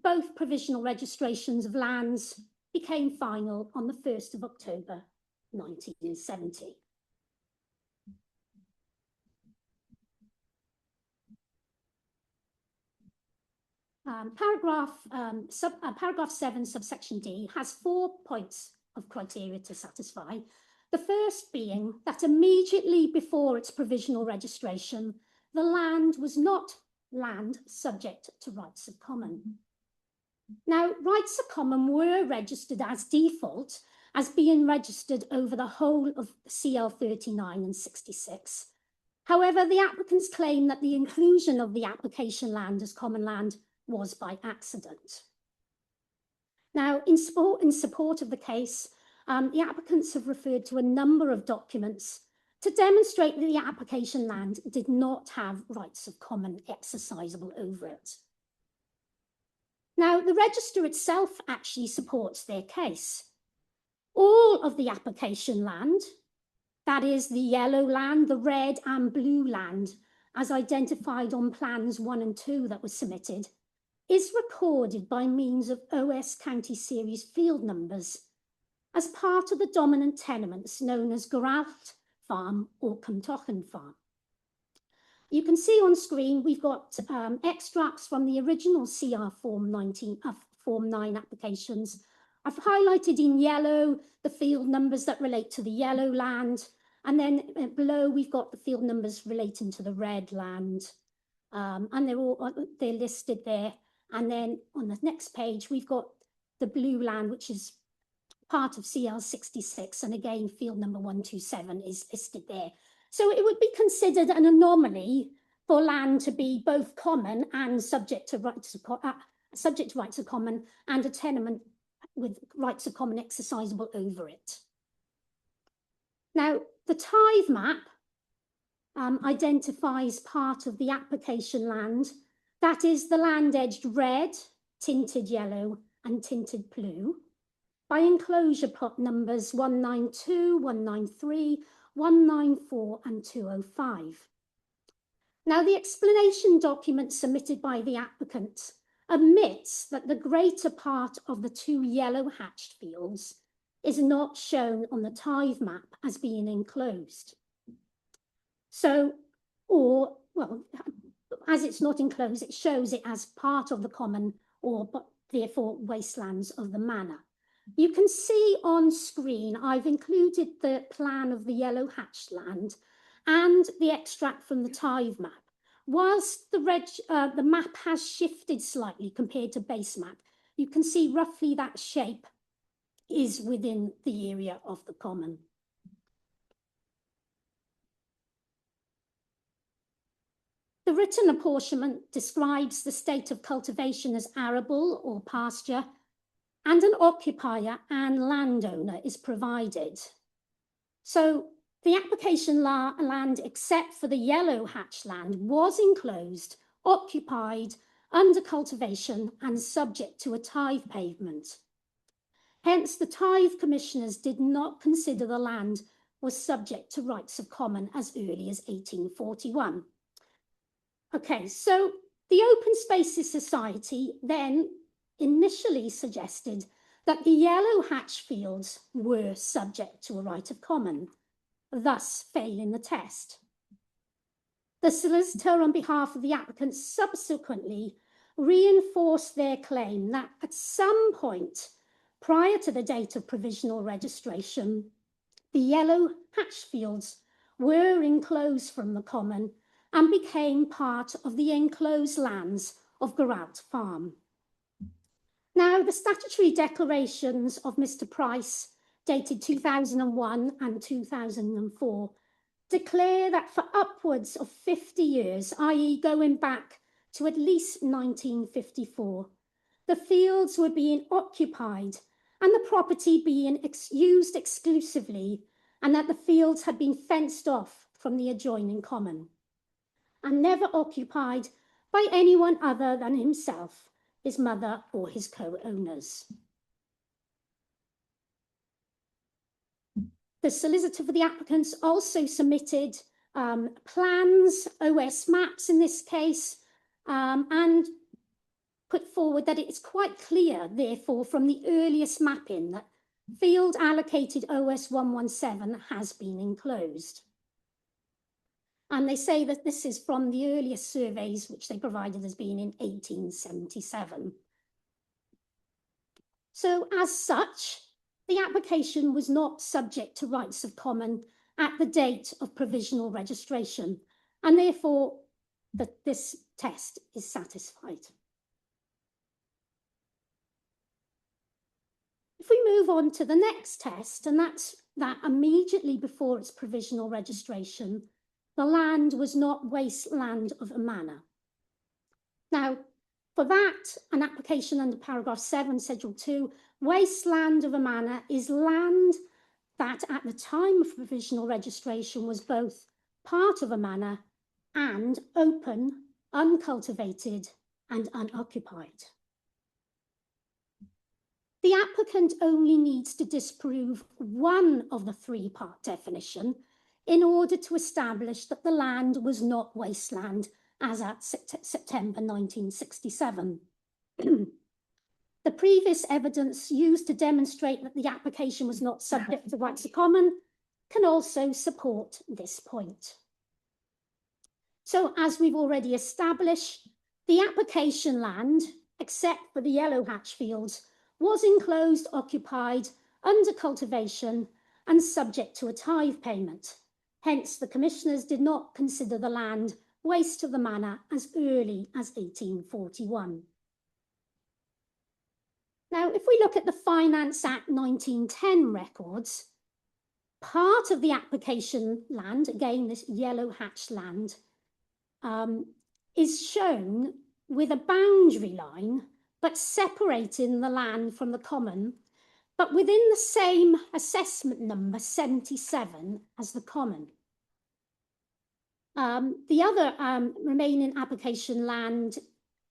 Both provisional registrations of lands became final on the 1st of October 1970. Paragraph 7, subsection D, has 4 points of criteria to satisfy. The first being that immediately before its provisional registration, the land was not land subject to rights of common. Now, rights of common were registered as default as being registered over the whole of CL 39 and 66. However, the applicants claim that the inclusion of the application land as common land was by accident. Now, in support of the case, the applicants have referred to a number of documents to demonstrate that the application land did not have rights of common exercisable over it. Now, the register itself actually supports their case. All of the application land, that is the yellow land, the red and blue land, as identified on plans 1 and 2 that were submitted, is recorded by means of OS County Series field numbers as part of the dominant tenements known as Gerault Farm or Cumtochen Farm. You can see on screen we've got extracts from the original CR Form 9 applications. I've highlighted in yellow the field numbers that relate to the yellow land, and then below we've got the field numbers relating to the red land, and they're listed there. And then on the next page we've got the blue land, which is part of CL 66, and again field number 127 is listed there. So it would be considered an anomaly for land to be both common and subject to rights of common, and a tenement with rights of common exercisable over it. Now, the tithe map identifies part of the application land, that is the land edged red, tinted yellow, and tinted blue, by enclosure plot numbers 192, 193, 194, and 205. Now, the explanation document submitted by the applicant admits that the greater part of the 2 yellow hatched fields is not shown on the tithe map as being enclosed. So, or, well, as it's not enclosed, it shows it as part of the common or therefore wastelands of the manor. You can see on screen, I've included the plan of the yellow hatched land and the extract from the tithe map. Whilst the map has shifted slightly compared to base map, you can see roughly that shape is within the area of the common. The written apportionment describes the state of cultivation as arable or pasture, and an occupier and landowner is provided. So the application land, except for the yellow hatched land, was enclosed, occupied, under cultivation, and subject to a tithe pavement. Hence, the tithe commissioners did not consider the land was subject to rights of common as early as 1841. Okay, so the Open Spaces Society then initially suggested that the yellow hatch fields were subject to a right of common, thus failing the test. The solicitor on behalf of the applicant subsequently reinforced their claim that at some point prior to the date of provisional registration, the yellow hatch fields were enclosed from the common and became part of the enclosed lands of Gerault Farm. Now, the statutory declarations of Mr. Price, dated 2001 and 2004, declare that for upwards of 50 years, i.e. going back to at least 1954, the fields were being occupied and the property being used exclusively, and that the fields had been fenced off from the adjoining common and never occupied by anyone other than himself, his mother, or his co-owners. The solicitor for the applicants also submitted plans, OS maps in this case, and put forward that it's quite clear, therefore, from the earliest mapping that field allocated OS 117 has been enclosed. And they say that this is from the earliest surveys which they provided as being in 1877. So as such, the application was not subject to rights of common at the date of provisional registration, and therefore this test is satisfied. If we move on to the next test, and that's that immediately before its provisional registration, the land was not wasteland of a manor. Now, for that, an application under paragraph 7, schedule 2, wasteland of a manor is land that at the time of provisional registration was both part of a manor and open, uncultivated and unoccupied. The applicant only needs to disprove one of the three-part definition in order to establish that the land was not wasteland as at September 1967. The previous evidence used to demonstrate that the application was not subject to rights of common can also support this point. So, as we've already established, the application land, except for the yellow hatch fields, was enclosed, occupied, under cultivation and subject to a tithe payment. Hence, the commissioners did not consider the land waste of the manor as early as 1841. Now, if we look at the Finance Act 1910 records, part of the application land, again this yellow hatched land, is shown with a boundary line, but separating the land from the common, but within the same assessment number 77 as the common. The other remaining application land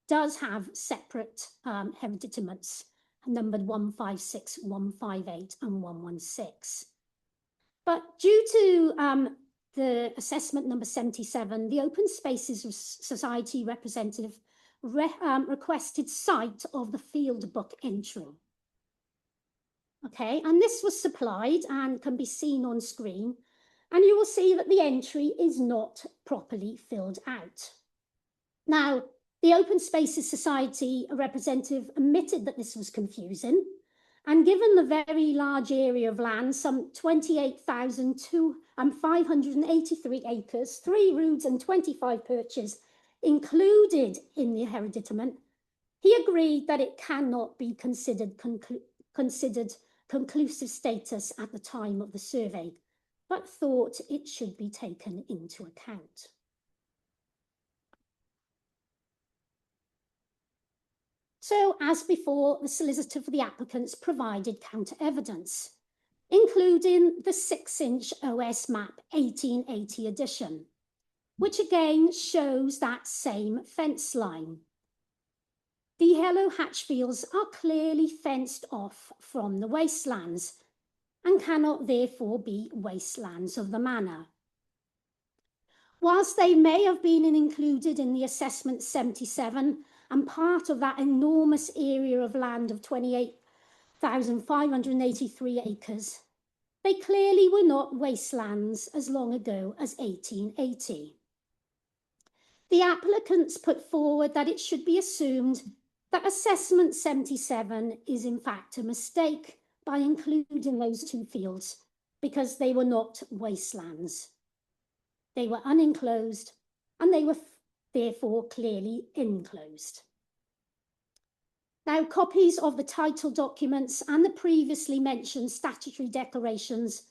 does have separate hereditaments, numbered 156, 158 and 116. But due to the assessment number 77, the Open Spaces Society representative requested sight of the field book entry. Okay, and this was supplied and can be seen on screen, and you will see that the entry is not properly filled out. Now, the Open Spaces Society representative admitted that this was confusing, and given the very large area of land, some 28,583 acres, 3 roods and 25 perches included in the hereditament, he agreed that it cannot be considered conclusive status at the time of the survey, but thought it should be taken into account. So, as before, the solicitor for the applicants provided counter evidence, including the 6-inch OS map 1880 edition, which again shows that same fence line. The yellow hatch fields are clearly fenced off from the wastelands and cannot therefore be wastelands of the manor. Whilst they may have been included in the assessment 77 and part of that enormous area of land of 28,583 acres, they clearly were not wastelands as long ago as 1880. The applicants put forward that it should be assumed that assessment 77 is in fact a mistake by including those 2 fields because they were not wastelands. They were unenclosed and they were therefore clearly enclosed. Now, copies of the title documents and the previously mentioned statutory declarations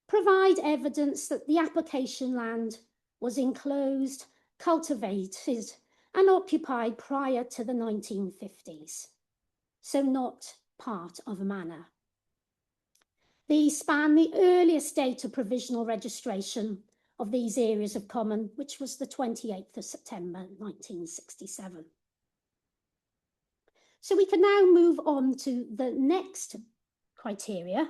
provide evidence that the application land was enclosed, cultivated and occupied prior to the 1950s, so not part of a manor. These span the earliest date of provisional registration of these areas of common, which was the 28th of September 1967. So we can now move on to the next criteria,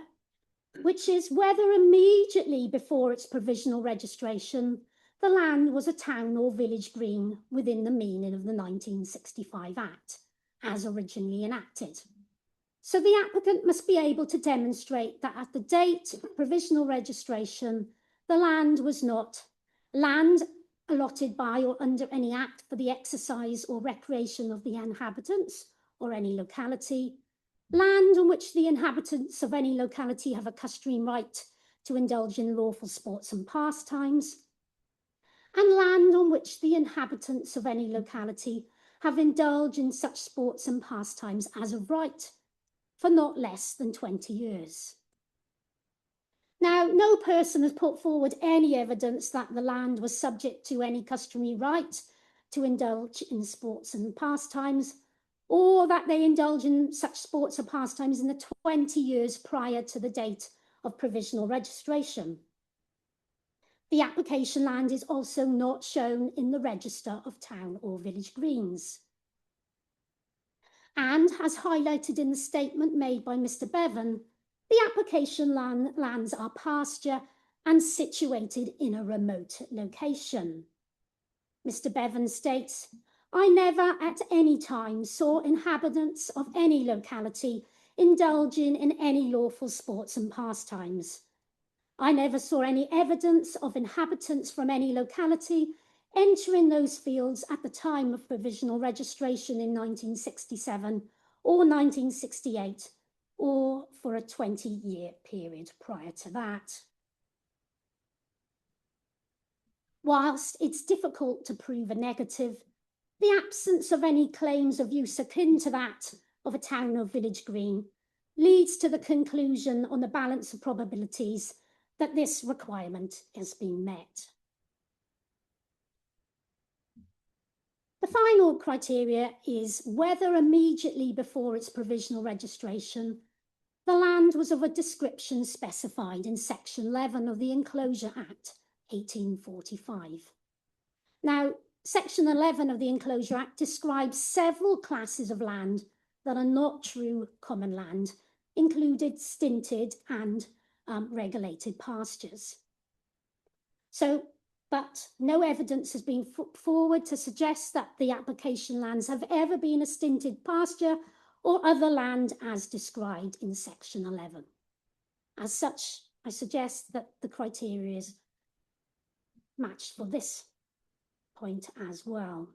which is whether immediately before its provisional registration, the land was a town or village green within the meaning of the 1965 Act, as originally enacted. So the applicant must be able to demonstrate that at the date of provisional registration, the land was not land allotted by or under any act for the exercise or recreation of the inhabitants or any locality, land on which the inhabitants of any locality have a customary right to indulge in lawful sports and pastimes, and land on which the inhabitants of any locality have indulged in such sports and pastimes as of right for not less than 20 years. Now, no person has put forward any evidence that the land was subject to any customary right to indulge in sports and pastimes, or that they indulge in such sports or pastimes in the 20 years prior to the date of provisional registration. The application land is also not shown in the register of town or village greens. And as highlighted in the statement made by Mr. Bevan, the application lands are pasture and situated in a remote location. Mr. Bevan states, I never at any time saw inhabitants of any locality indulging in any lawful sports and pastimes. I never saw any evidence of inhabitants from any locality entering those fields at the time of provisional registration in 1967 or 1968, or for a 20-year period prior to that. Whilst it's difficult to prove a negative, the absence of any claims of use akin to that of a town or village green leads to the conclusion on the balance of probabilities that this requirement has been met. The final criteria is whether immediately before its provisional registration, the land was of a description specified in Section 11 of the Enclosure Act 1845. Now, Section 11 of the Enclosure Act describes several classes of land that are not true common land, included stinted and regulated pastures. But no evidence has been put forward to suggest that the application lands have ever been a stinted pasture or other land as described in Section 11. As such, I suggest that the criteria is matched for this point as well.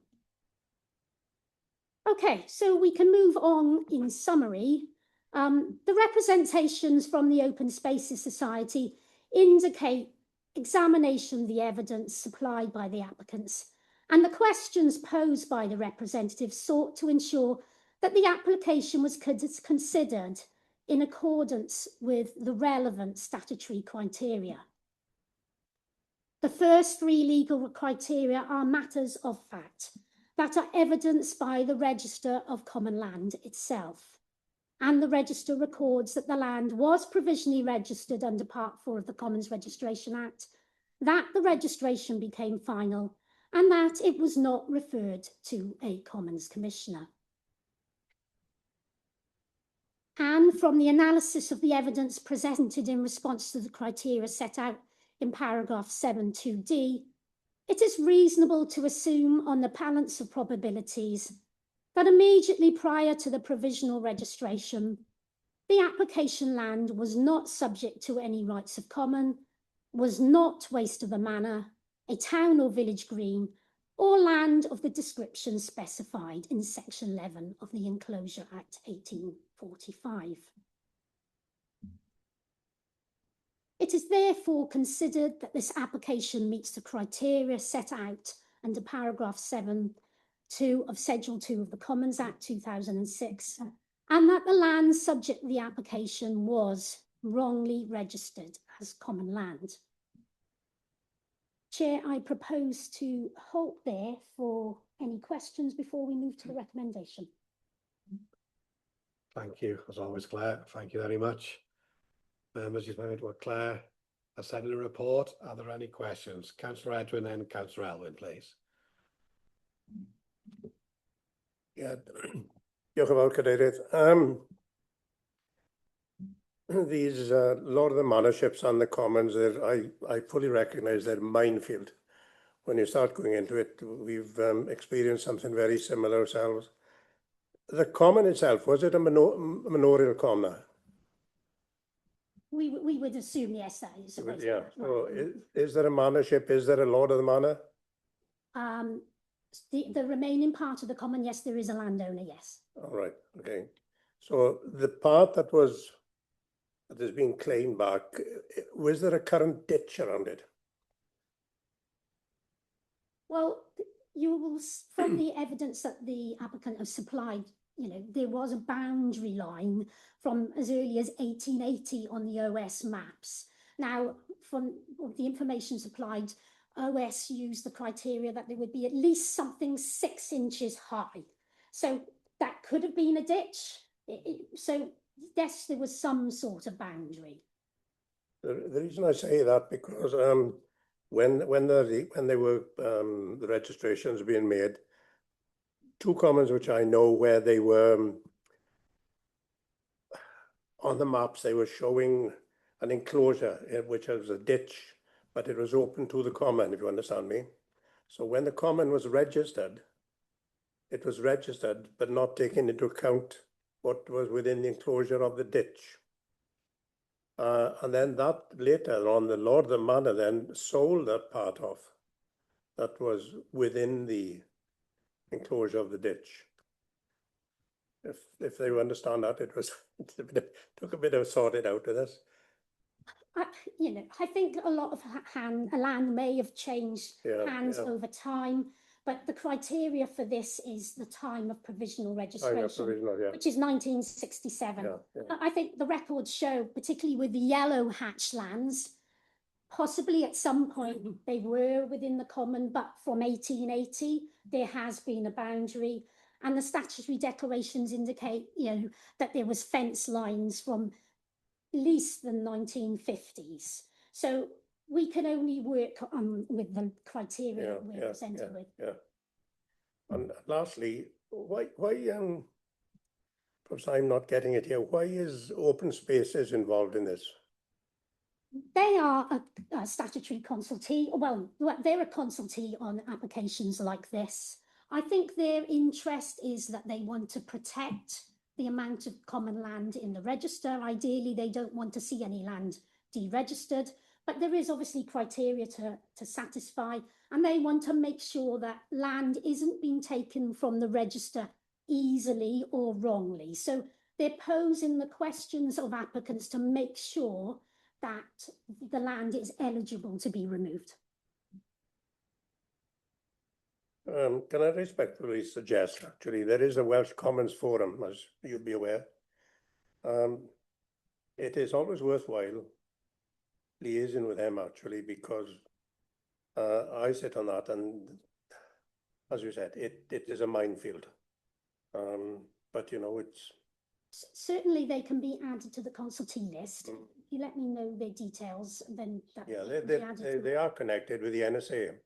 Okay, so we can move on in summary. The representations from the Open Spaces Society indicate examination of the evidence supplied by the applicants, and the questions posed by the representatives sought to ensure that the application was considered in accordance with the relevant statutory criteria. The first three legal criteria are matters of fact that are evidenced by the Register of Common Land itself, and the register records that the land was provisionally registered under Part 4 of the Commons Registration Act, that the registration became final, and that it was not referred to a Commons Commissioner. And from the analysis of the evidence presented in response to the criteria set out in paragraph 7.2d, it is reasonable to assume on the balance of probabilities that immediately prior to the provisional registration, the application land was not subject to any rights of common, was not waste of a manor, a town or village green, or land of the description specified in Section 11 of the Enclosure Act 1845. It is therefore considered that this application meets the criteria set out under paragraph 7.2 of Schedule 2 of the Commons Act 2006, and that the land subject to the application was wrongly registered as common land. Chair, I propose to halt there for any questions before we move to the recommendation. Thank you, as always, Claire. Thank you very much. Members, you've heard what Claire has said in the report. Are there any questions? Councillor Edwin and Councillor Elwyn, please. Yeah, diolch yn fawr, Cadeirydd. These lot of the manoships on the commons, I fully recognise they're minefield. When you start going into it, we've experienced something very similar ourselves. The common itself, was it a manorial common? We would assume yes, that is. Yeah. So is there a manorship? Is there a lord of the manor? The remaining part of the common, yes, there is a landowner, yes. All right. Okay. So the part that is being claimed back, was there a current ditch around it? Well, you will, from the evidence that the applicant has supplied, there was a boundary line from as early as 1880 on the OS maps. Now, from the information supplied, OS used the criteria that there would be at least something 6 inches high. So that could have been a ditch. So yes, there was some sort of boundary. The reason I say that because when they were the registrations being made, 2 commons which I know where they were on the maps, they were showing an enclosure which was a ditch, but it was open to the common, if you understand me. So when the common was registered, it was registered, but not taking into account what was within the enclosure of the ditch. And then that later on, the Lord of the Manor then sold that part off that was within the enclosure of the ditch. If they understand that, it was took a bit of sorted out with this. You know, I think a lot of land may have changed hands yeah. over time, but the criteria for this is the time of provisional registration, which is 1967. I think the records show, particularly with the yellow hatch lands, possibly at some point they were within the common, but from 1880 there has been a boundary, and the statutory declarations indicate, you know, that there was fence lines from at least the 1950s. So we can only work with the criteria that we're presented with. Yeah. And lastly, why perhaps I'm not getting it here, why is open spaces involved in this? They are a statutory consultee. Well, they're a consultee on applications like this. I think their interest is that they want to protect the amount of common land in the register. Ideally, they don't want to see any land deregistered, but there is obviously criteria to satisfy, and they want to make sure that land isn't being taken from the register easily or wrongly. So they're posing the questions of applicants to make sure that the land is eligible to be removed. Can I respectfully suggest, actually, there is a Welsh Commons Forum, as you'll be aware. It is always worthwhile liaising with them, actually, because I sit on that, and as you said, it is a minefield. But, you know, it's... Certainly they can be added to the consultee list. If you let me know their details, then that they are connected with the NSA.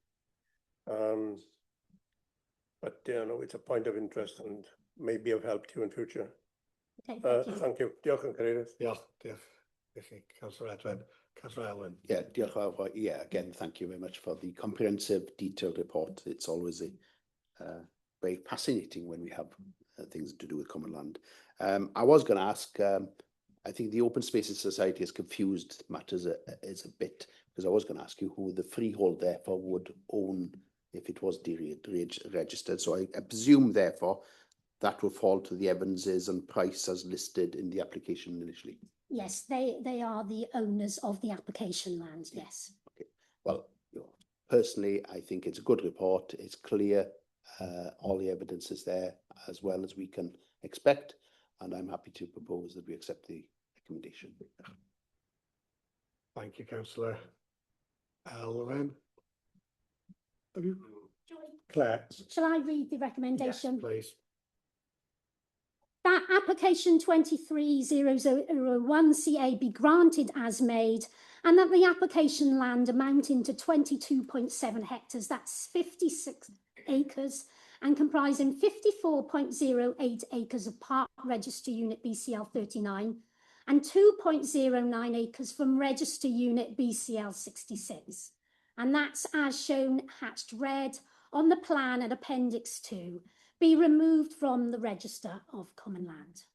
But you know, it's a point of interest and maybe of help to you in future. Okay, thank you. Diolch yn Cadeirydd. Diolch. Councillor Edwin. Councillor Elwyn. Yeah, diolch yn fawr. Yeah, again, thank you very much for the comprehensive, detailed report. It's always very fascinating when we have things to do with common land. I was going to ask, I think the Open Spaces Society has confused matters a bit, because I was going to ask you who the freehold therefore would own if it was deregistered. So I presume therefore that will fall to the Evanses and Price as listed in the application initially. Yes, they are the owners of the application land, yes. Okay. Well, personally, I think it's a good report. It's clear. All the evidence is there as well as we can expect, and I'm happy to propose that we accept the recommendation. Thank you, Councillor Elwyn. Have you? Claire. Shall I read the recommendation? Yes, please. That application 23-0001 be granted as made, and that the application land amounting to 22.7 hectares, that's 56 acres, and comprising 54.08 acres of Park Register Unit BCL 39 and 2.09 acres from Register Unit BCL 66. And that's as shown hatched red on the plan at Appendix 2, be removed from the Register of Common Land.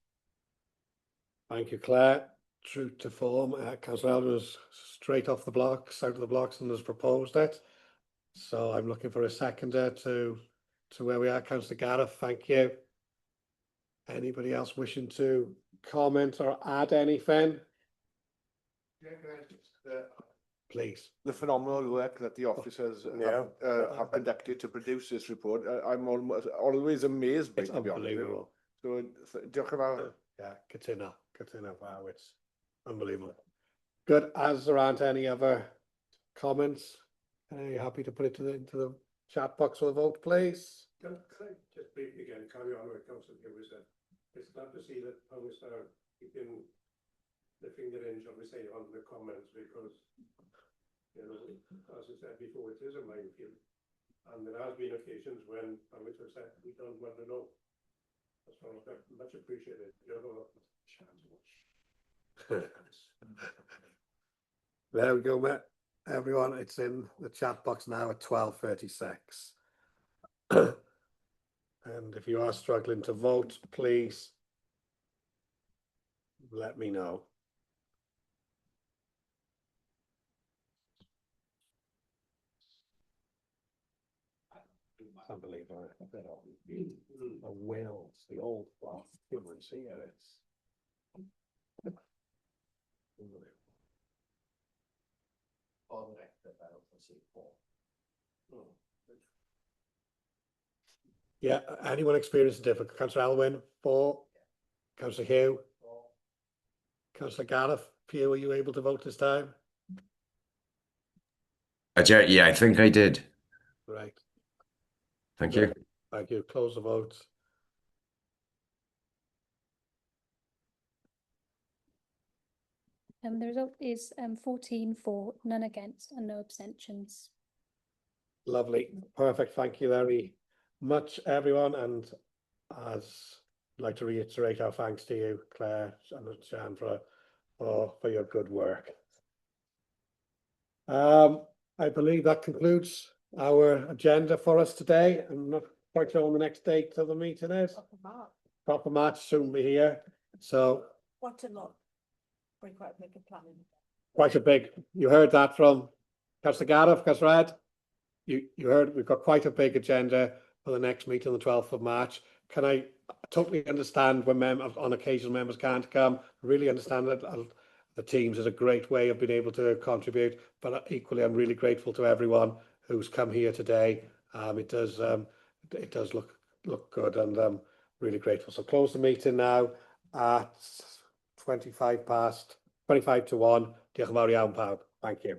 Thank you, Claire. True to form, Councillor Elwyn was straight off the blocks, out of the blocks, and has proposed it. So I'm looking for a seconder to where we are. Councillor Gareth, thank you. Anybody else wishing to comment or add anything? Please. The phenomenal work that the officers have conducted to produce this report. I'm always amazed by it, to be honest. Unbelievable. So, diolch yn fawr. Yeah, cytuno. Wow, it's unbelievable. Good. As there aren't any other comments, are you happy to put it into the chat box for the vote, please? Can I just briefly again carry on with Councillor Gibbs said? It's glad to see that Thomas are keeping the finger in, shall we say, on the comments, because, you know, as I said before, it is a minefield. And there has been occasions when Thomas has said, we don't want to know. So much appreciated. There we go, Matt. Everyone, it's in the chat box now at 12:36. And if you are struggling to vote, please let me know. I can't believe the whales, the old humans here. It's yeah, anyone experiencing difficult? Councillor Elwyn, 4. Councillor Hugh. Councillor Gareth, Pugh, were you able to vote this time? Yeah, I think I did. Right. Thank you. Thank you. Close the vote. The result is 14 for, none against, and no abstentions. Lovely. Perfect. Thank you very much, everyone. And as I'd like to reiterate our thanks to you, Claire and Jan, for your good work. I believe that concludes our agenda for us today. I'm not quite sure when the next date of the meeting is. Proper March soon be here. So What a lot. Very quite big planning. quite a big, you heard that from Councillor Gareth, Councillor Ed. You heard we've got quite a big agenda for the next meeting on the 12th of March. Can I totally understand when on occasion members can't come? Really understand that the teams is a great way of being able to contribute, but equally I'm really grateful to everyone who's come here today. It does look good, and I'm really grateful. So close the meeting now at 25 to 1. Diolch yn fawr iawn pawb. Thank you.